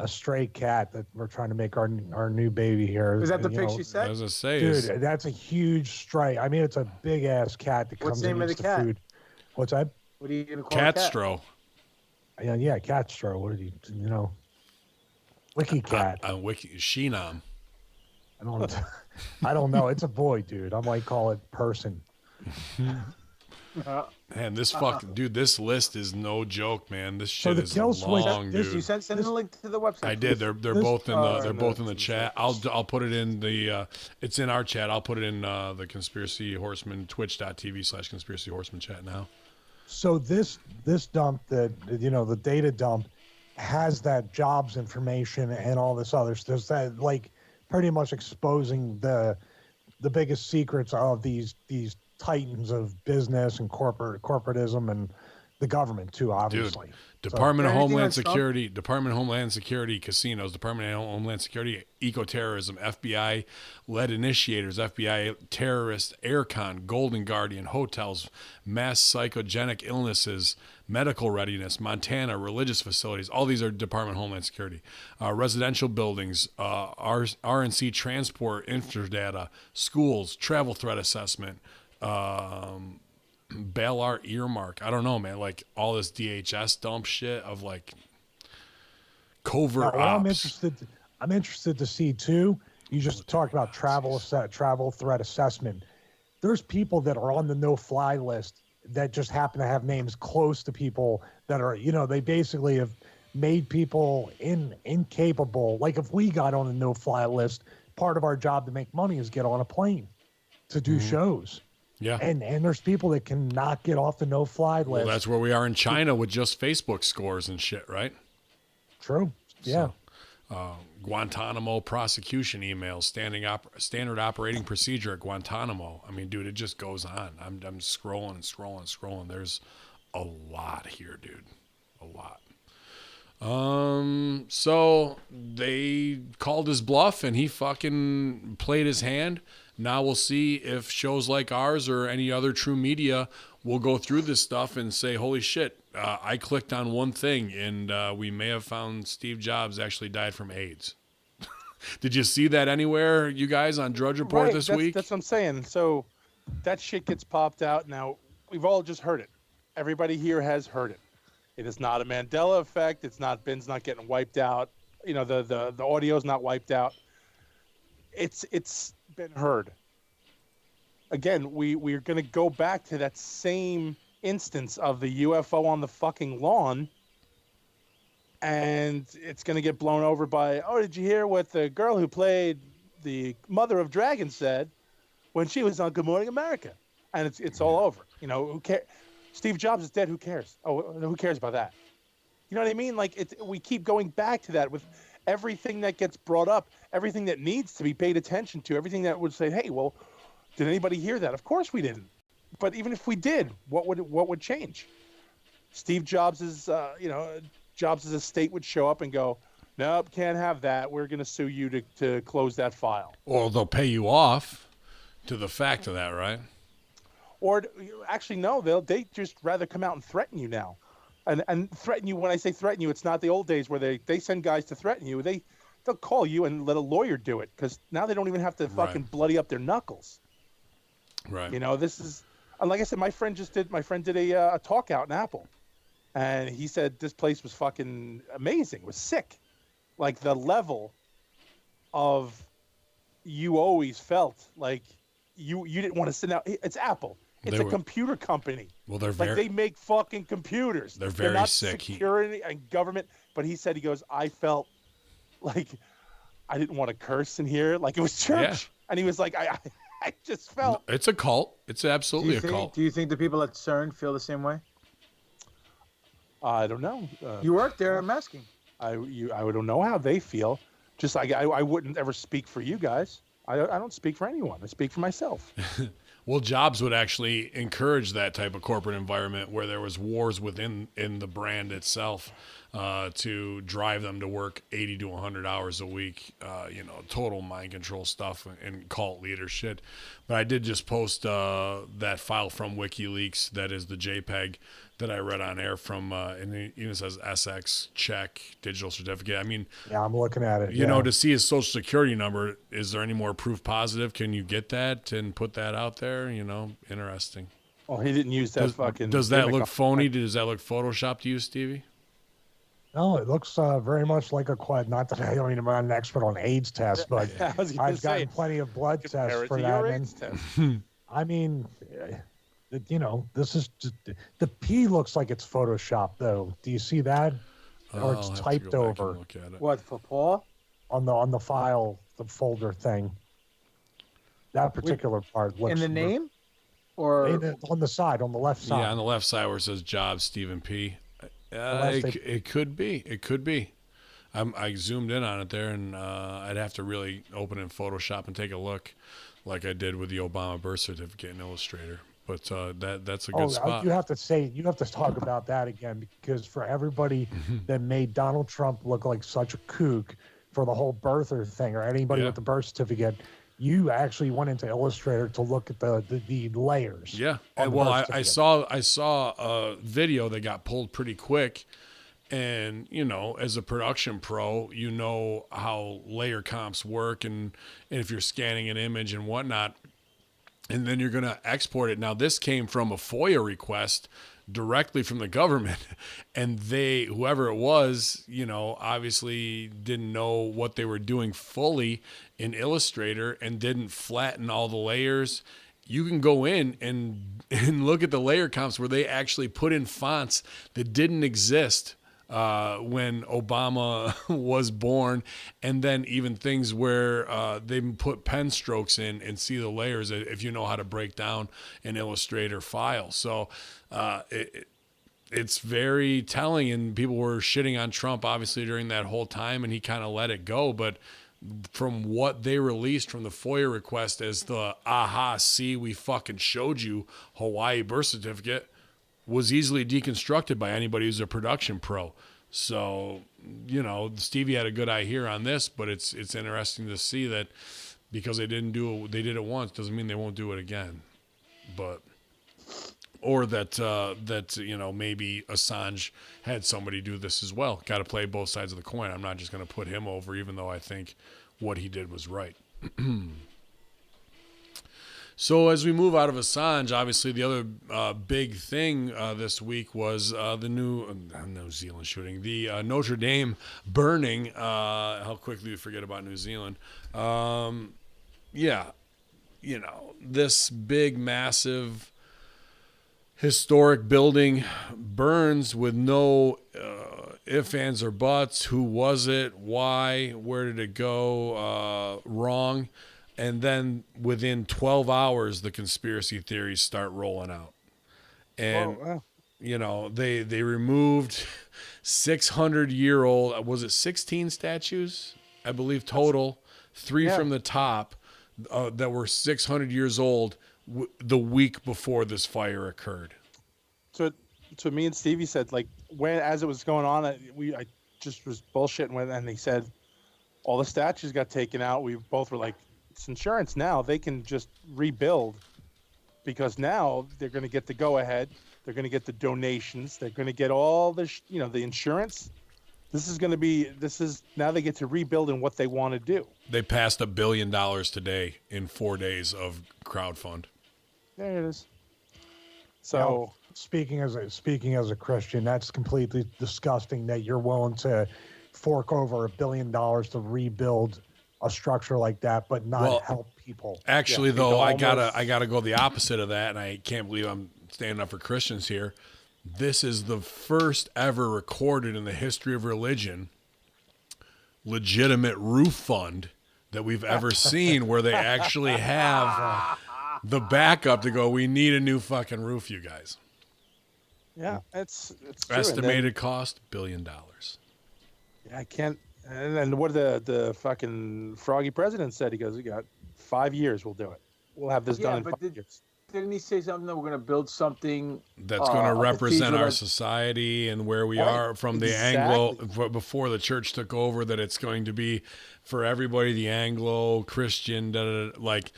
stray cat that we're trying to make our new baby here. Is that the picture you said? As I say, dude, that's a huge stray. I mean, it's a big ass cat that comes and eats the cat? Food. What's that? What are you gonna call cat it? Catstro. Yeah, Catstro. What are you know? Wiki cat. Sheenam. I don't know. It's a boy, dude. I might call it person. Man, this list is no joke, man. This shit is long, dude. You send a link to the website. I did. They're both in the chat. I'll put it in the. It's in our chat. I'll put it in the Conspiracy Horseman Twitch.tv/Conspiracy Horseman chat now. So this dump, the data dump, has that jobs information and all this other stuff. That like pretty much exposing the biggest secrets of these titans of business and corporatism and the government too, obviously. Dude, Department of Homeland Security, casinos, Department of Homeland Security, eco-terrorism, FBI-led initiators, FBI terrorists, Aircon, Golden Guardian, hotels, mass psychogenic illnesses, medical readiness, Montana, religious facilities. All these are Department of Homeland Security. Residential buildings, RNC transport, infradata, schools, travel threat assessment, Bailar earmark. I don't know, man. Like all this DHS dump shit of like covert ops. I'm interested to see too. You just talked about travel threat assessment. There's people that are on the no-fly list that just happen to have names close to people that are, they basically have made people incapable. Like if we got on a no-fly list, part of our job to make money is get on a plane to do shows. Yeah. And there's people that cannot get off the no-fly list. Well, that's where we are in China with just Facebook scores and shit, right? True. Yeah. Guantanamo prosecution emails, standard operating procedure at Guantanamo. I mean, dude, it just goes on. I'm scrolling. There's a lot here, dude. A lot. So they called his bluff and he fucking played his hand. Now we'll see if shows like ours or any other true media will go through this stuff and say, holy shit, I clicked on one thing and we may have found Steve Jobs actually died from AIDS. Did you see that anywhere, you guys, on Drudge Report this week? That's what I'm saying. So that shit gets popped out. Now, we've all just heard it. Everybody here has heard it. It is not a Mandela effect. Ben's not getting wiped out. The audio's not wiped out. It's been heard. Again, we're going to go back to that same instance of the UFO on the fucking lawn, and it's going to get blown over by, did you hear what the girl who played the Mother of Dragon said when she was on Good Morning America? And it's all over. Who cares? Steve Jobs is dead. Who cares? Oh, who cares about that? You know what I mean? Like we keep going back to that with everything that gets brought up, everything that needs to be paid attention to, everything that would say, hey, well, did anybody hear that? Of course we didn't. But even if we did, what would change? Steve Jobs' Jobs' estate would show up and go, nope, can't have that. We're going to sue you to close that file. Or they'll pay you off to the fact of that, right? Or actually, no, they just rather come out and threaten you now. And threaten you, when I say threaten you, it's not the old days where they send guys to threaten you. They'll call you and let a lawyer do it, because now they don't even have to fucking bloody up their knuckles. Right. This is, like I said, my friend did a talk out in Apple, and he said this place was fucking amazing. It was sick. Like the level of, you always felt like you didn't want to sit down. It's Apple. It's a computer company. Well, they're like they make fucking computers. They're very not sick. Security and government. But he goes, I felt like I didn't want to curse in here. Like it was church. Yeah. And he was like, I just felt. It's a cult. It's absolutely a cult. Do you think the people at CERN feel the same way? I don't know. You work there. I'm asking. I don't know how they feel. Just I wouldn't ever speak for you guys. I don't speak for anyone. I speak for myself. Well, Jobs would actually encourage that type of corporate environment where there was wars within the brand itself to drive them to work 80 to 100 hours a week, total mind control stuff and cult leader shit. But I did just post that file from WikiLeaks that is the JPEG that I read on air from, and it even says SX check digital certificate. I mean, yeah, I'm looking at it. You know, to see his social security number, is there any more proof positive? Can you get that and put that out there? You know, interesting. Well, he didn't use that fucking. Does that look phony? Does that look Photoshopped to you, Stevie? No, it looks very much like a quad. Not that I'm an expert on AIDS tests, but I've gotten plenty of blood tests for that. I mean, this is just, the P looks like it's Photoshopped, though. Do you see that? Or it's typed over. What, for Paul? On the file, the folder thing. That particular part looks. In the name? Or on the side, on the left side. Yeah, on the left side where it says Jobs, Stephen P. It could be. It could be. I zoomed in on it there, and I'd have to really open it in Photoshop and take a look, like I did with the Obama birth certificate in Illustrator. But that's a good spot. You have to talk about that again, because for everybody that made Donald Trump look like such a kook for the whole birther thing, or anybody with the birth certificate, you actually went into Illustrator to look at the layers. Yeah. Well, I saw a video that got pulled pretty quick. And, as a production pro, you know how layer comps work and if you're scanning an image and whatnot, and then you're going to export it. Now, this came from a FOIA request directly from the government, and whoever it was, obviously didn't know what they were doing fully in Illustrator and didn't flatten all the layers. You can go in and look at the layer comps where they actually put in fonts that didn't exist when Obama was born, and then even things where they put pen strokes in and see the layers if you know how to break down an Illustrator file. So it's very telling, and people were shitting on Trump obviously during that whole time, and he kind of let it go. But from what they released from the FOIA request as the see, we fucking showed you Hawaii birth certificate, was easily deconstructed by anybody who's a production pro. So, Stevie had a good eye here on this, but it's interesting to see that because they did it once doesn't mean they won't do it again. But or that maybe Assange had somebody do this as well. Got to play both sides of the coin. I'm not just going to put him over, even though I think what he did was right. So as we move out of Assange, obviously the other big thing this week was the New Zealand shooting, the Notre Dame burning. How quickly we forget about New Zealand. This big, massive, historic building burns with no ifs, ands, or buts. Who was it? Why? Where did it go wrong? And then within 12 hours, the conspiracy theories start rolling out. And, they removed 600-year-old, was it 16 statues? I believe total, 3 from the top that were 600 years old the week before this fire occurred. So me and Stevie said, like, as it was going on, I just was bullshitting and they said all the statues got taken out. We both were like, it's insurance now. They can just rebuild because now they're going to get the go-ahead. They're going to get the donations. They're going to get all the, the insurance. Now they get to rebuild in what they want to do. They passed $1 billion today in 4 days of crowdfund. There it is. So speaking as a Christian, that's completely disgusting that you're willing to fork over $1 billion to rebuild a structure like that, but not help people. Actually, though, I gotta go the opposite of that, and I can't believe I'm standing up for Christians here. This is the first ever recorded in the history of religion legitimate roof fund that we've ever seen, where they actually have the backup to go, we need a new fucking roof, you guys. Yeah, it's true. Estimated cost $1 billion. Yeah, I can't. And then what the fucking froggy president said? He goes, "We got 5 years. We'll do it. We'll have this done in 5 years." Didn't he say something that we're going to build something that's going to represent our society and where we are from the Anglo, before the church took over, that it's going to be for everybody, the Anglo Christian, like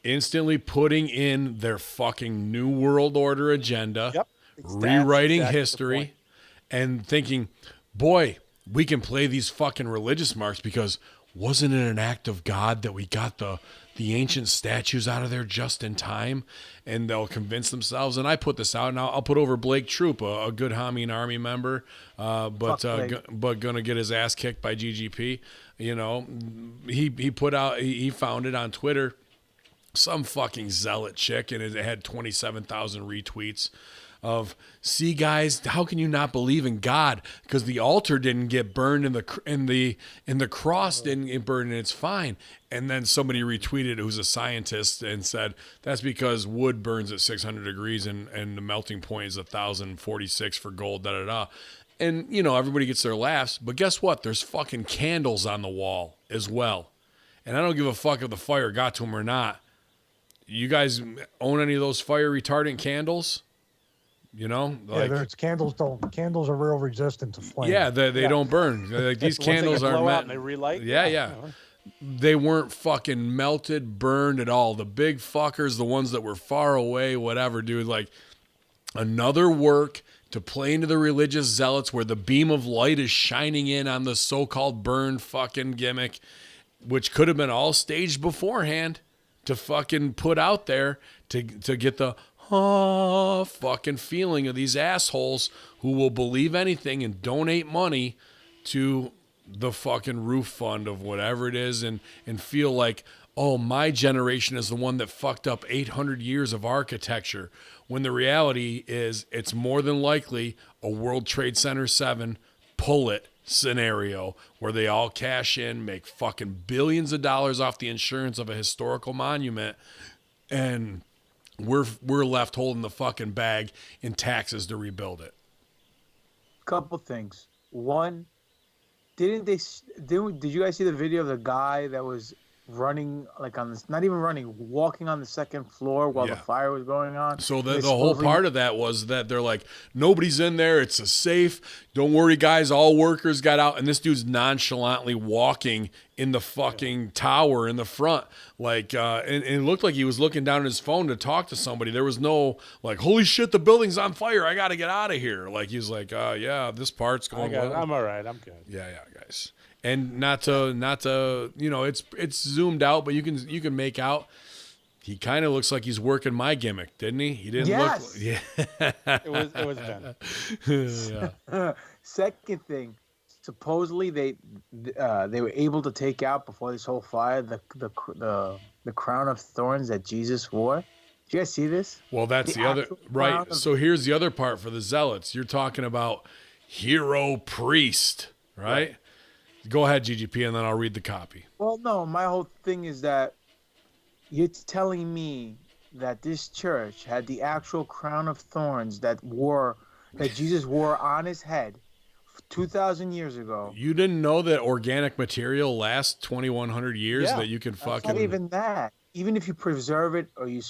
instantly putting in their fucking new world order agenda, rewriting history and thinking, boy, we can play these fucking religious marks because wasn't it an act of God that we got the ancient statues out of there just in time? And they'll convince themselves. And I put this out, and I'll put over Blake Troop, a good Hameen Army member, but gonna get his ass kicked by GGP. You know, he put out, he found it on Twitter, some fucking zealot chick, and it had 27,000 retweets of, see guys, how can you not believe in God? Because the altar didn't get burned and the cross didn't get burned, and it's fine. And then somebody retweeted who's a scientist and said that's because wood burns at 600 degrees and the melting point is 1,046 for gold. Da da da. And you know, everybody gets their laughs, but guess what? There's fucking candles on the wall as well. And I don't give a fuck if the fire got to them or not. You guys own any of those fire retardant candles? You know, like, there's candles are real resistant to flame. Yeah, they don't burn. Like these candles are meant. And they relight. Yeah. They weren't fucking melted, burned at all. The big fuckers, the ones that were far away, whatever, dude. Like another work to play into the religious zealots, where the beam of light is shining in on the so-called burn fucking gimmick, which could have been all staged beforehand to fucking put out there to get the fucking feeling of these assholes who will believe anything and donate money to the fucking roof fund of whatever it is, and feel like, oh, my generation is the one that fucked up 800 years of architecture, when the reality is it's more than likely a World Trade Center 7 pull it scenario where they all cash in, make fucking billions of dollars off the insurance of a historical monument, and we're left holding the fucking bag in taxes to rebuild it. Couple things. One, did you guys see the video of the guy that was running, like on this, not even running, walking on the second floor while the fire was going on? So the whole part of that was that they're like, nobody's in there, it's a safe, don't worry guys, all workers got out, and this dude's nonchalantly walking in the fucking tower in the front, like and it looked like he was looking down at his phone to talk to somebody. There was no like, holy shit, the building's on fire, I gotta get out of here. Like he was like, yeah, this part's going well. I'm all right, I'm good. Yeah, guys. And not to you know, it's zoomed out, but you can make out he kind of looks like he's working my gimmick, didn't he? He didn't look. Yeah. It was Ben. Yeah. Second thing, supposedly they were able to take out before this whole fire the crown of thorns that Jesus wore. Did you guys see this? Well, that's the other right. So here's the other part for the zealots. You're talking about hero priest, right? Go ahead, GGP, and then I'll read the copy. Well, no, my whole thing is that you're telling me that this church had the actual crown of thorns that Jesus wore on his head 2,000 years ago. You didn't know that organic material lasts 2,100 years? Yeah, that you can fucking. Not even that. Even if you preserve it or you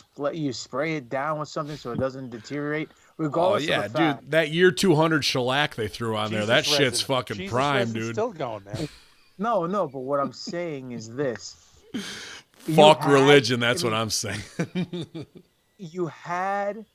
spray it down with something so it doesn't deteriorate. Regardless of the fact. Dude, that year 200 shellac they threw on Jesus there, that resin. shit's fucking Jesus prime, dude. Still going, man. No, but what I'm saying is this. Fuck religion, that's what I'm saying. You had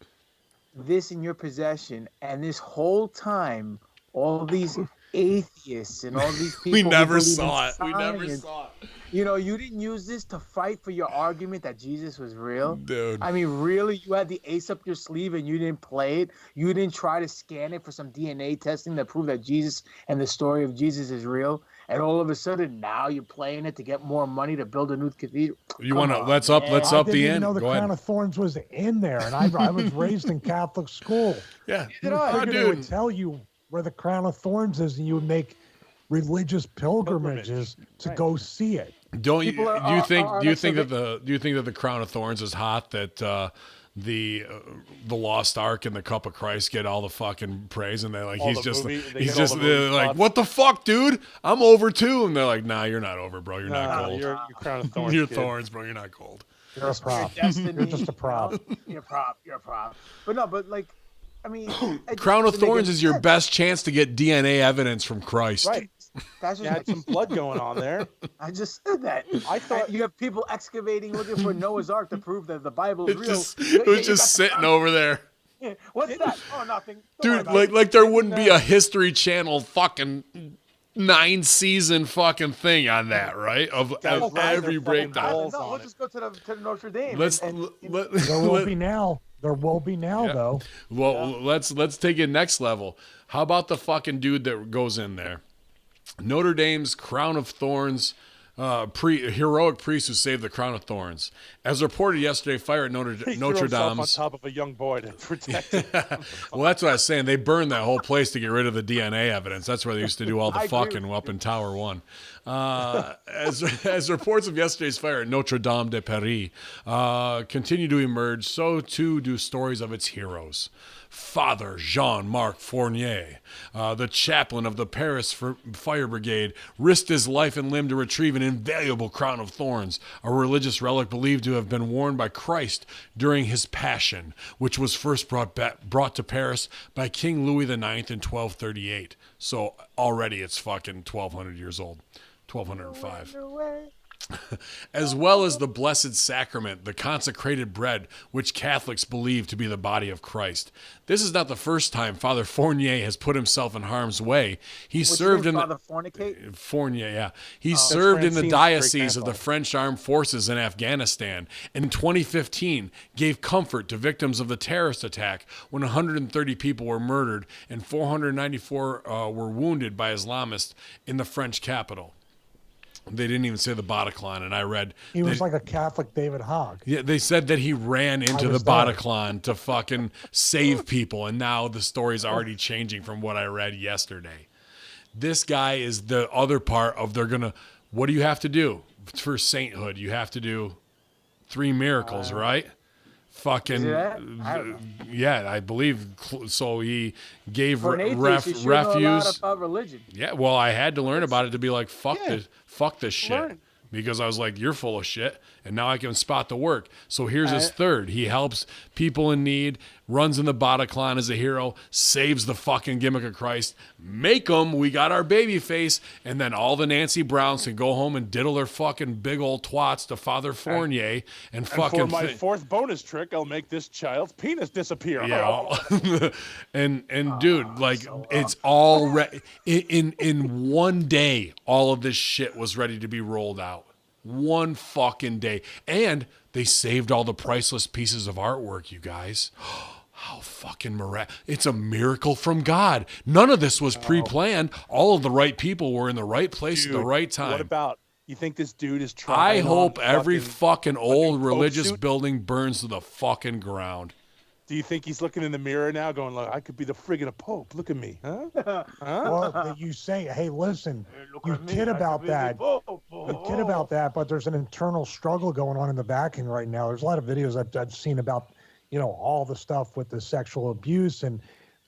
this in your possession, and this whole time, all these atheists and all these people. We never saw it. We never saw it. You know, you didn't use this to fight for your argument that Jesus was real. Dude. I mean, really? You had the ace up your sleeve and you didn't play it? You didn't try to scan it for some DNA testing to prove that Jesus and the story of Jesus is real? And all of a sudden, now you're playing it to get more money to build a new cathedral? You want to, let's up the end. I didn't even know the Crown of Thorns was in there. And I was raised in Catholic school. Yeah. They would tell you where the Crown of Thorns is and you would make religious pilgrimages to go see it. Do you think that the Crown of Thorns is hot, that the Lost Ark and the Cup of Christ get all the fucking praise, and they're like, they're like, what the fuck, dude? I'm over too. And they're like, nah, you're not over, bro. You're not gold. You're Crown of Thorns. You're Thorns, bro. You're not gold. You're a prop. You're just a prop. You're a prop. But no, but like, I mean, Crown of Thorns is your best chance to get DNA evidence from Christ. Right. That's just had some blood going on there. I just said that. I thought you have people excavating, looking for Noah's Ark to prove that the Bible is real. It was just sitting over there. Yeah. What's that? Oh, nothing. Dude, like there wouldn't be a History Channel fucking 9-season fucking thing on that, right? Of every breakdown. No, we'll just go to the Notre Dame. There will be now. There will be now, though. Well, let's take it next level. How about the fucking dude that goes in there? Notre Dame's Crown of Thorns, heroic priest who saved the Crown of Thorns. As reported yesterday, fire at Notre Dame's on top of a young boy to protect him. Well, that's what I was saying. They burned that whole place to get rid of the DNA evidence. That's where they used to do all the fucking up in Tower 1. As reports of yesterday's fire at Notre Dame de Paris continue to emerge, so too do stories of its heroes. Father Jean-Marc Fournier, the chaplain of the Paris Fire Brigade, risked his life and limb to retrieve an invaluable crown of thorns, a religious relic believed to have been worn by Christ during his passion, which was first brought to Paris by King Louis IX in 1238. So already it's fucking 1,200 years old, 1,205. As well as the Blessed Sacrament, the consecrated bread, which Catholics believe to be the body of Christ. This is not the first time Father Fournier has put himself in harm's way. He served in Father Fornicate? Fournier, yeah. He served in the diocese of the French Armed Forces in Afghanistan, and in 2015 gave comfort to victims of the terrorist attack when 130 people were murdered and 494 were wounded by Islamists in the French capital. They didn't even say the Bataclan, and I read... He was like a Catholic David Hogg. Yeah, they said that he ran into the Bataclan to fucking save people, and now the story's already changing from what I read yesterday. This guy is the other part of they're going to... What do you have to do for sainthood? You have to do 3 miracles, right? Fucking... Yeah, I believe so. He gave refuse. About religion. Yeah, well, I had to learn about it to be like, fuck this shit. Because I was like, you're full of shit, and now I can spot the work. So here's his third. He helps people in need, runs in the Bataclan as a hero, saves the fucking gimmick of Christ. Make them, we got our baby face, and then all the Nancy Browns can go home and diddle their fucking big old twats to Father Fournier and fucking... And for my fourth bonus trick, I'll make this child's penis disappear. Yeah. and dude, like, so it's all... in one day, all of this shit was ready to be rolled out. One fucking day. And they saved all the priceless pieces of artwork, you guys. How fucking miraculous. It's a miracle from God. None of this was pre-planned. All of the right people were in the right place at the right time. What about, you think this dude is trying? I hope every fucking old religious building burns to the fucking ground. Do you think he's looking in the mirror now going, look, I could be the friggin' Pope. Look at me. Huh? Well, you say, hey, listen, you kid about that. You kid about that, but there's an internal struggle going on in the Vatican right now. There's a lot of videos I've seen about, all the stuff with the sexual abuse and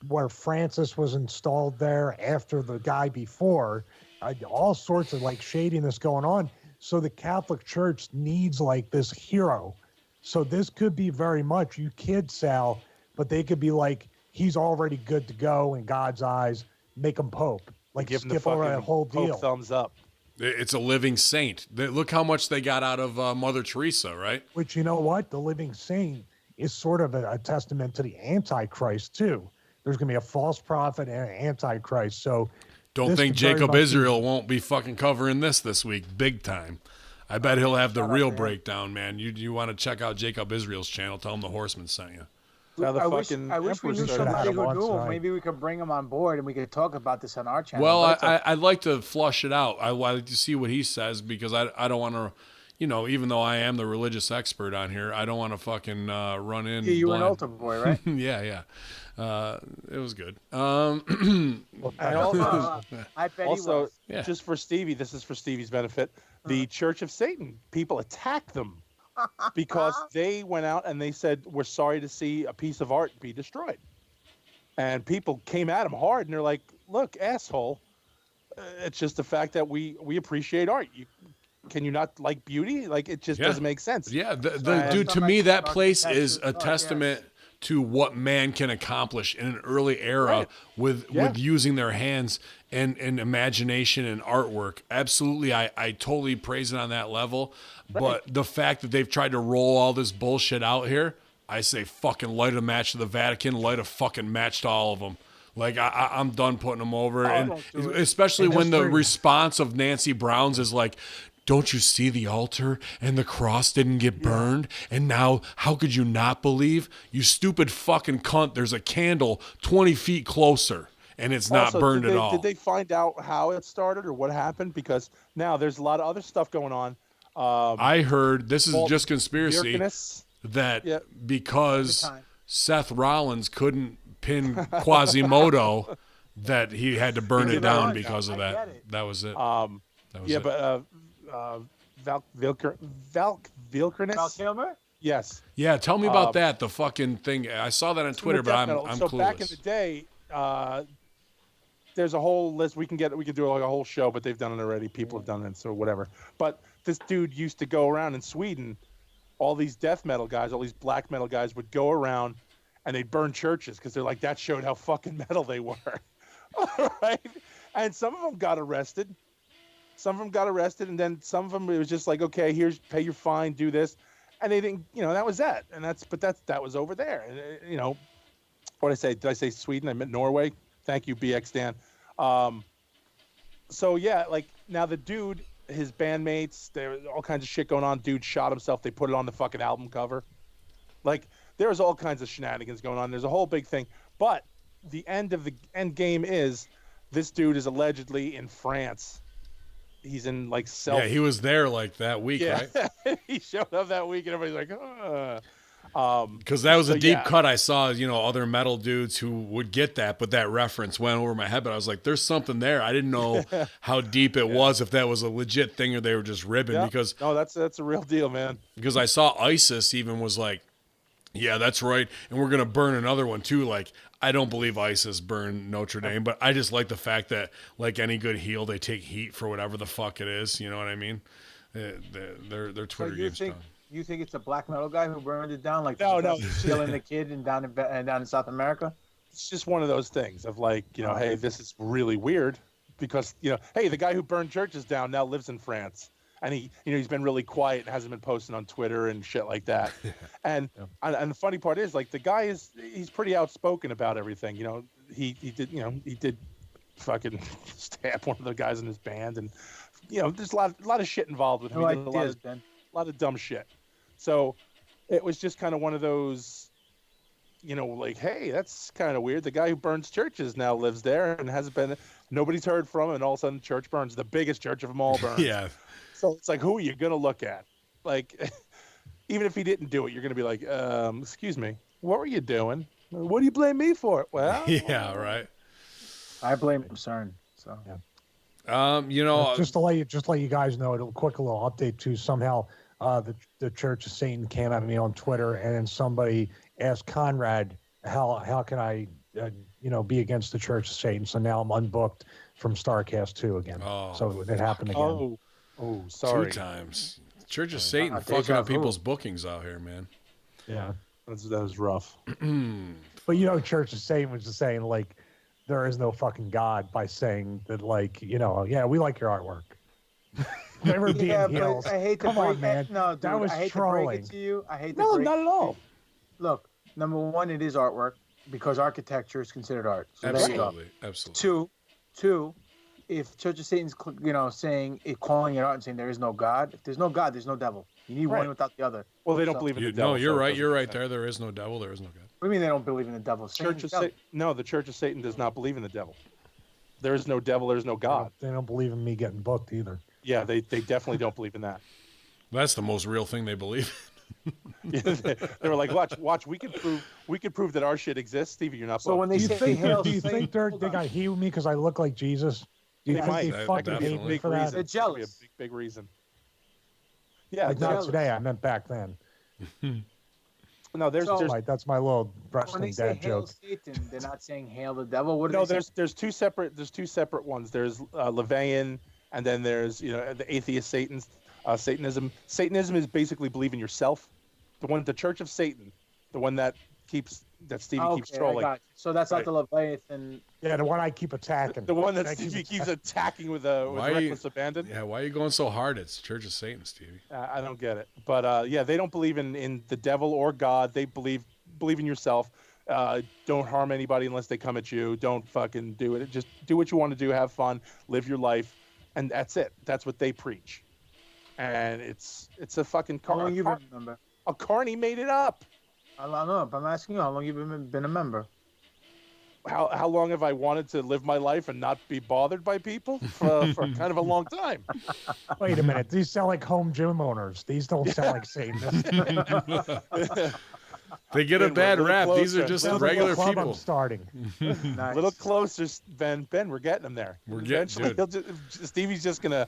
where Francis was installed there after the guy before. All sorts of like shadiness going on. So the Catholic Church needs like this hero. So this could be very much, you kid Sal, but they could be like, he's already good to go in God's eyes, make him Pope. Like give him skip over that whole deal. Pope thumbs up. It's a living saint. Look how much they got out of Mother Teresa, right? Which, you know what? The living saint is sort of a testament to the Antichrist, too. There's going to be a false prophet and an Antichrist. So Don't think Jacob Israel won't be fucking covering this week, big time. I bet he'll have the real breakdown, man. You want to check out Jacob Israel's channel? Tell him the Horsemen sent you. I wish we knew somebody who knew him. Maybe we could bring him on board and we could talk about this on our channel. Well, I'd like to flush it out. I'd like to see what he says because I don't want to, even though I am the religious expert on here, I don't want to fucking run in. Yeah, you were an blind. altar boy, right? Yeah. It was good. I bet also, he was. Just for Stevie, this is for Stevie's benefit. The Church of Satan, people attacked them because they went out and they said, we're sorry to see a piece of art be destroyed. And people came at them hard, and they're like, look, asshole, it's just the fact that we appreciate art. Can you not like beauty? Like, it just doesn't make sense. Yeah, dude, to me, that place is a testament to what man can accomplish in an early era with using their hands and imagination and artwork. Absolutely, I totally praise it on that level. But the fact that they've tried to roll all this bullshit out here, I say fucking light a match to the Vatican, light a fucking match to all of them. Like, I'm done putting them over. And especially when the response of Nancy Brown's is like, don't you see the altar and the cross didn't get burned? And now, how could you not believe? You stupid fucking cunt, there's a candle 20 feet closer, and it's not burned at all. Did they find out how it started or what happened? Because now there's a lot of other stuff going on. I heard, this is just conspiracy, that because Seth Rollins couldn't pin Quasimodo, that he had to burn it down because of that. That was it. Vilkerness? Val Kilmer? Yes. Yeah, tell me about that. The fucking thing. I saw that on Twitter, but I'm clueless. So back in the day, there's a whole list. We can do like a whole show, but they've done it already. People have done it, so whatever. But this dude used to go around in Sweden. All these death metal guys, all these black metal guys would go around and they'd burn churches because they're like, that showed how fucking metal they were. All right? And some of them got arrested. And then some of them, it was just like, okay, here's, pay your fine, do this. And they didn't, that was that. And that was over there. And, what did I say? Did I say Sweden? I meant Norway. Thank you, BX Dan. So yeah, like now the dude, his bandmates, there was all kinds of shit going on. Dude shot himself. They put it on the fucking album cover. Like, there was all kinds of shenanigans going on. There's a whole big thing. But the end game is this dude is allegedly in France. He's in like Yeah, he was there like that week, right? He showed up that week and everybody's like, because that was a deep cut. I saw, other metal dudes who would get that, but that reference went over my head. But I was like, there's something there. I didn't know how deep it was, if that was a legit thing or they were just ribbing. Because no, that's a real deal, man. Because I saw ISIS even was like, yeah, that's right, and we're gonna burn another one too. Like, I don't believe ISIS burned Notre Dame, but I just like the fact that, like any good heel, they take heat for whatever the fuck it is. You know what I mean? Their Twitter game's strong. You think it's a black metal guy who burned it down? Like, no, killing the kid and down in South America? It's just one of those things of like, hey, this is really weird because, hey, the guy who burned churches down now lives in France. And he's been really quiet and hasn't been posting on Twitter and shit like that. And the funny part is, like, the guy he's pretty outspoken about everything. He did fucking stab one of the guys in his band, and there's a lot of shit involved with him. He did a lot of dumb shit. So it was just kind of one of those, like, hey, that's kind of weird. The guy who burns churches now lives there and hasn't been. Nobody's heard from him, and all of a sudden, church burns. The biggest church of them all burns. Yeah. So it's like, who are you going to look at? Like, even if he didn't do it, you're going to be like, excuse me, what were you doing? What do you blame me for? Well, yeah, right. I blame CERN. So, just to let you guys know, a quick little update too. Somehow, the Church of Satan came at me on Twitter, and then somebody asked Conrad, how can I, be against the Church of Satan? So now I'm unbooked from Starcast 2 again. So it happened again. Oh, sorry. 2 times. Church of Satan fucking up people's bookings out here, man. Yeah. That was rough. But Church of Satan was just saying, like, there is no fucking God, by saying that, like, we like your artwork. Never being heels. I hate to Come on, man. No, dude, that was I hate trolling. to break it to you. I hate to No, break not at all. Look, number one, it is artwork because architecture is considered art. So Absolutely. Two, if Church of Satan's, saying calling it out and saying there is no God. If there's no God, there's no devil. You need one without the other. Well, they don't believe in the devil. No, you're right. You're right there. There is no devil. There is no God. What do you mean they don't believe in the devil? No, the Church of Satan does not believe in the devil. There is no devil. There is no God. They don't believe in me getting booked either. Yeah, they definitely don't believe in that. That's the most real thing they believe. They were like, watch, we could prove that our shit exists. Stevie, you're not. So when they say do you think they got heat with me because I look like Jesus? Do you think they fucking hate me for that? They're jealous. Big reason. Yeah, like not today. I meant back then. No, that's my little wrestling dad joke. Satan, they're not saying hail the devil. What? No, there's two separate ones. There's LaVeyan, and then there's the atheist Satanism. Satanism is basically believe in yourself. The Church of Satan, the one that Stevie keeps trolling. So that's not the Leviathan. Yeah, the one I keep attacking. The one that Stevie keeps attacking with reckless abandon. Yeah, why are you going so hard? It's Church of Satan, Stevie. I don't get it. But they don't believe in the devil or God. They believe in yourself. Don't harm anybody unless they come at you. Don't fucking do it. Just do what you want to do. Have fun. Live your life. And that's it. That's what they preach. And it's a fucking How long you been a member? Carney made it up. I don't know. I'm asking you how long you've been a member. How long have I wanted to live my life and not be bothered by people for kind of a long time? Wait a minute. These sound like home gym owners. These don't sound like Satanists. They get a bad rap. These are just regular people. I'm starting. Nice. A little closer, Ben. We're getting them there. Eventually, Stevie's just gonna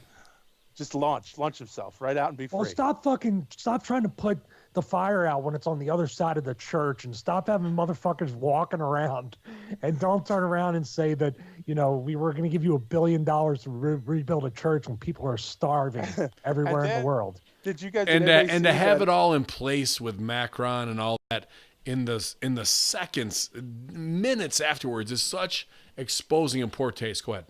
launch himself right out and be free. Well, stop trying to put the fire out when it's on the other side of the church, and stop having motherfuckers walking around, and don't turn around and say that we were going to give you $1 billion to rebuild a church when people are starving everywhere in the world. Did you guys and to have it all in place with Macron and all that in the seconds, minutes afterwards is such exposing in poor taste. Go ahead.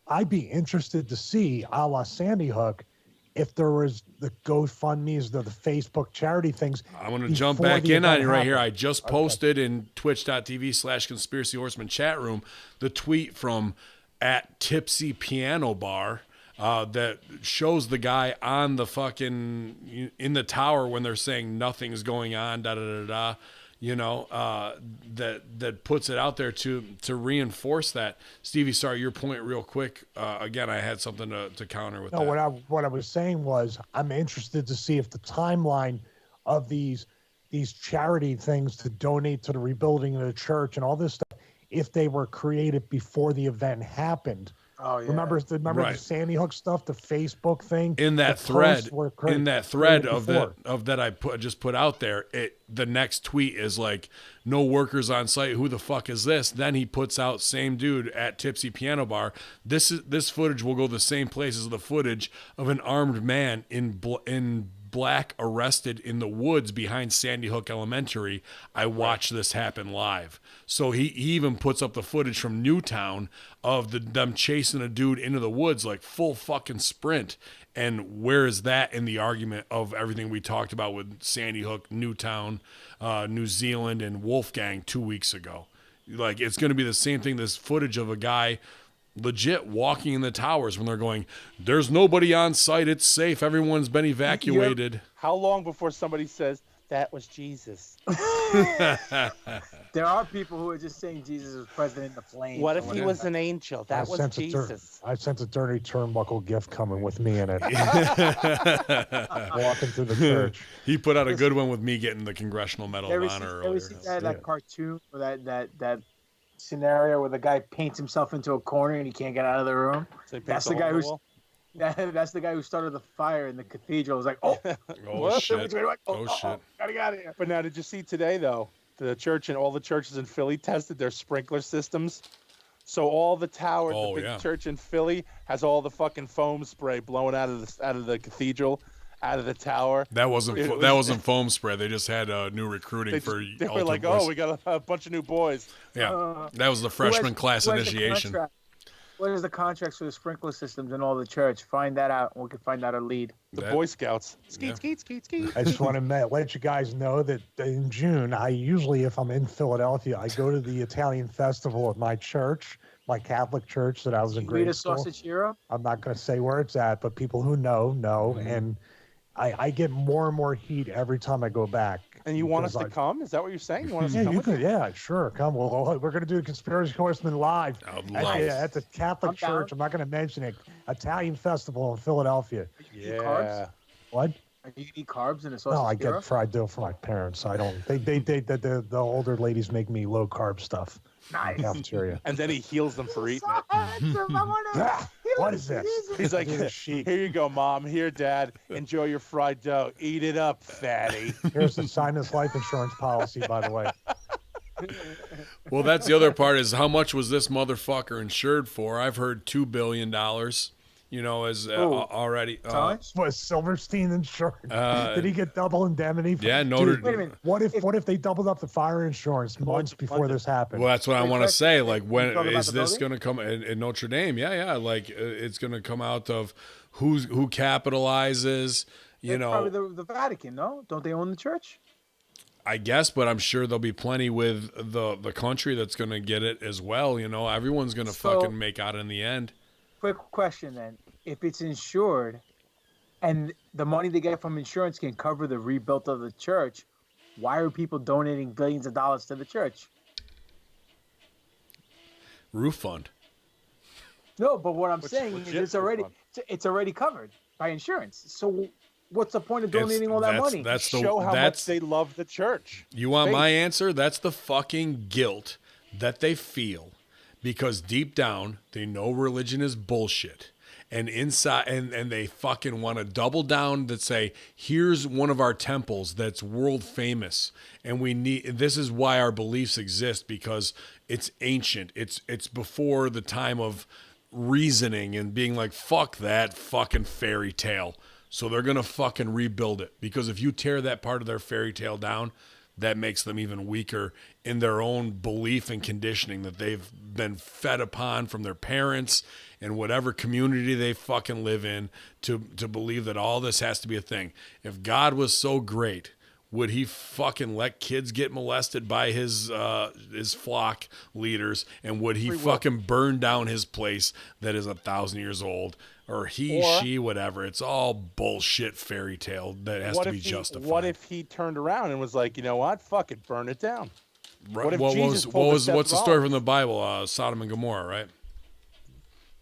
I'd be interested to see, a la Sandy Hook, if there was the GoFundMe's, the Facebook charity things. I'm going to jump back in on you right here. I just posted in twitch.tv/conspiracy horseman chat room the tweet from @tipsypianobar that shows the guy on the fucking in the tower when they're saying nothing's going on, that puts it out there to reinforce that. Stevie, sorry, your point real quick. Again, I had something to counter with that. What I was saying was I'm interested to see if the timeline of these charity things to donate to the rebuilding of the church and all this stuff, if they were created before the event happened. Oh yeah. Remember right. The Sandy Hook stuff, the Facebook thing. In that thread that I just put out there, the next tweet is like, no workers on site. Who the fuck is this? Then he puts out same dude at Tipsy Piano Bar. This footage will go the same place as the footage of an armed man in black arrested in the woods behind Sandy Hook Elementary. I watched this happen live. So he even puts up the footage from Newtown of them chasing a dude into the woods, like full fucking sprint. And where is that in the argument of everything we talked about with Sandy Hook, Newtown, New Zealand, and Wolfgang 2 weeks ago? Like, it's going to be the same thing. This footage of a guy legit walking in the towers when they're going, there's nobody on site, it's safe, everyone's been evacuated. How long before somebody says that was Jesus? There are people who are just saying Jesus was present in the flames. What if he was an angel? That was Jesus. I sense a dirty turnbuckle gift coming with me in it. Walking through the church. He put out a good one with me getting the Congressional Medal of Honor earlier. Ever seen that cartoon or that scenario where the guy paints himself into a corner and he can't get out of the room? That's the guy who started the fire in the cathedral. It was like, shit. Gotta get out of here. But now, did you see today, though, the church and all the churches in Philly tested their sprinkler systems? So all the towers, the big church in Philly has all the fucking foam spray blowing out of the cathedral, out of the tower. That wasn't foam spray. They just had new recruiting They were like, we got a bunch of new boys. Yeah, that was the freshman class initiation. What is the contracts for the sprinkler systems in all the church? Find that out, and we can find out a lead. The Boy Scouts. Skeet. I just want to let you guys know that in June, I usually, if I'm in Philadelphia, I go to the Italian festival at my church my Catholic church that I was in grade school. Eat a sausage hero? I'm not going to say where it's at, but people who know. Mm-hmm. And I get more and more heat every time I go back. And you want us to come? Is that what you're saying? You want us to come? You could. Yeah, sure. Come. Well, we're going to do Conspiracy Horsemen live at the Catholic church. I'm not going to mention it. Italian festival in Philadelphia. Yeah. What? You eat carbs in a sausage? No, I get fried dough for my parents. I don't. The older ladies make me low carb stuff. Nice. Cafeteria. And then he heals them for eating it. What is this? He's like, here you go, Mom. Here, Dad. Enjoy your fried dough. Eat it up, fatty. Here's the sign this life insurance policy, by the way. Well, that's the other part is how much was this motherfucker insured for? I've heard $2 billion. You know, as already. Was Silverstein insured? Did he get double indemnity? Yeah, Notre. Wait a minute. What if they doubled up the fire insurance months before this happened? Well, that's what I want to say. Like, when is this going to come in Notre Dame? Yeah. Like, it's going to come out of who capitalizes. You know, probably the Vatican. No, don't they own the church? I guess, but I'm sure there'll be plenty with the country that's going to get it as well. You know, everyone's going to fucking make out in the end. Quick question then. If it's insured and the money they get from insurance can cover the rebuild of the church, why are people donating billions of dollars to the church? Roof fund. No, but what I'm saying is it's already covered by insurance. So what's the point of donating all that money? That's the show how much they love the church. You want my answer? That's the fucking guilt that they feel. Because deep down, they know religion is bullshit. And inside, and they fucking want to double down that say, here's one of our temples that's world famous. And this is why our beliefs exist, because it's ancient. It's before the time of reasoning and being like, fuck that fucking fairy tale. So they're going to fucking rebuild it. Because if you tear that part of their fairy tale down, that makes them even weaker in their own belief and conditioning that they've been fed upon from their parents and whatever community they fucking live in to believe that all this has to be a thing. If God was so great, would he fucking let kids get molested by his flock leaders? And would he fucking burn down his place that is 1,000 years old? Or she, whatever. It's all bullshit fairy tale that has to be justified. What if he turned around and was like, you know what? Fuck it, burn it down. Right. What's the story from the Bible? Sodom and Gomorrah, right?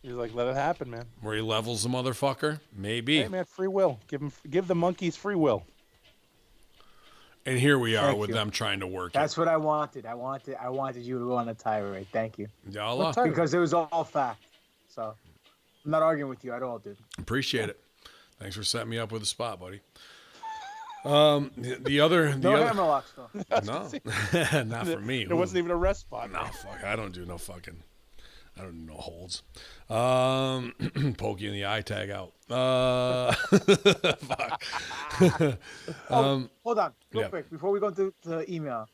He's like, let it happen, man. Where he levels the motherfucker? Maybe. Hey, man, free will. Give the monkeys free will. And here we are with them trying to work. That's what I wanted. I wanted you to go on a tirade. Thank you. Because it was all fact. So I'm not arguing with you at all, dude. Appreciate it. Thanks for setting me up with a spot, buddy. The other hammerlocks though. No, not for me. It wasn't even a rest spot. No, fuck. I don't do no holds. Poke you in the eye, tag out. Fuck. Hold on, real quick before we go to the email.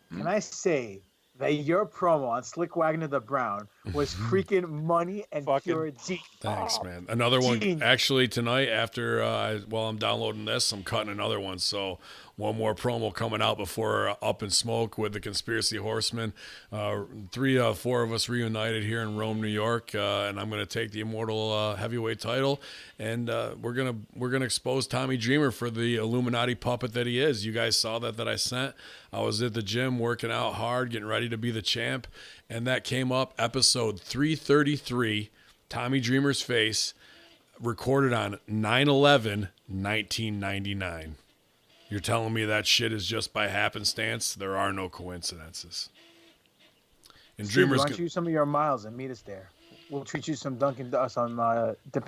Can I say that your promo on Slick Wagner the Brown was freaking money and pure G. Thanks, man. Another one. Actually, tonight after while I'm downloading this, I'm cutting another one. So one more promo coming out before Up in Smoke with the Conspiracy Horsemen. 4 of us reunited here in Rome, New York, and I'm going to take the Immortal Heavyweight title, and we're gonna expose Tommy Dreamer for the Illuminati puppet that he is. You guys saw that I sent. I was at the gym working out hard, getting ready to be the champ, and that came up, episode 333, Tommy Dreamer's face, recorded on 9/11/1999. You're telling me that shit is just by happenstance? There are no coincidences. And Steve, why don't you use some of your miles and meet us there? We'll treat you some Dippin'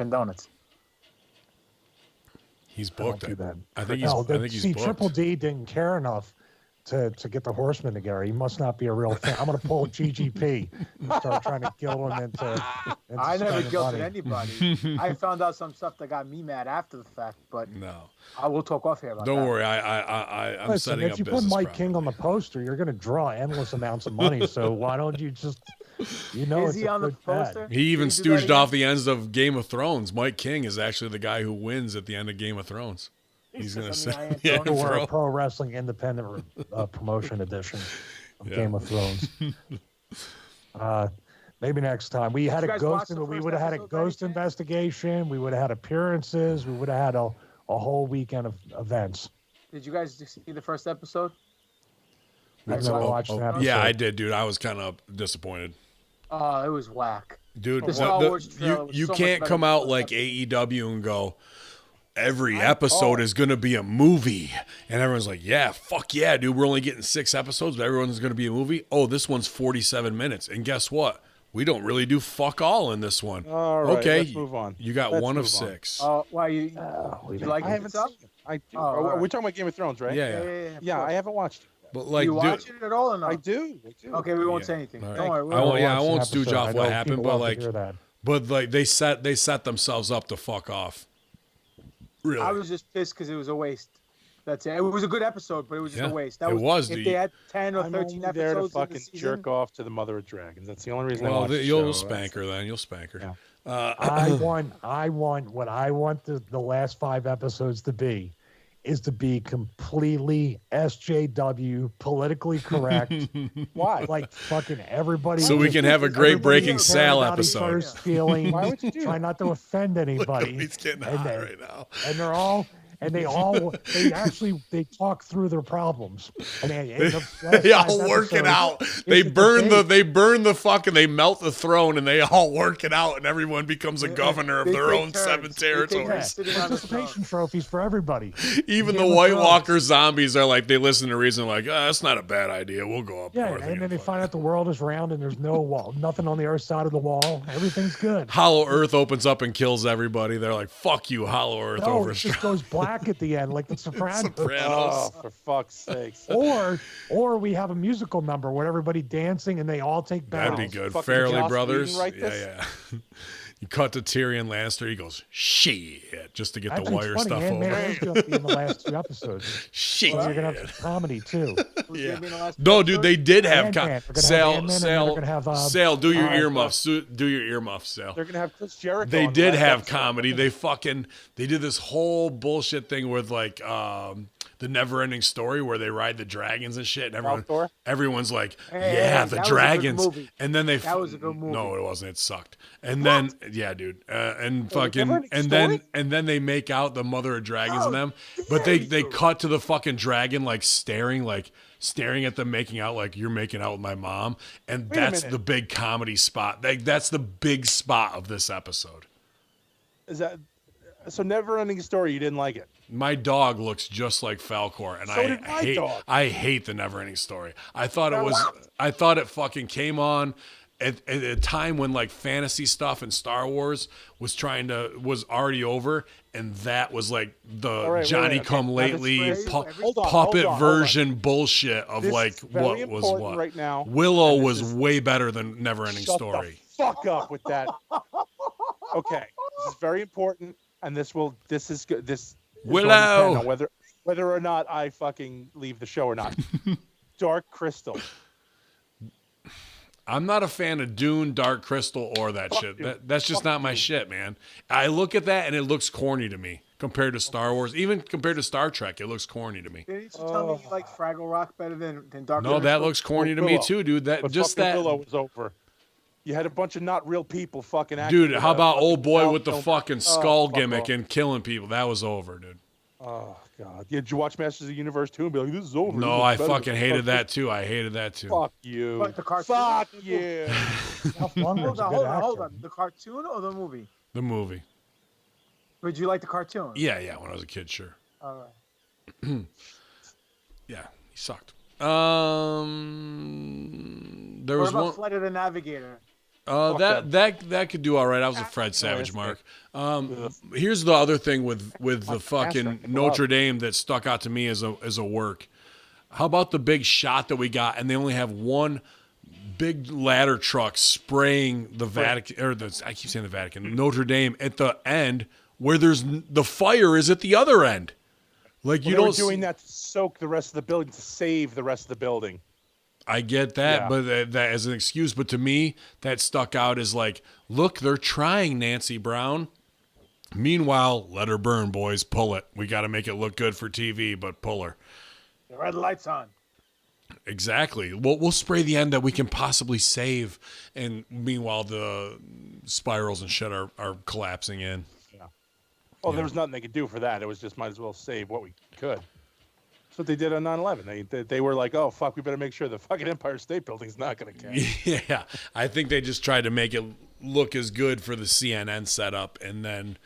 Donuts. He's booked. I think he's booked. Triple D didn't care enough to get the Horsemen together. He must not be a real fan. I'm going to pull GGP and start trying to guilt him into I never guilted anybody. I found out some stuff that got me mad after the fact, but no, I will talk off here about Don't that. worry, I'm Listen, setting up if you business put Mike property. King on the poster, you're going to draw endless amounts of money. So why don't you just, Is he on the poster? He even stooged off the ends of Game of Thrones. Mike King is actually the guy who wins at the end of Game of Thrones. He's going to say, we're a pro wrestling independent promotion edition of Game of Thrones. Maybe next time. We had a ghost, we would have had a ghost episode, investigation. We would have had appearances. We would have had a whole weekend of events. Did you guys see the first episode? I've never watched an episode. Yeah, I did, dude. I was kind of disappointed. Oh, it was whack. Dude, The Star Wars trailer you was so can't much come better out than like the AEW and go, every episode is going to be a movie. And everyone's like, yeah, fuck yeah, dude. We're only getting 6 episodes, but everyone's going to be a movie. Oh, this one's 47 minutes. And guess what? We don't really do fuck all in this one. All right, okay, let's move on. You got Let's one of move on. 6. Why you like I it? haven't seen it. I do. Oh, We're right. talking about Game of Thrones, right? Yeah. Yeah, I haven't watched it. But like, you dude, watch it at all or not? I do. Okay, we won't say anything. All right. Don't worry. I won't watched an stooge episode. off I what know happened, people but love to hear like, that. but like they set themselves up to fuck off. Really, I was just pissed because it was a waste. That's it. It was a good episode, but it was just a waste. It was, if dude. they had 10 or I'm 13 only there to episodes in fucking the season. jerk off to the Mother of Dragons. That's the only reason I well, watch the you'll show. spank her then. You'll spank her. Yeah. I want what I want the last 5 episodes to be is to be completely SJW, politically correct. Why? Like fucking everybody. So we can have a great everybody Breaking cares Sal about each episode. other's feelings. Why would you do Try that? not to offend anybody. He's getting And hot they- right now. And they're all. And they talk through their problems. And They all work it out. They burn the fucking, they melt the throne, and they all work it out, and everyone becomes a governor of They their take own turns. 7 They take territories. turns sitting on the throne. Participation trophies for everybody. Even the Game of White Thrones. Walker zombies are like, they listen to reason, like, that's not a bad idea. We'll go up Yeah, north and then they fuck find it." out the world is round and there's no wall, nothing on the earth side of the wall. Everything's good. Hollow Earth opens up and kills everybody. They're like, fuck you, Hollow Earth No, over it just goes black at the end, like the Sopranos. Oh, for fuck's sakes. Or we have a musical number where everybody dancing and they all take bows. That'd be good. Fucking Fairly Joss Brothers. Whedon write Yeah, this? yeah. You cut to Tyrion Lannister. He goes, shit, just to get the wire stuff Man, over. it's going to be in the last 2 episodes. Shit. Well, you're going to have comedy too. Who's Yeah. gonna be in the last No, dude, they did have Ant-Man. We're gonna have Sal, Ant-Man and then Sal, we're gonna have, Sal, do your uh, earmuffs. Do your earmuffs, Sal. They're gonna have Chris Jericho. They on the did last have episode. comedy. They did this whole bullshit thing with like the never ending story where they ride the dragons and shit, and Outdoor? everyone's like, Hey, yeah, hey, the that was a good dragons. movie. And then they That was a good movie. No, it wasn't. It sucked. And then yeah, dude. And fucking Never-Ending and then they make out the mother of dragons Oh, and them. But they cut to the fucking dragon like staring at them making out like you're making out with my mom. And Wait a that's minute. the big comedy spot. That's the big spot of this episode. Is that so? Never ending story. You didn't like it. My dog looks just like Falcor, and So did my dog. I hate the Neverending Story. I thought it fucking came on at a time when like fantasy stuff and Star Wars was already over, and that was like the All right, wait, Johnny okay. Come Lately Hold on, puppet hold on. version bullshit of This like is very what was important what. right now, Willow and this was is- way better than Neverending Shut Story. the fuck up with that. Okay, this is very important, and this is good. This is going to Willow! depend on whether or not I fucking leave the show or not. Dark Crystal. I'm not a fan of Dune, Dark Crystal, or that shit. That's just not my shit, man. I look at that and it looks corny to me compared to Star Wars. Even compared to Star Trek, it looks corny to me. Didn't you tell me you like Fraggle Rock better than Dark No, Crystal? that looks corny to me Willow. too, dude. That But just fucking that, Willow was over. You had a bunch of not real people fucking acting. dude. with How a about fucking old boy clown with the film. fucking skull fuck gimmick off. and killing people? That was over, dude. Oh god. Yeah, did you watch Masters of the Universe too and be like, this is over? No, This is I better fucking than hated Dark that too. I hated that too. Fuck you. But the cartoon? Fuck you. Ralph Lundgren's Hold a good on, hold actor. on. The cartoon or the movie? The movie. But you like the cartoon? Yeah, when I was a kid, sure. All right. Yeah, he sucked. What There was about one. Flight of the Navigator? That could do all right. I was a Fred Savage mark. Here's the other thing with the fucking Notre Dame that stuck out to me as a work. How about the big shot that we got, and they only have one big ladder truck spraying the Vatican, I keep saying the Vatican, Notre Dame at the end where the fire is at the other end. Like Well, you they were don't doing that to soak the rest of the building, to save the rest of the building. I get that, Yeah. but that as an excuse. But to me, that stuck out as like, look, they're trying, Nancy Brown. Meanwhile, let her burn, boys. Pull it. We got to make it look good for TV, but pull her. The red light's on. Exactly. We'll spray the end that we can possibly save, and meanwhile the spirals and shit are collapsing in. Yeah. Well, there was nothing they could do for that. It was just might as well save what we could. That's what they did on 9/11. They were like, oh fuck, we better make sure the fucking Empire State Building's not going to catch. Yeah, I think they just tried to make it look as good for the CNN setup, and then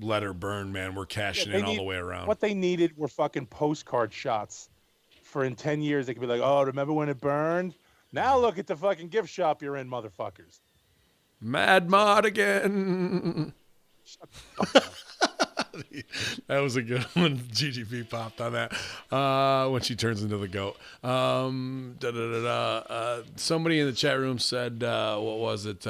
let her burn. Man, we're cashing in all the way around. What they needed were fucking postcard shots. For in 10 years, they could be like, oh, remember when it burned? Now look at the fucking gift shop you're in, motherfuckers. Mad Mod again. Shut the fuck up. That was a good one. GGP popped on that when she turns into the goat. Somebody in the chat room said, what was it?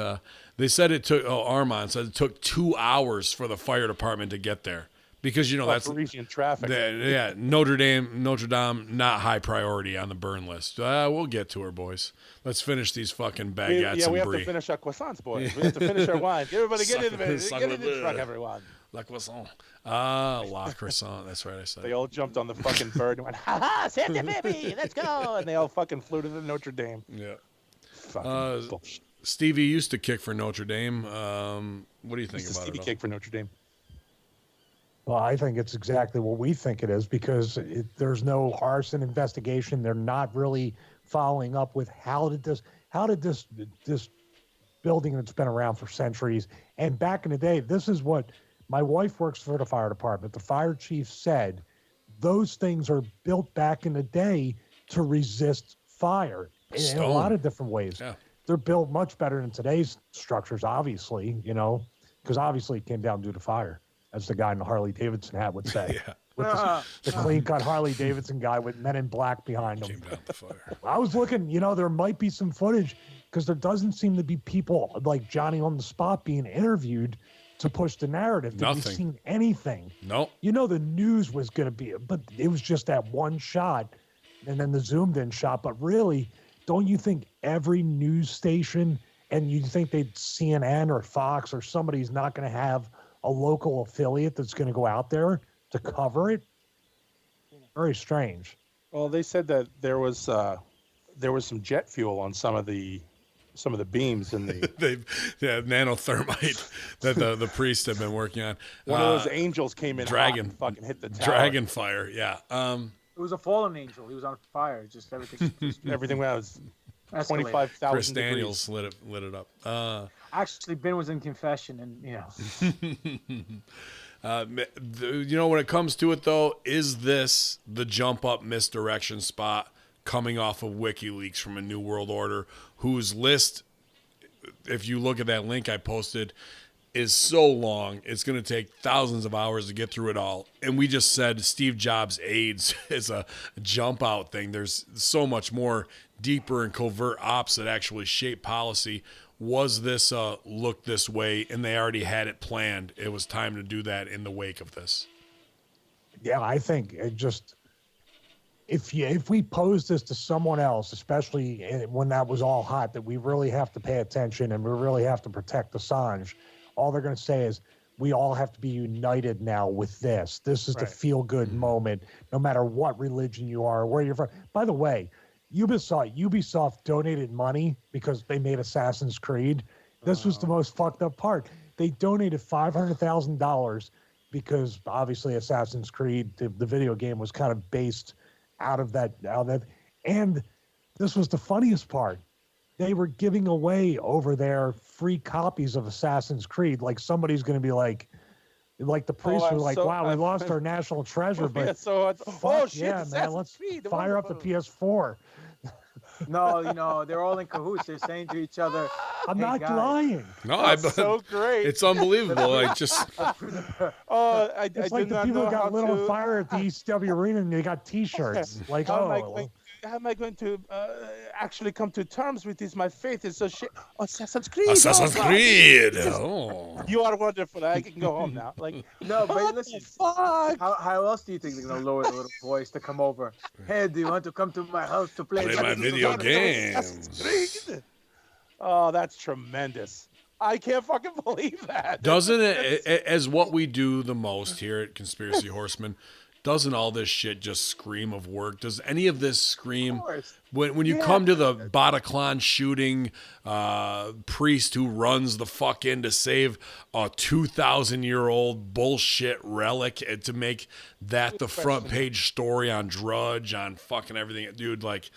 They said it took, Armand said it took 2 hours for the fire department to get there. Because, that's Parisian traffic. Notre Dame, not high priority on the burn list. We'll get to her, boys. Let's finish these fucking baguettes. We have to finish our croissants, boys. We have to finish our wine. Everybody get in the truck, everyone. La croissant. La croissant. That's right, I said. They all jumped on the fucking bird and went, ha ha, Santa baby, let's go. And they all fucking flew to the Notre Dame. Yeah. Fucking bullshit. Stevie used to kick for Notre Dame. What do you think about Stevie it? kick for Notre Dame. Well, I think it's exactly what we think it is because there's no arson investigation. They're not really following up with how did this building that's been around for centuries. And back in the day, this is what my wife works for the fire department. The fire chief said those things are built back in the day to resist fire in a lot of different ways. Yeah. They're built much better than today's structures, obviously, because obviously it came down due to fire. As the guy in the Harley Davidson hat would say. Yeah. With the clean-cut Harley Davidson guy with Men in Black behind him. Came down the fire. I was looking, there might be some footage because there doesn't seem to be people like Johnny on the spot being interviewed to push the narrative. Have you seen anything? No. The news was going to be, but it was just that one shot and then the zoomed-in shot. But really, don't you think every news station and you think CNN or Fox or somebody's not going to have a local affiliate that's going to go out there to cover it? Very strange. Well, they said that there was some jet fuel on some of the beams in the nanothermite that the priests have been working on. One of those angels came in hot and fucking hit the tower. Dragon fire, yeah. It was a fallen angel. He was on fire. Just everything was 25,000 Chris Daniels lit it up. Actually, Ben was in confession, and when it comes to it though, is this the jump up misdirection spot coming off of WikiLeaks from a New World Order, whose list, if you look at that link I posted, is so long, it's going to take thousands of hours to get through it all. And we just said Steve Jobs' AIDS is a jump out thing. There's so much more deeper and covert ops that actually shape policy. Was this look this way, and they already had it planned? It was time to do that in the wake of this. Yeah, I think it just if we pose this to someone else, especially when that was all hot, that we really have to pay attention and we really have to protect Assange, all they're going to say is we all have to be united now with this. This is the feel-good moment, no matter what religion you are, where you're from. By the way, Ubisoft donated money because they made Assassin's Creed. This was the most fucked up part. They donated $500,000 because obviously Assassin's Creed, the video game, was kind of based out of that. And this was the funniest part. They were giving away over there free copies of Assassin's Creed. Like somebody's going to be like the priests were like, wow, we lost our national treasure, but man, let's fire up the PS4. No, they're all in cahoots. They're saying to each other, I'm not lying. No, that's so great. It's unbelievable. It's like the people who got lit on fire at the ECW arena and they got T-shirts. Like, how am I going to actually come to terms with this? My faith is so shit. Assassin's Creed. Assassin's Creed. Oh. You are wonderful. I can go home now. Like, no, but listen. Fuck? How else do you think they're gonna lower the little voice to come over? Hey, do you want to come to my house to play my video games? Oh, that's tremendous. I can't fucking believe that. Doesn't it, as what we do the most here at Conspiracy Horsemen, doesn't all this shit just scream of work? Does any of this scream when you come to the Bataclan shooting, priest who runs the fuck in to save a 2,000-year-old bullshit relic to make that the front page story on Drudge, on fucking everything, dude, like,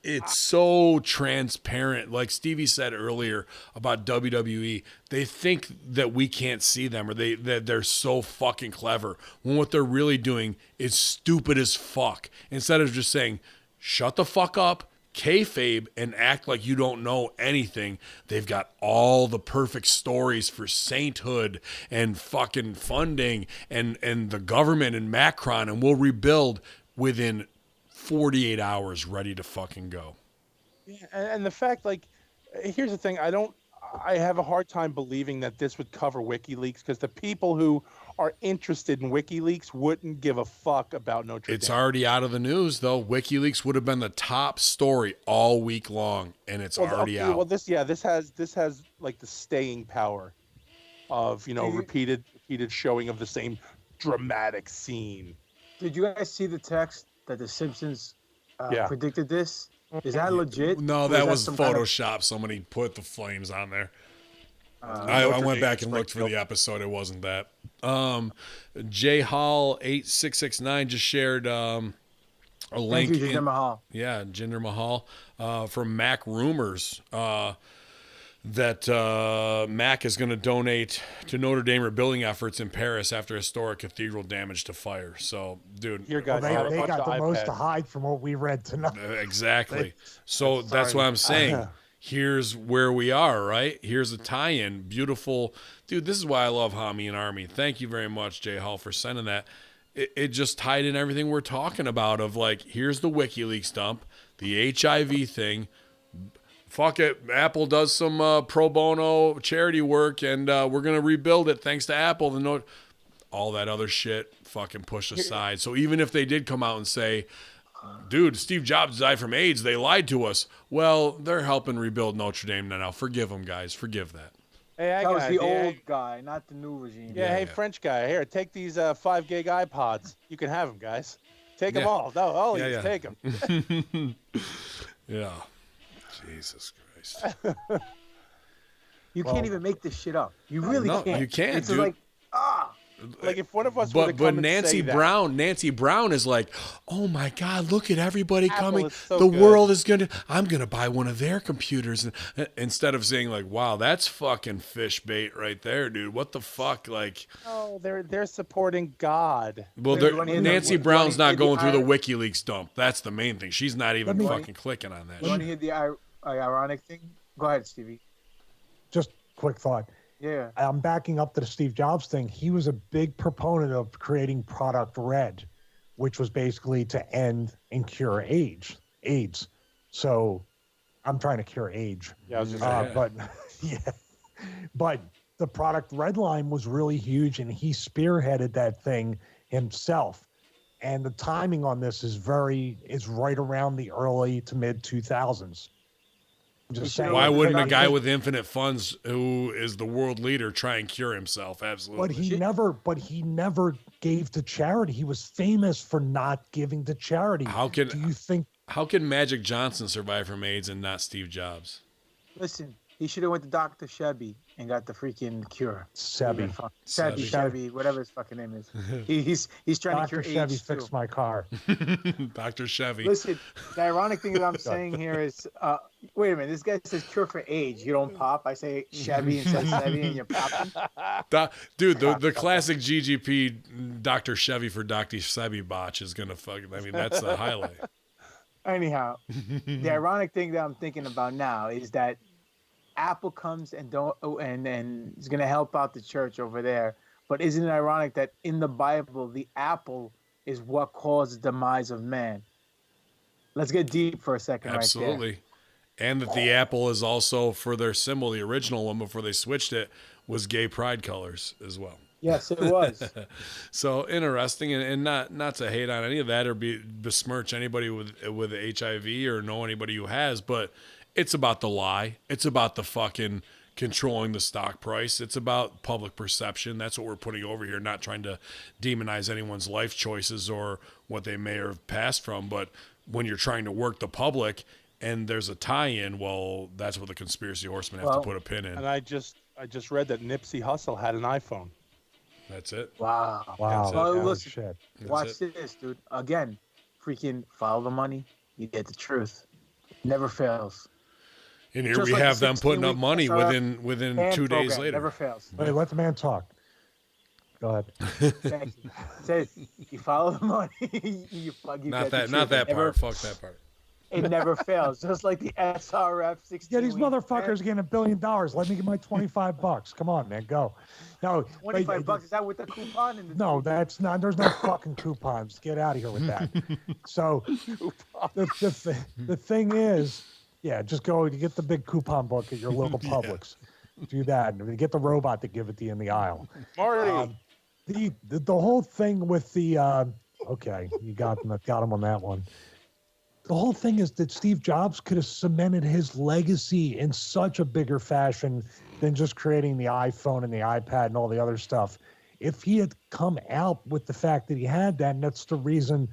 it's so transparent. Like Stevie said earlier about WWE, they think that we can't see them, or that they're so fucking clever, when what they're really doing is stupid as fuck. Instead of just saying, shut the fuck up, kayfabe, and act like you don't know anything, they've got all the perfect stories for sainthood and fucking funding and the government and Macron, and we'll rebuild within 48 hours, ready to fucking go. Yeah, and the fact, like, here's the thing, I have a hard time believing that this would cover WikiLeaks, because the people who are interested in WikiLeaks wouldn't give a fuck about Notre Dame. It's already out of the news, though. WikiLeaks would have been the top story all week long, and it's already out. Well, this has like the staying power of, repeated showing of the same dramatic scene. Did you guys see the text that The Simpsons predicted this? Is that legit? No, that was Photoshop. Somebody put the flames on there. I went back and looked for the episode. It wasn't that. J Hall 8669 just shared a link. Thank you, Jinder Mahal. Yeah, Jinder Mahal from Mac Rumors. That Mac is going to donate to Notre Dame rebuilding efforts in Paris after historic cathedral damage to fire. So, dude, they got the most to hide from what we read tonight. Exactly. So that's what I'm saying. Here's where we are, right? Here's a tie-in. Beautiful. Dude, this is why I love Hami and Army. Thank you very much, Jay Hall, for sending that. It just tied in everything we're talking about of, like, here's the WikiLeaks dump, the HIV thing. Fuck it. Apple does some pro bono charity work, and we're going to rebuild it thanks to Apple. All that other shit fucking pushed aside. So even if they did come out and say, dude, Steve Jobs died from AIDS, they lied to us. Well, they're helping rebuild Notre Dame now. Forgive them, guys. Forgive that. Hey, that was the old guy, not the new regime. Yeah, hey, French guy. Here, take these 5 gig iPods. You can have them, guys. Take them all. No, take them. Yeah. Jesus Christ. You can't even make this shit up. You really can't. You can't, it's dude. Like if one of us were to come but and Nancy say Brown, Nancy Brown is like, oh my God, look at everybody Apple coming. is so the good. world is I'm gonna buy one of their computers, and instead of saying like, wow, that's fucking fish bait right there, dude. What the fuck, like? Oh, they're supporting God. Well, Nancy Brown's not going through the WikiLeaks dump. That's the main thing. She's not even fucking clicking on that. You want to hear the ironic thing? Go ahead, Stevie. Just quick thought. Yeah. I'm backing up to the Steve Jobs thing. He was a big proponent of creating Product Red, which was basically to end and cure AIDS. So I'm trying to cure AIDS. Yeah, I was just saying. But yeah, but the Product Red line was really huge, and he spearheaded that thing himself. And the timing on this is right around the early to mid 2000s. Just saying. Why wouldn't a guy with infinite funds who is the world leader try and cure himself? Absolutely. But he never gave to charity. He was famous for not giving to charity. How can Magic Johnson survive from AIDS and not Steve Jobs? Listen, he should have went to Dr. Chevy and got the freaking cure. Chevy, whatever his fucking name is. He's trying to cure AIDS. Chevy fixed my car. Dr. Chevy. Listen, the ironic thing that I'm saying here is, wait a minute. This guy says cure for AIDS. You don't pop. I say Chevy and says Chevy, and you're popping. Dude, the classic GGP Dr. Chevy for Dr. Chevy botch is gonna fucking. I mean, that's the highlight. Anyhow, the ironic thing that I'm thinking about now is that Apple comes and is going to help out the church over there. But isn't it ironic that in the Bible, the apple is what caused the demise of man? Let's get deep for a second. Absolutely. Right there. And that the apple is also, for their symbol, the original one before they switched it, was gay pride colors as well. Yes, it was. So interesting, and not to hate on any of that or besmirch anybody with HIV or know anybody who has, but it's about the lie. It's about the fucking controlling the stock price. It's about public perception. That's what we're putting over here, not trying to demonize anyone's life choices or what they may have passed from. But when you're trying to work the public and there's a tie-in, well, that's what the conspiracy horsemen have to put a pin in. And I just read that Nipsey Hussle had an iPhone. That's it. Wow. Well, listen, shit. Watch this, dude. Again, freaking follow the money. You get the truth. Never fails. And here we have them putting up money within 2 days later. Never fails. Wait, let the man talk. Go ahead. Thank you. Say, you follow the money. you not that part. Fuck that part. It never fails. Just like the SRF 16. Yeah, these motherfuckers getting $1 billion. Let me get my $25. Come on, man, go. No, $25. Is that with the coupon? No, that's not. There's no fucking coupons. Get out of here with that. So the thing is, yeah, just go get the big coupon book at your local Publix. Do that. And get the robot to give it to you in the aisle. Marty. The whole thing with the okay, you got him on that one. The whole thing is that Steve Jobs could have cemented his legacy in such a bigger fashion than just creating the iPhone and the iPad and all the other stuff. If he had come out with the fact that he had that, and that's the reason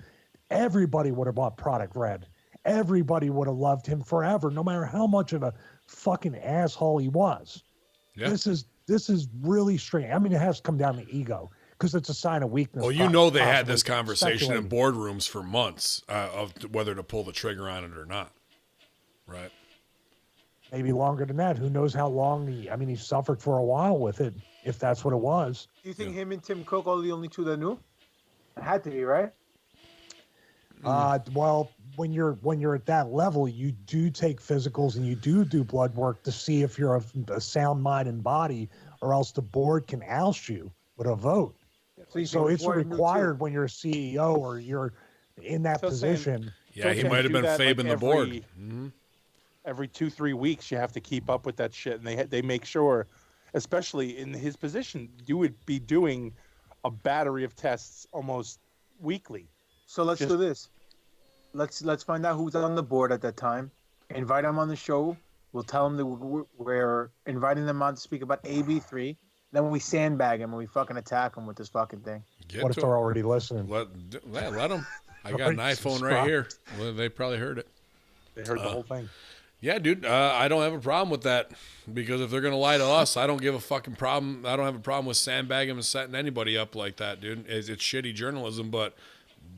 everybody would have bought Product Red. Everybody would have loved him forever, no matter how much of a fucking asshole he was. Yeah. This is really strange. I mean, it has to come down to ego. Because it's a sign of weakness. Well, they had this conversation in boardrooms for months of whether to pull the trigger on it or not. Right. Maybe longer than that. Who knows how long he suffered for a while with it, if that's what it was. Do you think him and Tim Cook are the only two that knew? It had to be, right? Well, when you're at that level, you do take physicals and you do blood work to see if you're a sound mind and body, or else the board can oust you with a vote. So it's required when you're a CEO or you're in that position. He might have been fabing the board. Every 2-3 weeks, you have to keep up with that shit, and they make sure, especially in his position, you would be doing a battery of tests almost weekly. So let's do this. Let's find out who's on the board at that time. Invite them on the show. We'll tell them that we're inviting them on to speak about AB3. Then we sandbag him and we fucking attack him with this fucking thing. What if they're already listening? Let them. I got an iPhone right here. Well, they probably heard it. They heard the whole thing. Yeah, dude. I don't have a problem with that, because if they're gonna lie to us, I don't give a fucking problem. I don't have a problem with sandbagging and setting anybody up like that, dude. It's shitty journalism, but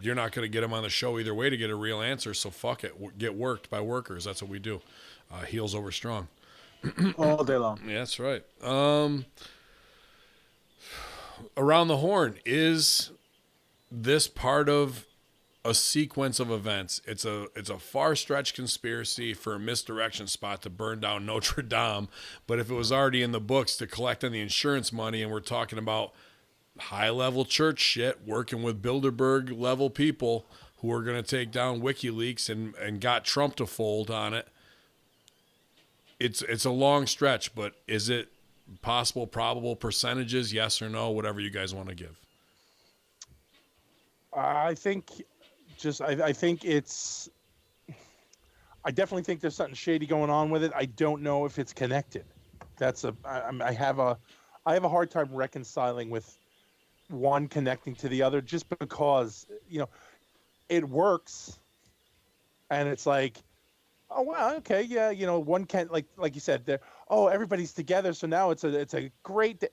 you're not gonna get them on the show either way to get a real answer. So fuck it. Get worked by workers. That's what we do. Heels over strong. All day long. Yeah, that's right. Around the Horn, is this part of a sequence of events? It's a far-stretched conspiracy for a misdirection spot to burn down Notre Dame, but if it was already in the books to collect on the insurance money, and we're talking about high-level church shit, working with Bilderberg-level people who are going to take down WikiLeaks and got Trump to fold on it, it's a long stretch, but is it possible, probable percentages, yes or no, whatever you guys want to give? I definitely think there's something shady going on with it. I don't know if it's connected. I have a hard time reconciling with one connecting to the other, just because, it works. And it's like, oh wow, okay, yeah, one can't, like you said, there. Oh, everybody's together, so now it's a great.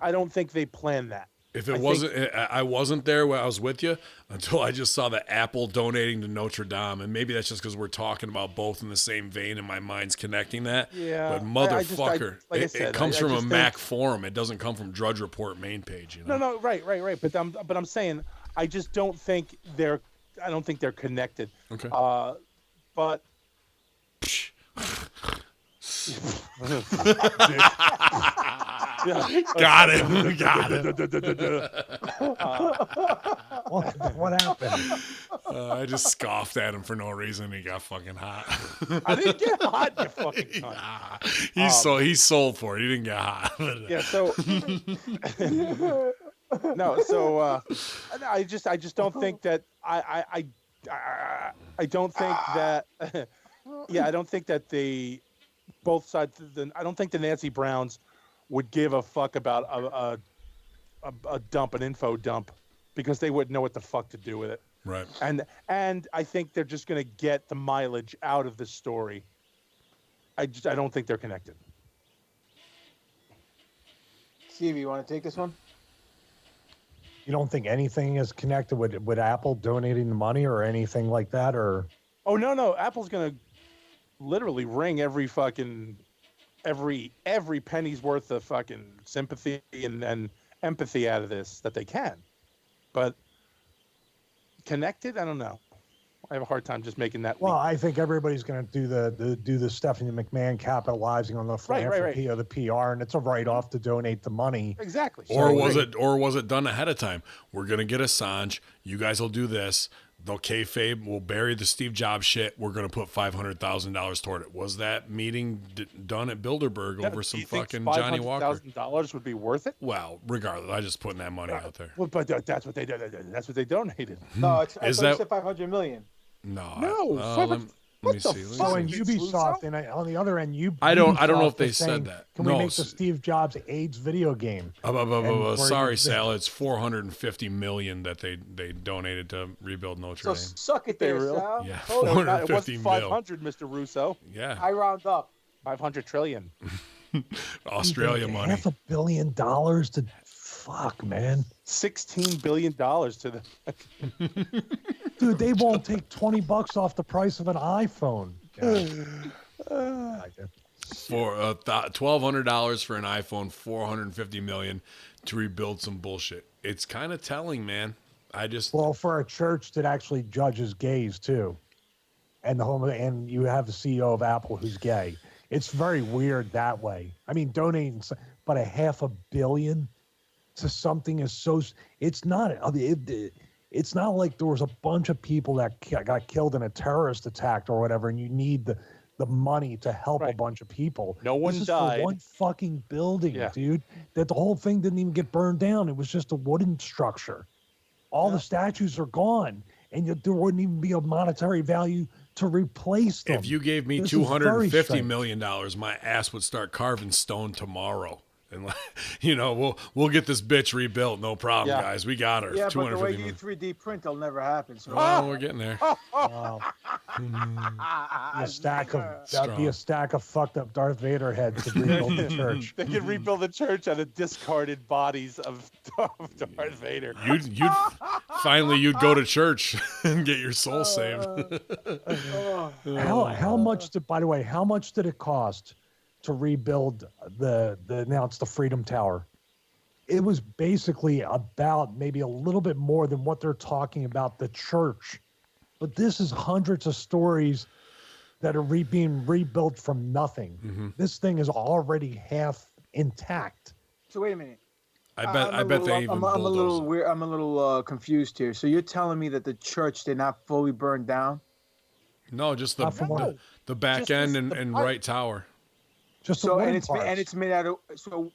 I don't think they planned that. If it wasn't, I wasn't there when I was with you until I just saw the Apple donating to Notre Dame, and maybe that's just because we're talking about both in the same vein, and my mind's connecting that. Yeah, but motherfucker, it comes from a Mac forum. It doesn't come from Drudge Report main page. No, right. But I'm saying, I just don't think they're. I don't think they're connected. Okay. But. Got it. What happened? I just scoffed at him for no reason. He got fucking hot. I didn't get hot, you fucking cunt. He sold for it. He didn't get hot. Yeah. So no. So I just don't think that I don't think that. Yeah, I don't think that they both sides. I don't think the Nancy Browns would give a fuck about an info dump, because they wouldn't know what the fuck to do with it. Right. And I think they're just going to get the mileage out of the story. I don't think they're connected. Stevie, you want to take this one? You don't think anything is connected with Apple donating the money or anything like that, or? Oh no! Apple's going to literally wring every penny's worth of fucking sympathy and empathy out of this that they can. But connected, I don't know. I have a hard time just making that. Well, leap. I think everybody's going to do the Stephanie McMahon capitalizing on the philanthropy of the PR, and it's a write-off to donate the money. Exactly. Or was it done ahead of time? We're going to get Assange. You guys will do this. They'll kayfabe. We'll bury the Steve Jobs shit. We're going to put $500,000 toward it. Was that meeting done at Bilderberg over some fucking Johnny Walker? $500,000 would be worth it? Well, regardless, I just putting that money out there. Well, but that's what they did. That's what they donated. No, I thought you said $500 million. No. Let me see. Oh, and Ubisoft, and on the other end, I don't know if they said that. Can we make the Steve Jobs AIDS video game? Sorry, Sal. It's $450 million that they donated to rebuild Notre Dame. So suck it there, Sal. Yeah, it was 450 500, Mr. Russo. Yeah, I round up. 500 trillion. Australia money. $500 million to fuck, man. $16 billion to the. Dude, they won't take $20 off the price of an iPhone. For $1,200 for an iPhone, $450 million to rebuild some bullshit. It's kind of telling, man. Well, for a church that actually judges gays too, and you have the CEO of Apple who's gay. It's very weird that way. I mean, donating but $500 million to something is so. It's not. It's not like there was a bunch of people that got killed in a terrorist attack or whatever, and you need the money to help a bunch of people. No one died. For one fucking building, dude. That the whole thing didn't even get burned down. It was just a wooden structure. All the statues are gone, and there wouldn't even be a monetary value to replace them. If you gave me $250 million, my ass would start carving stone tomorrow. And we'll get this bitch rebuilt, no problem, guys. We got her. Yeah, but the way you 3D print, it'll never happen. So. Well, we're getting there. Wow. That'd be a stack of fucked up Darth Vader heads to rebuild the church. They could rebuild the church out of discarded bodies of Darth Vader. You'd go to church and get your soul saved. How much did it cost to rebuild the Freedom Tower? It was basically about maybe a little bit more than what they're talking about the church, but this is hundreds of stories that are being rebuilt from nothing. Mm-hmm. This thing is already half intact. So wait a minute. I'm a little confused here. So you're telling me that the church did not fully burn down? No, just the back end and right tower. It's made out of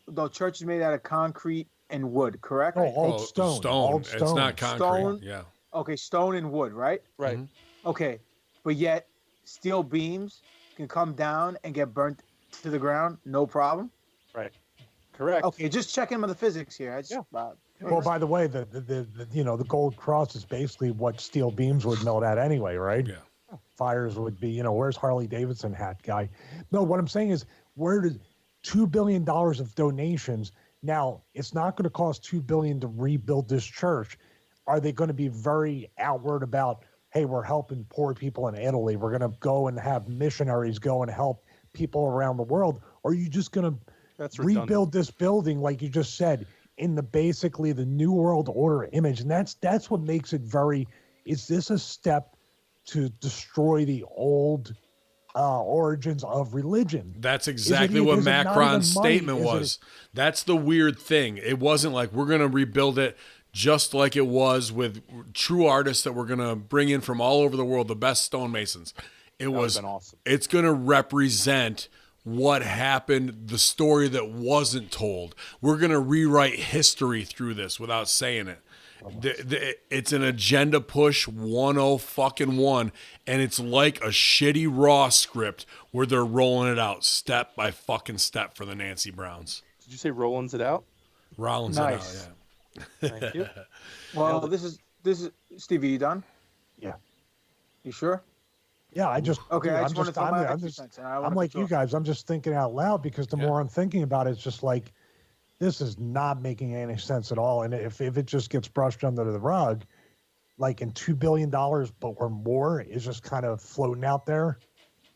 the church is made out of concrete and wood, correct? No, old stone. Old stone. It's not concrete. Stone, yeah. Okay, stone and wood, right? Right. Mm-hmm. Okay, but yet steel beams can come down and get burnt to the ground, no problem. Right. Correct. Okay, just checking on the physics here. Well, by the way, the gold cross is basically what steel beams would melt at anyway, right? Yeah. Fires would be, where's Harley Davidson hat guy? No, what I'm saying is, where did $2 billion of donations? Now, it's not going to cost $2 billion to rebuild this church. Are they going to be very outward about, hey, we're helping poor people in Italy. We're going to go and have missionaries go and help people around the world. Or are you just going to rebuild this building, like you just said, in basically the New World Order image? And that's what makes it very. Is this a step to destroy the old origins of religion? That's exactly what Macron's statement was. That's the weird thing. It wasn't like we're going to rebuild it just like it was with true artists that we're going to bring in from all over the world, the best stonemasons. It was awesome. It's going to represent what happened, the story that wasn't told. We're going to rewrite history through this without saying it. It's an agenda push 101, and it's like a shitty Raw script where they're rolling it out step by fucking step for the Nancy Browns. Did you say Rollins it out? Rollins nice. it out, yeah. Thank you. Well, this is Stevie. You done? Yeah. You sure? Yeah, I just okay. Dude, I just want to tell my I'm like you guys. I'm just thinking out loud because the more I'm thinking about it, it's just like this is not making any sense at all. And if it just gets brushed under the rug, like in $2 billion or more is just kind of floating out there.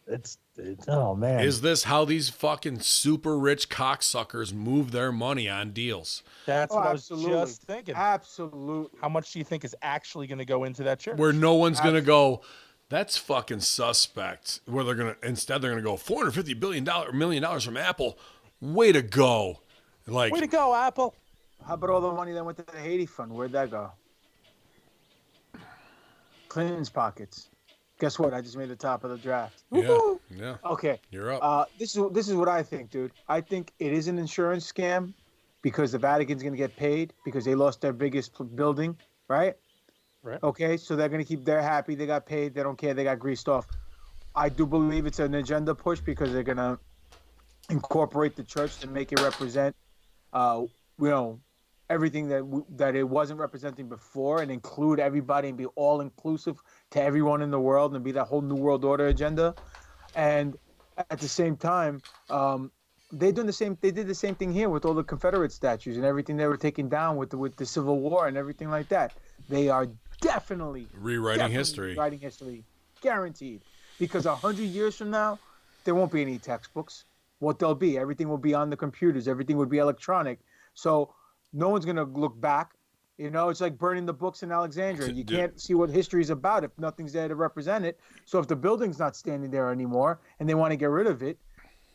It's oh man. Is this how these fucking super rich cocksuckers move their money on deals? That's what I was just thinking. Absolutely. How much do you think is actually going to go into that church? Where no one's going to go, that's fucking suspect. Where they're going to, instead they're going to go $450 million from Apple. Way to go. Like, way to go, Apple. How about all the money that went to the Haiti fund? Where'd that go? Clinton's pockets. Guess what? I just made the top of the draft. Yeah. Yeah. Okay. You're up. This is what I think, dude. I think it is an insurance scam because the Vatican's going to get paid because they lost their biggest building, right? Right. Okay, so they're going to keep. They're happy. They got paid. They don't care. They got greased off. I do believe it's an agenda push because they're going to incorporate the church to make it represent, everything that it wasn't representing before, and include everybody and be all inclusive to everyone in the world and be that whole new world order agenda. And at the same time, they did the same thing here with all the Confederate statues and everything they were taking down with the Civil War and everything like that. They are definitely rewriting history. Rewriting history, guaranteed. Because 100 years from now, there won't be any textbooks. What they'll be, everything will be on the computers. Everything would be electronic. So no one's going to look back. It's like burning the books in Alexandria. You can't see what history is about if nothing's there to represent it. So if the building's not standing there anymore and they want to get rid of it,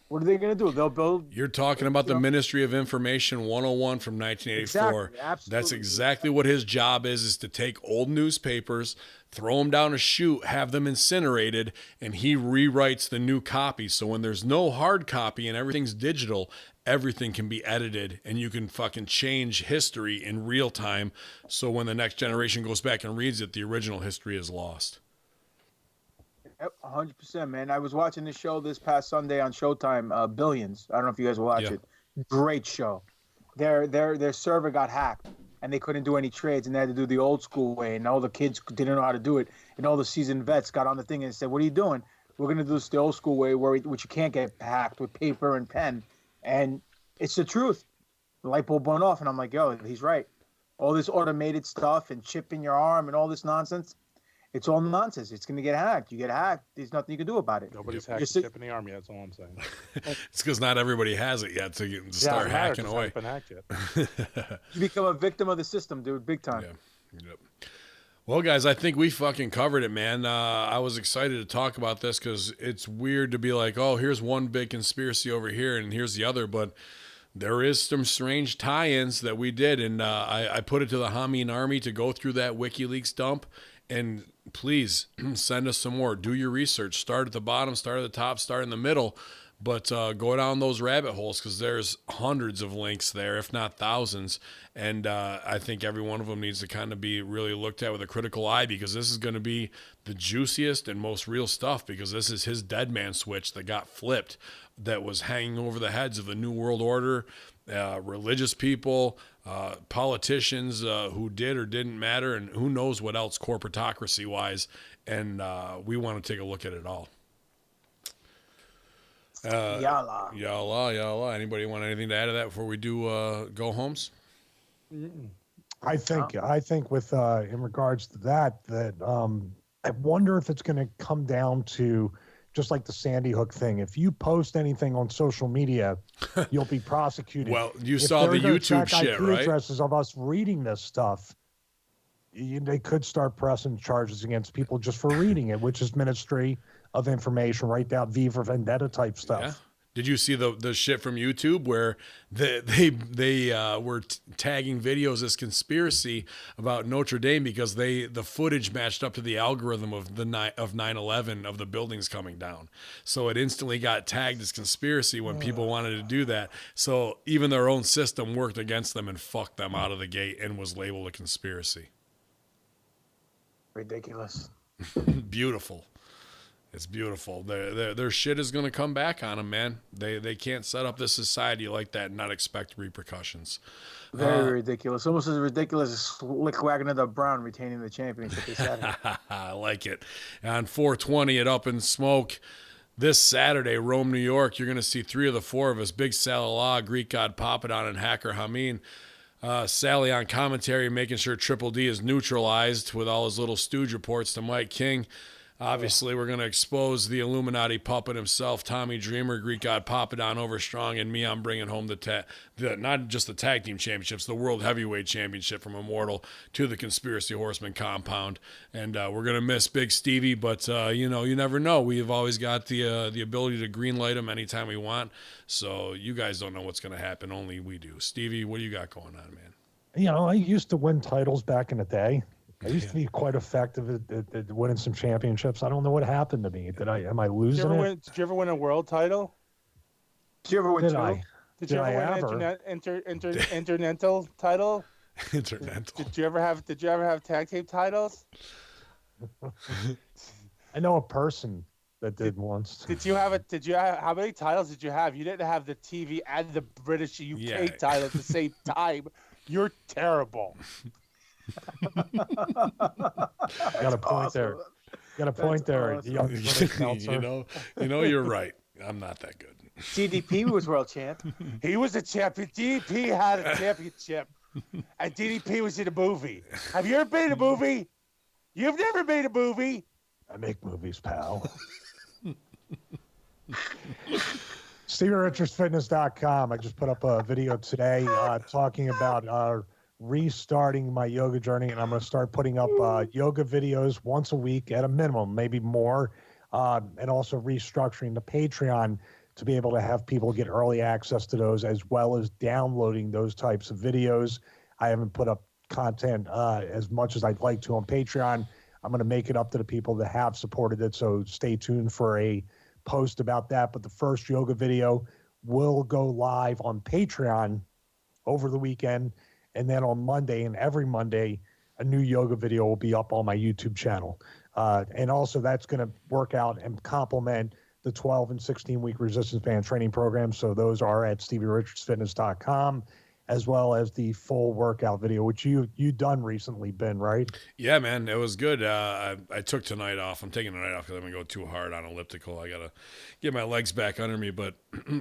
what are they going to do? They'll build. You're talking about the Ministry of Information 101 from 1984. Exactly, absolutely. That's exactly what his job is to take old newspapers, throw them down a chute, have them incinerated, and he rewrites the new copy. So when there's no hard copy and everything's digital, everything can be edited and you can fucking change history in real time. So when the next generation goes back and reads it, the original history is lost. 100%, man. I was watching this show this past Sunday on Showtime, Billions. I don't know if you guys watch it. Great show. Their server got hacked and they couldn't do any trades and they had to do the old school way, and all the kids didn't know how to do it, and all the seasoned vets got on the thing and said, "What are you doing? We're going to do this the old school way which you can't get hacked with paper and pen." And it's the truth. The light bulb went off and I'm like, yo, he's right. All this automated stuff and chip in your arm and all this nonsense, it's all nonsense. It's going to get hacked. You get hacked. There's nothing you can do about it. Nobody's hacked the chip in the arm yet. That's all I'm saying. It's because not everybody has it yet to start hacking away. Been hacked yet. You become a victim of the system, dude. Big time. Yeah. Yep. Well, guys, I think we fucking covered it, man. I was excited to talk about this because it's weird to be like, oh, here's one big conspiracy over here and here's the other. But there is some strange tie-ins that we did. And I put it to the Hameen Army to go through that WikiLeaks dump. And please send us some more. Do your research. Start at the bottom, start at the top, start in the middle. But go down those rabbit holes because there's hundreds of links there, if not thousands. And I think every one of them needs to kind of be really looked at with a critical eye because this is going to be the juiciest and most real stuff because this is his dead man switch that got flipped that was hanging over the heads of the New World Order, religious people, politicians who did or didn't matter, and who knows what else corporatocracy-wise. And we want to take a look at it all. Yalla. Anybody want anything to add to that before we do go homes? I think with in regards to that I wonder if it's going to come down to just like the Sandy Hook thing. If you post anything on social media, you'll be prosecuted. Well, you saw the YouTube shit, right? Addresses of us reading this stuff. They could start pressing charges against people just for reading it, which is Ministry of Information, right down V for Vendetta type stuff. Did you see the shit from YouTube where they were tagging videos as conspiracy about Notre Dame because the footage matched up to the algorithm of 9/11 of the buildings coming down, so it instantly got tagged as conspiracy when people wanted to do that. So even their own system worked against them and fucked them out of the gate and was labeled a conspiracy. Ridiculous. Beautiful. It's beautiful. Their shit is going to come back on them, man. They can't set up this society like that and not expect repercussions. Very ridiculous. Almost as ridiculous as Slick Wagner the Brown retaining the championship this Saturday. I like it. On 420 at Up in Smoke this Saturday, Rome, New York, you're going to see 3 of the 4 of us, Big Salah, Greek God Papadon, and Hacker Hameen. Sally on commentary, making sure Triple D is neutralized with all his little stooge reports to Mike King. Obviously, we're going to expose the Illuminati puppet himself, Tommy Dreamer, Greek God Papadon, Overstrong, and me. I'm bringing home the not just the tag team championships, the World Heavyweight Championship from Immortal to the Conspiracy Horseman compound. And we're going to miss Big Stevie, but, you never know. We've always got the ability to greenlight him anytime we want. So you guys don't know what's going to happen. Only we do. Stevie, what do you got going on, man? I used to win titles back in the day. I used to be quite effective at winning some championships. I don't know what happened to me. Am I losing it? Did you ever win a world title? Did you ever win two? Did you ever win an intercontinental title? Intercontinental. Did you ever have tag team titles? I know a person that did once. How many titles did you have? You didn't have the TV and the British UK title at the same time. You're terrible. Got a point there. Got a point there. Awesome. You're right. I'm not that good. DDP was world champ. He was a champion. DDP had a championship, and DDP was in a movie. Have you ever made a movie? You've never made a movie. I make movies, pal. SteveRichardsFitness.com. I just put up a video today talking about restarting my yoga journey, and I'm going to start putting up yoga videos once a week at a minimum, maybe more, and also restructuring the Patreon to be able to have people get early access to those, as well as downloading those types of videos. I haven't put up content as much as I'd like to on Patreon. I'm going to make it up to the people that have supported it, so stay tuned for a post about that. But the first yoga video will go live on Patreon over the weekend. And then on Monday, and every Monday, a new yoga video will be up on my YouTube channel. And also that's going to work out and complement the 12 and 16-week resistance band training program. So those are at StevieRichardsFitness.com, as well as the full workout video, which you done recently, Ben, right? Yeah, man, it was good. I took tonight off. I'm taking tonight off because I'm going to go too hard on elliptical. I got to get my legs back under me. But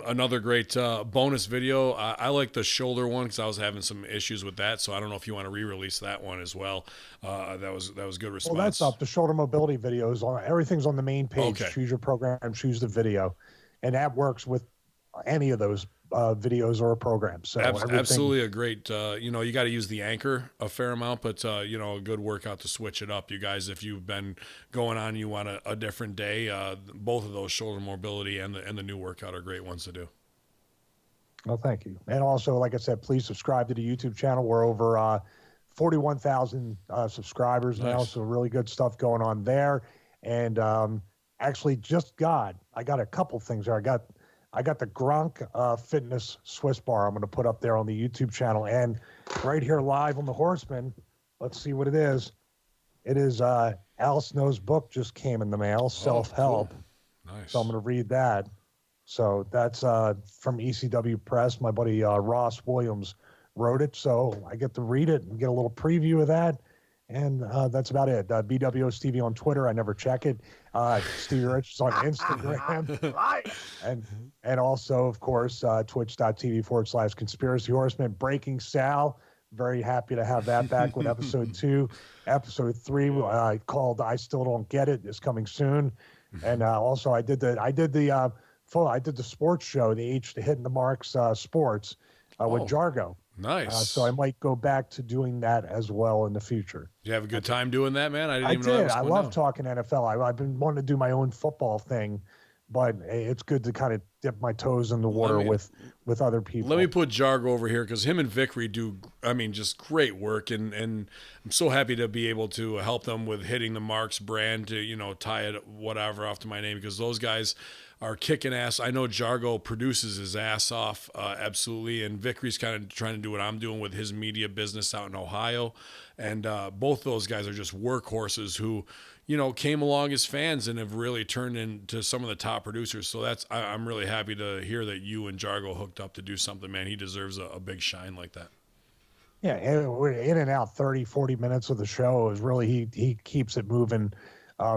another great bonus video. I like the shoulder one because I was having some issues with that. So I don't know if you want to re-release that one as well. That was good response. Well, that's up. The shoulder mobility videos. Everything's on the main page. Okay. Choose your program, choose the video. And that works with any of those videos or programs. So absolutely a great, you got to use the anchor a fair amount, but a good workout to switch it up. You guys, if you've been going on, you want a different day, both of those, shoulder mobility and the new workout, are great ones to do. Well, thank you. And also, like I said, please subscribe to the YouTube channel. We're over 41,000 subscribers now. So really good stuff going on there. And actually I got a couple things there. I got the Gronk Fitness Swiss bar I'm going to put up there on the YouTube channel. And right here live on the Horsemen, let's see what it is. It is Al Snow's book just came in the mail, Self-Help. Cool. Nice. So I'm going to read that. So that's from ECW Press. My buddy Ross Williams wrote it. So I get to read it and get a little preview of that. And that's about it. BWO Stevie on Twitter. I never check it. Stevie Richards on Instagram. and also, of course, twitch.tv/Conspiracy Horsemen. Breaking Sal. Very happy to have that back with episode 2. Episode 3 called I Still Don't Get It is coming soon. And also I did the sports show, the Hitting the Marks Sports with Jargo. Nice. So I might go back to doing that as well in the future. Did you have a good time doing that, man? I didn't even know that was I love talking NFL. I've been wanting to do my own football thing, but it's good to kind of dip my toes in the water with other people. Let me put Jargo over here because him and Vickery do, just great work. And I'm so happy to be able to help them with hitting the Marks brand to, tie it whatever off to my name, because those guys are kicking ass. I know Jargo produces his ass off, absolutely. And Vickery's kind of trying to do what I'm doing with his media business out in Ohio. And both those guys are just workhorses who, came along as fans and have really turned into some of the top producers. So I'm really happy to hear that you and Jargo hooked up to do something, man. He deserves a big shine like that. Yeah, we're in and out 30, 40 minutes of the show. Is really he keeps it moving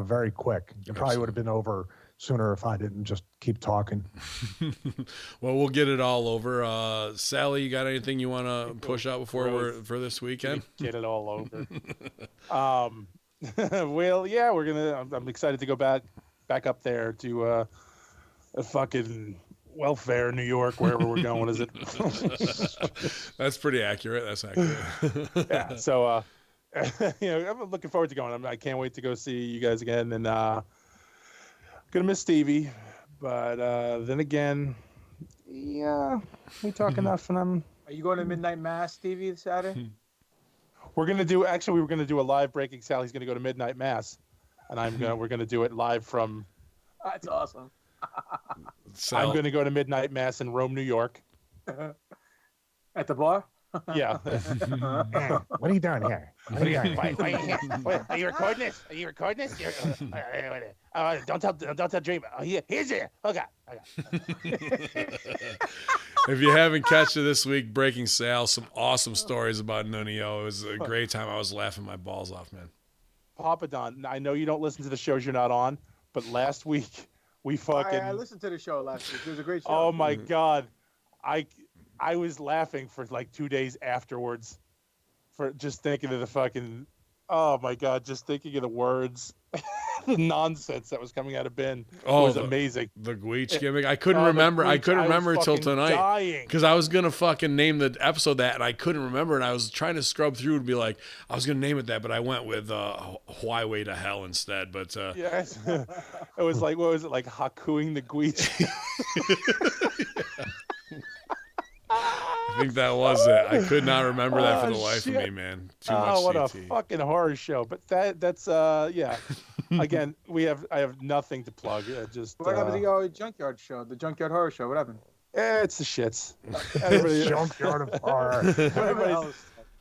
very quick. It probably would have been over sooner if I didn't just keep talking. Well, we'll get it all over. Sally, you got anything you want to push out before for this weekend? Get it all over. Well, yeah, I'm excited to go back up there to a fucking welfare, New York, wherever we're going. What is it? That's pretty accurate. That's accurate. Yeah. So, I'm looking forward to going. I can't wait to go see you guys again, and gonna miss Stevie, but then again, yeah, we talk enough, and Are you going to Midnight Mass, Stevie, this Saturday? we were gonna do a live breaking. Sally's gonna go to Midnight Mass, and we're gonna do it live from. That's awesome. I'm gonna go to Midnight Mass in Rome, New York. At the bar? Yeah. What are you doing here? What are you doing? Wait, are you recording this? Don't tell Dream. Oh, here's it. Oh God. If you haven't catched it this week, Breaking Sal, some awesome stories about Nunio. It was a great time. I was laughing my balls off, man. Papa Don, I know you don't listen to the shows you're not on, but last week we fucking. I listened to the show last week. It was a great show. Oh my God, I was laughing for like 2 days afterwards, for just thinking of the fucking. Oh my God, just thinking of the words. The nonsense that was coming out of Ben was amazing. The Gweech gimmick. I couldn't remember. I couldn't remember till tonight because I was gonna fucking name the episode that, and I couldn't remember. And I was trying to scrub through and be like, I was gonna name it that, but I went with Highway to Hell instead. But yes, it was like, what was it, like Hakuing the Gweech? I think that was it. I could not remember that for the life of me, man. Too much what CT. A fucking horror show. But that's yeah. Again, I have nothing to plug. What happened to your Junkyard show, the Junkyard Horror Show? What happened? It's the shits. Junkyard of Horror.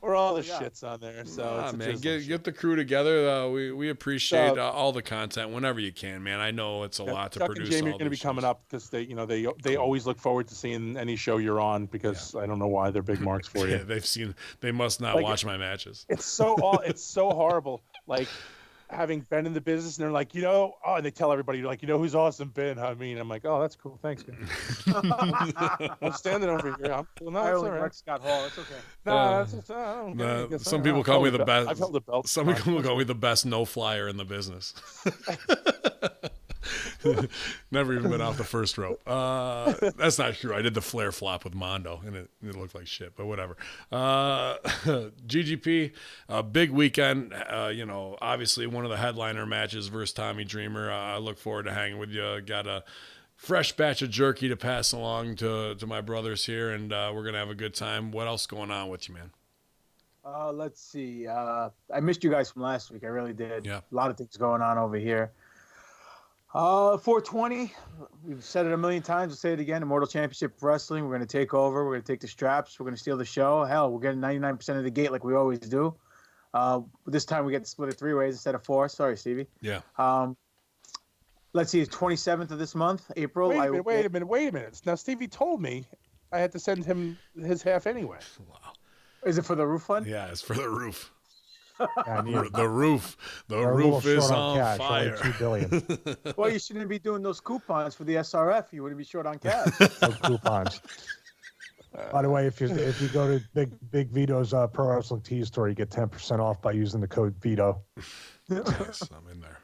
We're all the shits on there. So man, get the crew together. We appreciate all the content whenever you can, man. I know it's a lot to Chuck produce. And Jamie are going to be coming up because they always look forward to seeing any show you're on because I don't know why they're big marks for you. Yeah, they must not watch my matches. It's so horrible. Like having been in the business, and they're like, and they tell everybody, you're like, who's awesome, Ben? I mean, I'm like, oh, that's cool, thanks, guys. I'm standing over here. I only like Scott Hall. It's okay. No, that's just, some people call me the best. I've held the belt. Some people call me the best no flyer in the business. Never even been off the first rope. That's not true. I did the flare flop with Mondo, and it looked like shit, but whatever. GGP, a big weekend. Obviously one of the headliner matches versus Tommy Dreamer. I look forward to hanging with you. Got a fresh batch of jerky to pass along to my brothers here, and we're going to have a good time. What else going on with you, man? Let's see. I missed you guys from last week. I really did. Yeah. A lot of things going on over here. 420. We've said it a million times. We'll say it again. Immortal Championship Wrestling. We're going to take over. We're going to take the straps. We're going to steal the show. Hell, we're getting 99% of the gate like we always do. This time we get to split it 3 ways instead of 4. Sorry, Stevie. Yeah. Let's see. It's 27th of this month, April. Wait a minute. Now, Stevie told me I had to send him his half anyway. Wow. Is it for the roof fund? Yeah, it's for the roof. Yeah, the roof is on cash, fire. $2 billion. Well, you shouldn't be doing those coupons for the SRF. You wouldn't be short on cash. No coupons. By the way, if you go to Big Vito's Pro Wrestling Tees store, you get 10% off by using the code Vito. Yes, I'm in there.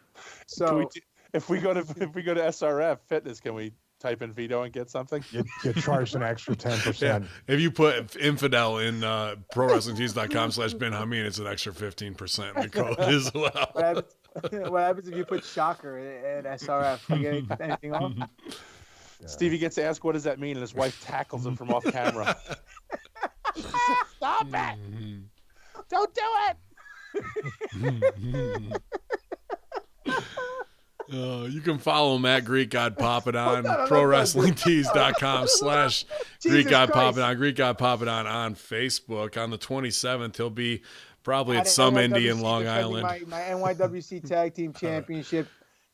So if we go to SRF Fitness, can we type in Vito and get something? You charge an extra 10%. Yeah. If you put infidel in ProWrestlingTees.com/Ben Hameen, it's an extra 15% in the code as well. What happens if you put shocker and SRF? You get anything off? Yeah. Stevie gets asked, what does that mean? And his wife tackles him from off camera. She said, stop it! Don't do it! You can follow him at Greek God Papadon, ProWrestlingTees.com/Greek God Papadon, Greek God Papadon on Facebook. On the 27th, he'll be probably at some indie in Long Island. My NYWC Tag Team Championship.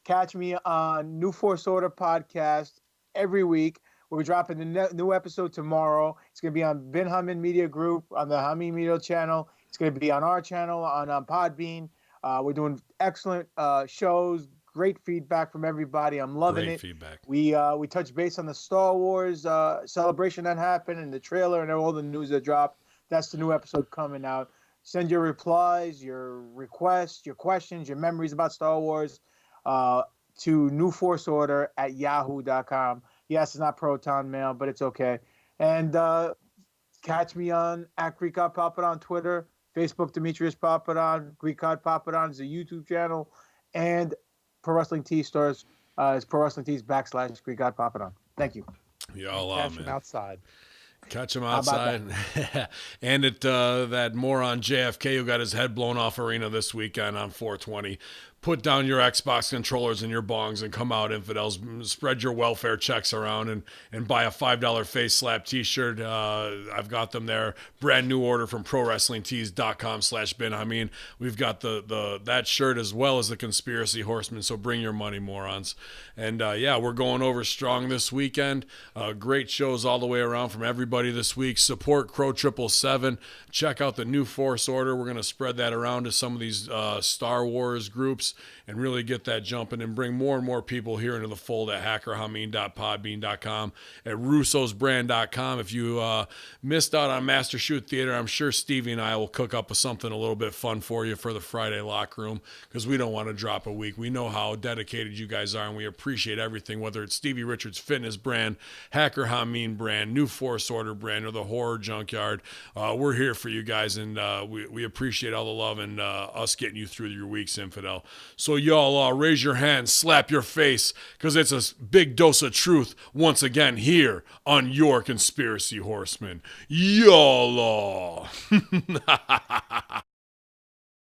Catch me on New Force Order podcast every week. We're dropping the new episode tomorrow. It's going to be on Ben Hammond Media Group, on the Hammond Media channel. It's going to be on our channel, on Podbean. We're doing excellent shows. Great feedback from everybody. I'm loving it. Feedback. We touched base on the Star Wars celebration that happened and the trailer and all the news that dropped. That's the new episode coming out. Send your replies, your requests, your questions, your memories about Star Wars to newforceorder@yahoo.com. Yes, it's not Proton Mail, but it's okay. And catch me on @GreekGod Papadon on Twitter, Facebook Demetrius Papadon, Greek God Papadon is a YouTube channel, and Pro Wrestling Tees stores is Pro Wrestling Tees /Greek God Papadon. Thank you. Y'all catch him outside. Catch him outside. And at that moron JFK who got his head blown off arena this weekend on 420. Put down your Xbox controllers and your bongs and come out, infidels. Spread your welfare checks around and buy a $5 face slap t-shirt. I've got them there. Brand new order from ProWrestlingTees.com/Ben. I mean, we've got that shirt as well as the Conspiracy Horsemen, so bring your money, morons. And we're going over strong this weekend. Great shows all the way around from everybody this week. Support Crow 777. Check out the New Force Order. We're going to spread that around to some of these Star Wars groups and really get that jumping and bring more and more people here into the fold at hackerhameen.podbean.com, at russosbrand.com. If you missed out on Master Shoot Theater, I'm sure Stevie and I will cook up with something a little bit fun for you for the Friday locker room, because we don't want to drop a week. We know how dedicated you guys are, and we appreciate everything, whether it's Stevie Richards Fitness brand, Hacker Hameen brand, New Force Order brand, or the Horror Junkyard. We're here for you guys, and we appreciate all the love and us getting you through your weeks, infidel. So y'all raise your hands, slap your face, because it's a big dose of truth once again here on your Conspiracy Horsemen. Y'all.